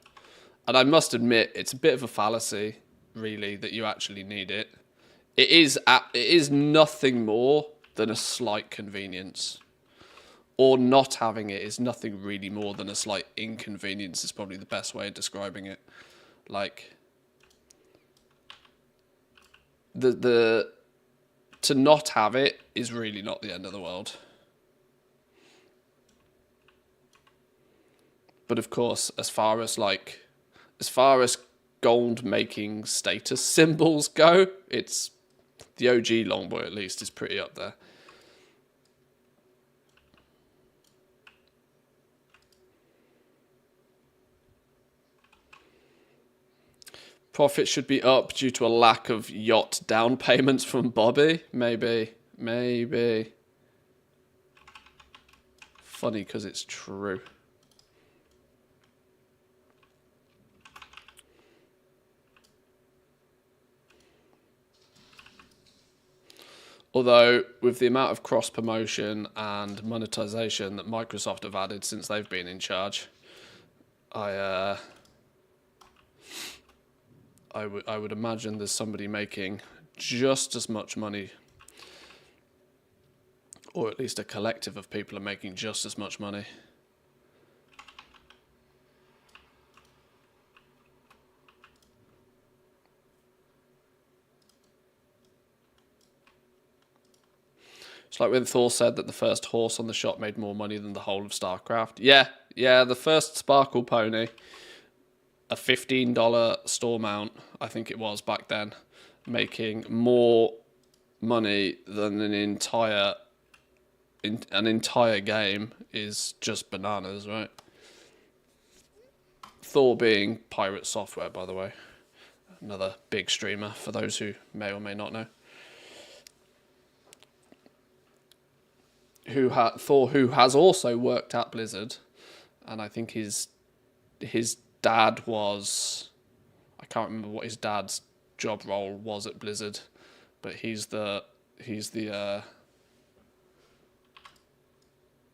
Speaker 1: And I must admit, it's a bit of a fallacy, really, that you actually need it. It is nothing more than a slight convenience. Or not having it is nothing really more than a slight inconvenience, is probably the best way of describing it. Like, to not have it is really not the end of the world. But of course, as far as gold making status symbols go, it's the OG Longboy, at least, is pretty up there. Profit should be up due to a lack of yacht down payments from Bobby. Maybe. Funny because it's true. Although, with the amount of cross-promotion and monetization that Microsoft have added since they've been in charge, I would imagine there's somebody making just as much money, or at least a collective of people are making just as much money. It's like when Thor said that the first horse on the shop made more money than the whole of StarCraft. Yeah, the first Sparkle Pony, a $15 store mount, I think it was back then, making more money than an entire game is just bananas, right? Thor being Pirate Software, by the way. Another big streamer, for those who may or may not know. Thor, who has also worked at Blizzard, and I think his dad was, I can't remember what his dad's job role was at Blizzard, but he's the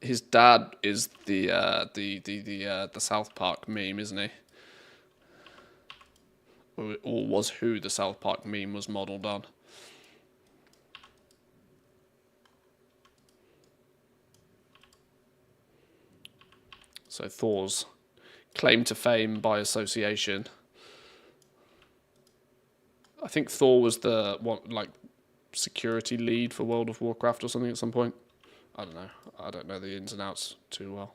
Speaker 1: his dad is the South Park meme, isn't he? Or was who the South Park meme was modelled on. So Thor's claim to fame by association. I think Thor was the security lead for World of Warcraft or something at some point. I don't know. I don't know the ins and outs too well.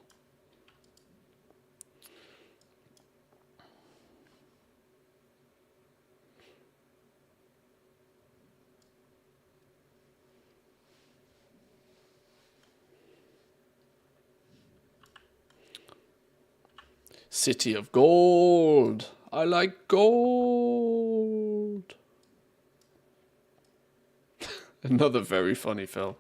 Speaker 1: City of Gold. I like gold. Another very funny film.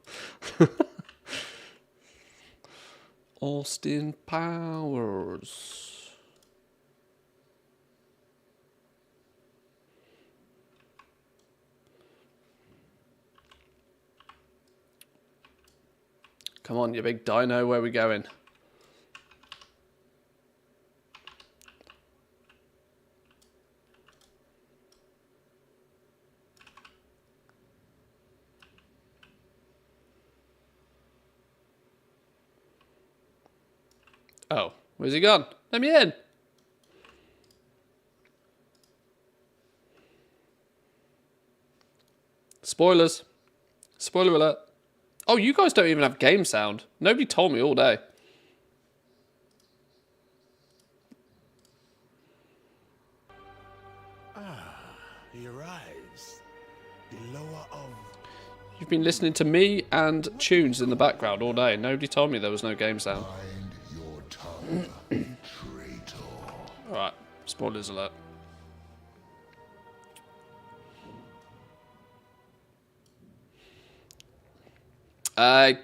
Speaker 1: Austin Powers. Come on, you big dino, where we going? Oh, where's he gone? Let me in. Spoilers. Spoiler alert. Oh, you guys don't even have game sound. Nobody told me all day.
Speaker 4: He arrives. The lower of...
Speaker 1: You've been listening to me and tunes in the background all day. Nobody told me there was no game sound.
Speaker 4: Find your tongue, traitor.
Speaker 1: Alright, spoilers alert.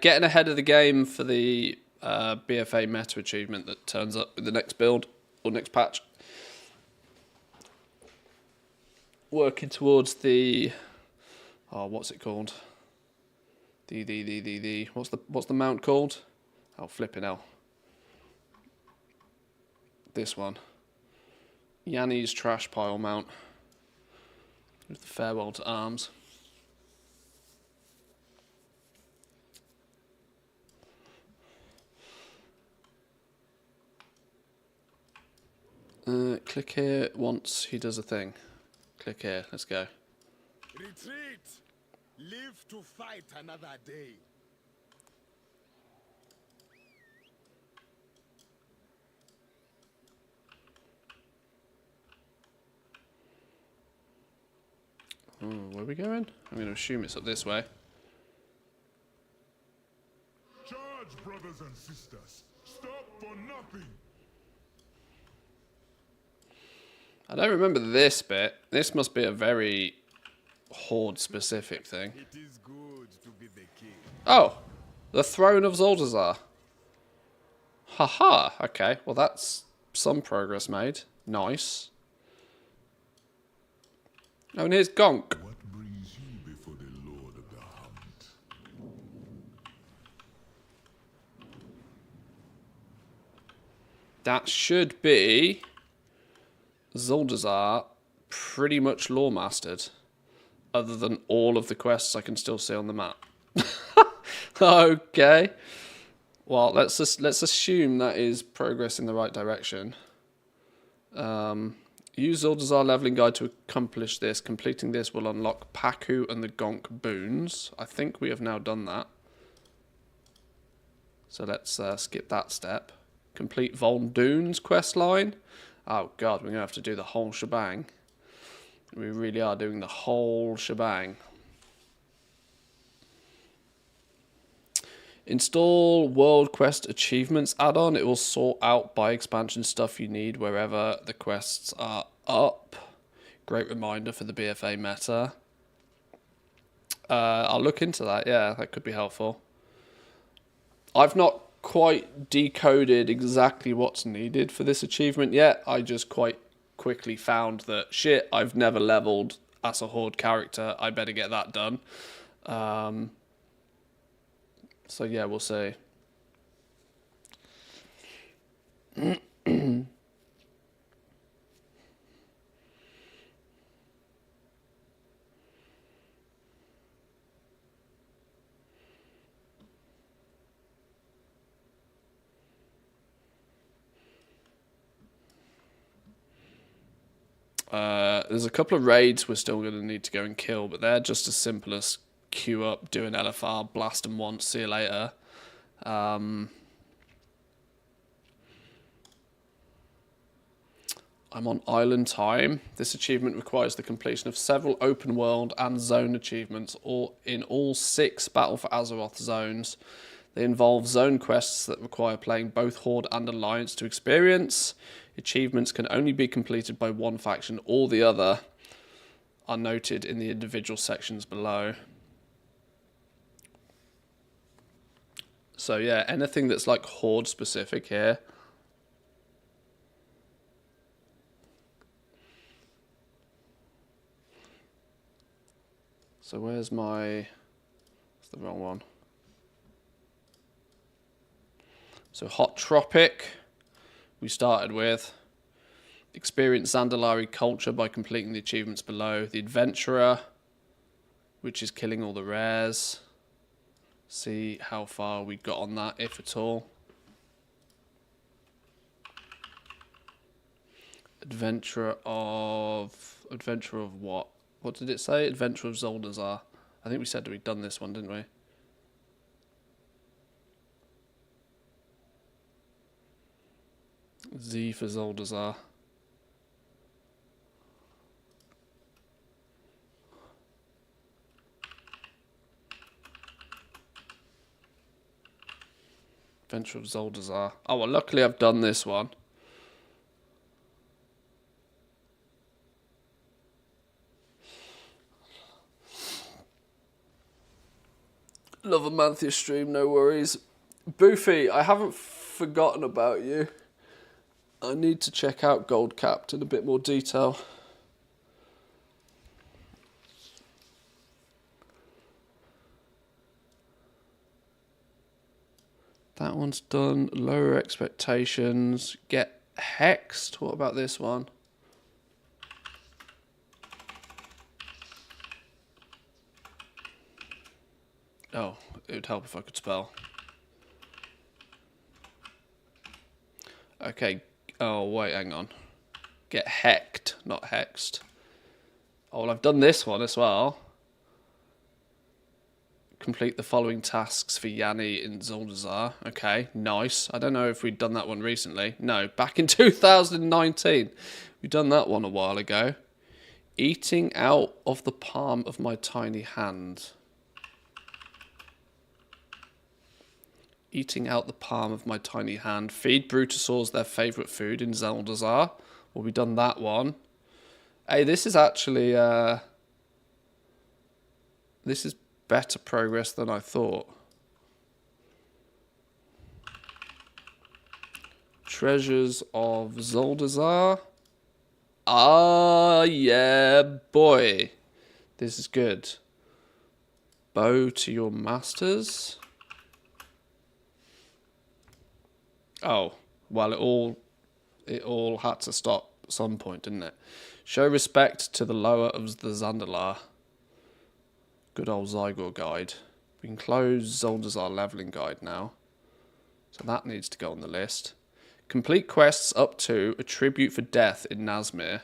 Speaker 1: Getting ahead of the game for the BFA meta achievement that turns up with the next build or next patch. Working towards the... Oh, what's it called? What's the mount called? Oh, flipping hell. This one. Yanni's trash pile mount. With the farewell to arms. Click here once he does a thing. Click here, let's go.
Speaker 4: Retreat! Live to fight another day.
Speaker 1: Oh, where are we going? I'm going to assume it's up this way.
Speaker 5: Charge, brothers and sisters. Stop for nothing.
Speaker 1: I don't remember this bit. This must be a very Horde-specific thing.
Speaker 4: It is good to be the king.
Speaker 1: Oh! The Throne of Zoldazar. Haha, okay. Well, that's some progress made. Nice. Oh, and here's Gonk.
Speaker 5: What brings you before the Lord of the Hunt?
Speaker 1: That should be Zoldazar pretty much lore mastered. Other than all of the quests I can still see on the map. Okay. Well, let's assume that is progress in the right direction. Use Zoldazar leveling guide to accomplish this. Completing this will unlock Paku and the Gonk boons. I think we have now done that. So let's skip that step. Complete Vol'Doon's quest line. Oh god, we're going to have to do the whole shebang. We really are doing the whole shebang. Install World Quest Achievements add-on. It will sort out by expansion stuff you need wherever the quests are up. Great reminder for the BFA meta. I'll look into that, yeah, that could be helpful. I've not quite decoded exactly what's needed for this achievement yet. I just quite quickly found that, shit, I've never leveled as a Horde character. I better get that done. So yeah, we'll see. There's a couple of raids we're still going to need to go and kill, but they're just as simple as queue up, do an LFR, blast them once, see you later. I'm on Island Time. This achievement requires the completion of several open world and zone achievements in all 6 Battle for Azeroth zones. They involve zone quests that require playing both Horde and Alliance to experience. Achievements can only be completed by one faction or the other, are noted in the individual sections below. So yeah, anything that's like Horde specific here. So where's my... That's the wrong one. So Hot Tropic, we started with. Experience Zandalari culture by completing the achievements below. The Adventurer, which is killing all the rares. See how far we got on that, if at all. Adventurer of what? What did it say? Adventurer of Zoldazar. I think we said we'd done this one, didn't we? Z for Zoldazar. Adventure of Zoldazar. Oh, well, luckily I've done this one. Love a Manthia stream, no worries. Boofy, I haven't forgotten about you. I need to check out Gold Capped in a bit more detail. That one's done. Lower expectations. Get hexed. What about this one? Oh, it would help if I could spell. Okay. Oh, wait, hang on. Get hecked, not hexed. Oh, well, I've done this one as well. Complete the following tasks for Yanni in Zoldazar. Okay, nice. I don't know if we'd done that one recently. No, back in 2019. We've done that one a while ago. Eating out of the palm of my tiny hand. Eating out the palm of my tiny hand. Feed Brutosaurs their favourite food in Zoldazar. Well, we've done that one. Hey, this is actually... this is better progress than I thought. Treasures of Zoldazar. Ah, yeah, boy. This is good. Bow to your masters. Oh, well, it all had to stop at some point, didn't it? Show respect to the lower of the Zandalar. Good old Zygor guide. We can close Zoldazar leveling guide now. So that needs to go on the list. Complete quests up to a tribute for death in Nazmir.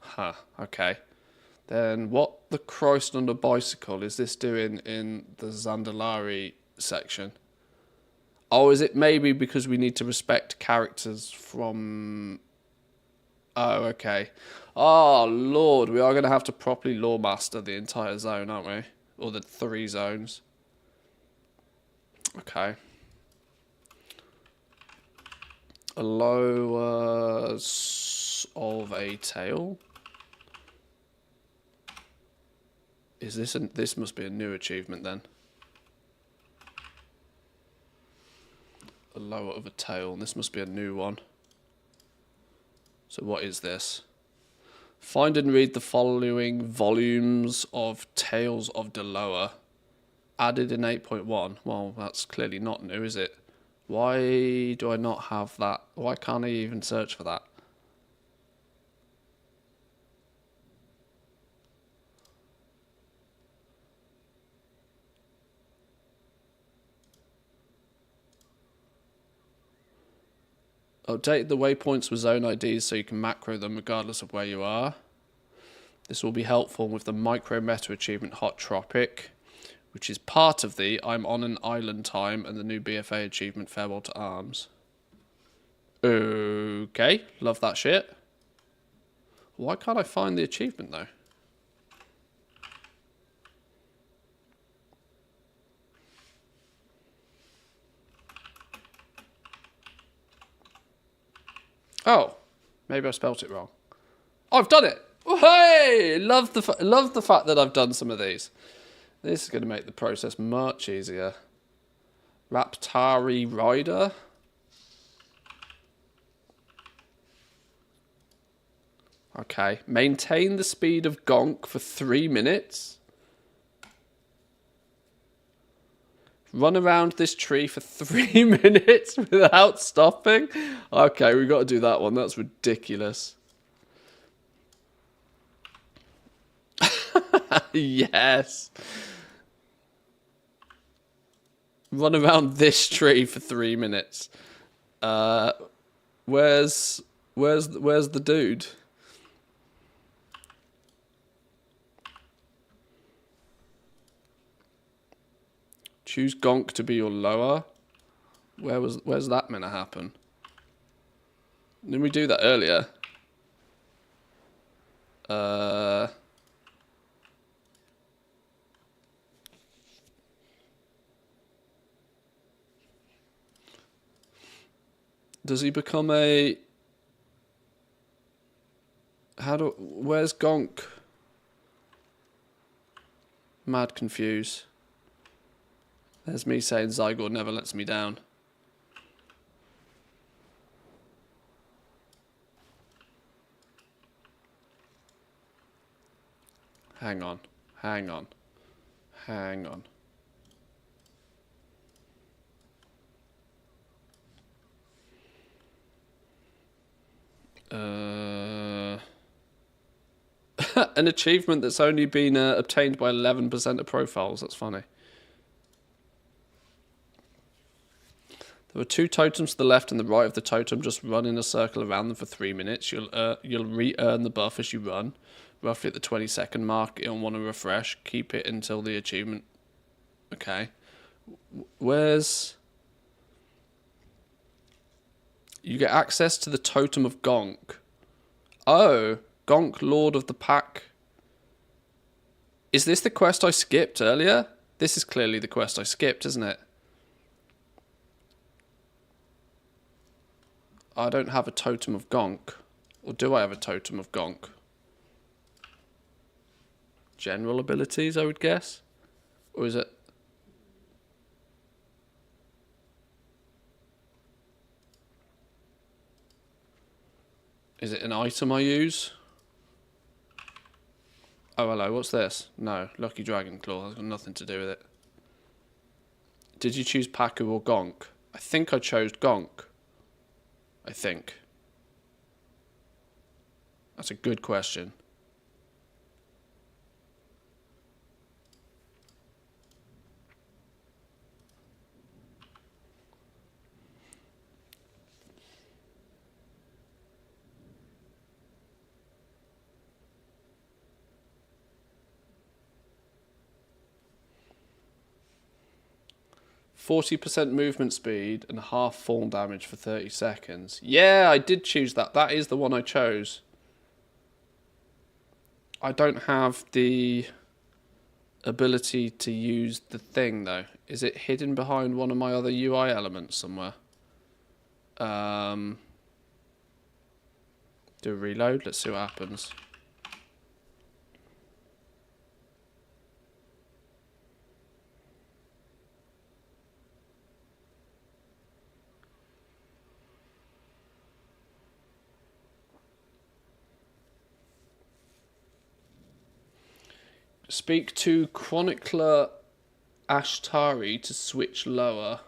Speaker 1: Huh, okay. Then what the Christ on a bicycle is this doing in the Zandalari section? Oh, is it maybe because we need to respect characters from... Oh, okay. Oh, Lord, we are going to have to properly lore master the entire zone, aren't we? Or the 3 zones. Okay. A lower of a tail. Is this this must be a new achievement then. A lower of a tail. This must be a new one. So what is this? Find and read the following volumes of Tales of Deloa. Added in 8.1. Well, that's clearly not new, is it? Why do I not have that? Why can't I even search for that? Update the waypoints with zone IDs so you can macro them regardless of where you are. This will be helpful with the micro meta achievement Hot Tropic, which is part of the I'm on an island time and the new BFA achievement Farewell to Arms. Okay, love that shit. Why can't I find the achievement though? Oh, maybe I spelt it wrong. Oh, I've done it. Hey, love the fact that I've done some of these. This is going to make the process much easier. Raptari Rider. Okay, maintain the speed of Gonk for 3 minutes. Run around this tree for 3 minutes without stopping. Okay, we've got to do that one. That's ridiculous. Yes. Run around this tree for 3 minutes. Where's the dude? Choose Gonk to be your lower. Where's that meant to happen? Didn't we do that earlier? Does he become a... Where's Gonk? Mad confused. There's me saying Zygor never lets me down. Hang on. 'An achievement that's only been obtained by 11% of profiles. That's funny. There are 2 totems to the left and the right of the totem. Just run in a circle around them for 3 minutes. You'll re-earn the buff as you run. Roughly at the 20-second mark, you'll want to refresh. Keep it until the achievement. Okay. Where's... You get access to the Totem of Gonk. Oh, Gonk, Lord of the Pack. Is this the quest I skipped earlier? This is clearly the quest I skipped, isn't it? I don't have a Totem of Gonk. Or do I have a Totem of Gonk? General abilities, I would guess? Or is it... Is it an item I use? Oh, hello, what's this? No, Lucky Dragon Claw. That's got nothing to do with it. Did you choose Paku or Gonk? I think I chose Gonk. I think. That's a good question. %40 movement speed and half fall damage for 30 seconds. Yeah, I did choose that. That is the one I chose. I don't have the ability to use the thing, though. Is it hidden behind one of my other UI elements somewhere? Do a reload. Let's see what happens. Speak to Chronicler Ashtari to switch lower.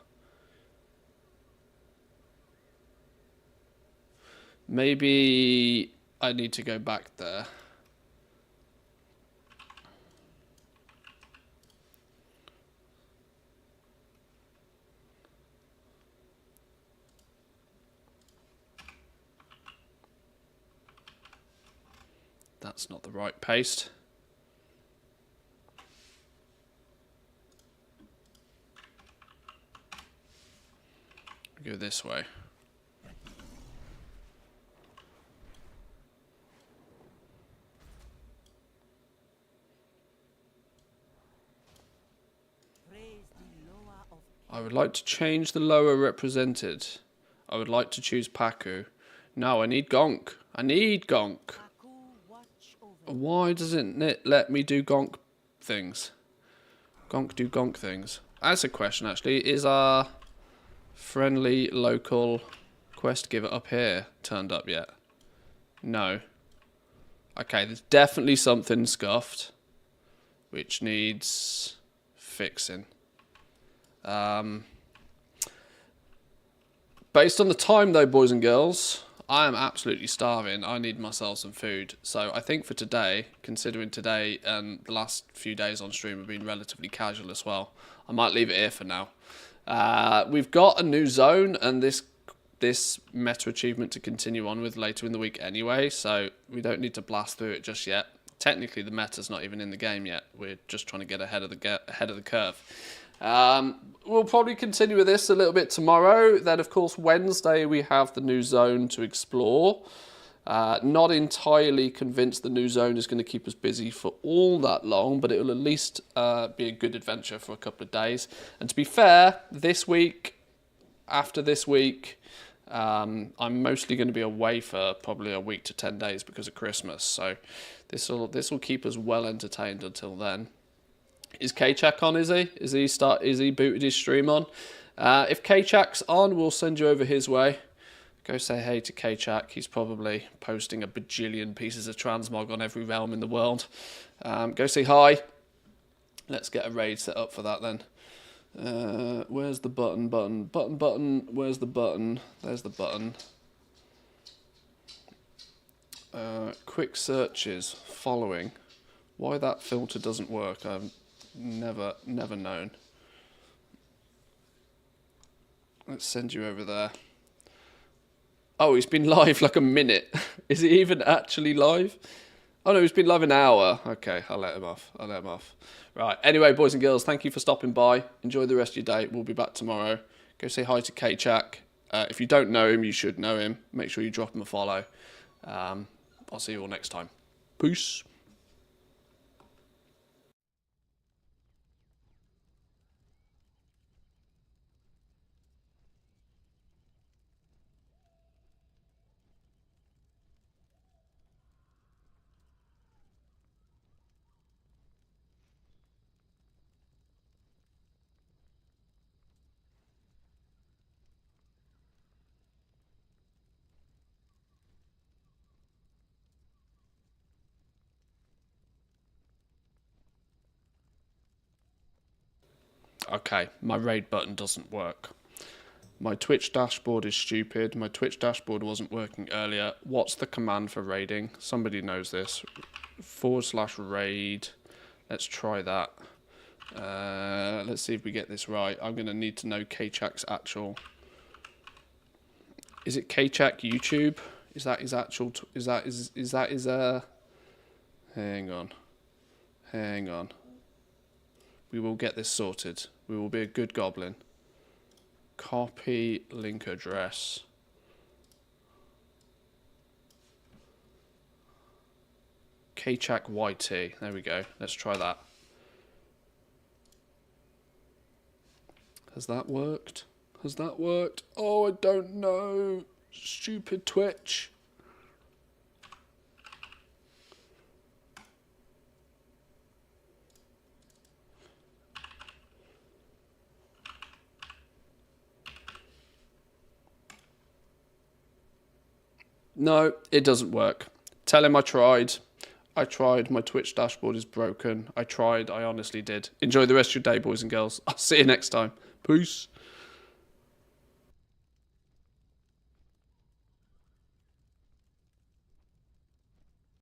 Speaker 1: Maybe I need to go back there. That's not the right paste. Go this way. I would like to change the lower represented. I would like to choose Paku. No, I need Gonk. I need Gonk. Why doesn't it let me do Gonk things? Gonk do Gonk things. That's a question, actually. Is our friendly local quest giver up here turned up yet? No. Okay, there's definitely something scuffed, which needs fixing. Based on the time, though, boys and girls, I am absolutely starving. I need myself some food. So I think for today, considering today and the last few days on stream have been relatively casual as well, I might leave it here for now. We've got a new zone and this meta achievement to continue on with later in the week anyway, so we don't need to blast through it just yet. Technically, the meta's not even in the game yet. We're just trying to get ahead of the curve. We'll probably continue with this a little bit tomorrow. Then, of course, Wednesday we have the new zone to explore. Not entirely convinced the new zone is going to keep us busy for all that long, but it will at least be a good adventure for a couple of days. And to be fair, this week, after this week, I'm mostly going to be away for probably a week to 10 days because of Christmas. So this will keep us well entertained until then. Is K-Chak on, is he? Is he booted his stream on? If K-Chak's on, we'll send you over his way. Go say hey to K-Chak. He's probably posting a bajillion pieces of transmog on every realm in the world. Go say hi. Let's get a raid set up for that then. Where's the button? Where's the button? There's the button. Quick searches. Following. Why that filter doesn't work, I've never known. Let's send you over there. Oh, he's been live like a minute. Is he even actually live? Oh no, he's been live an hour. Okay, I'll let him off. Right, anyway, boys and girls, thank you for stopping by. Enjoy the rest of your day. We'll be back tomorrow. Go say hi to K-Chak. If you don't know him, you should know him. Make sure you drop him a follow. I'll see you all next time. Peace. Okay, my raid button doesn't work. My Twitch dashboard is stupid. My Twitch dashboard wasn't working earlier. What's the command for raiding? Somebody knows this. /raid. Let's try that. Let's see if we get this right. I'm going to need to know K-Chak's actual... Is it K-Chak YouTube? Is that his actual... Is that his... Hang on. We will get this sorted. We will be a good goblin. Copy link address. K-Chak YT. There we go. Let's try that. Has that worked? Oh, I don't know. Stupid Twitch. No, it doesn't work. Tell him I tried. My Twitch dashboard is broken. I tried, I honestly did. Enjoy the rest of your day, boys and girls. I'll see you next time. Peace.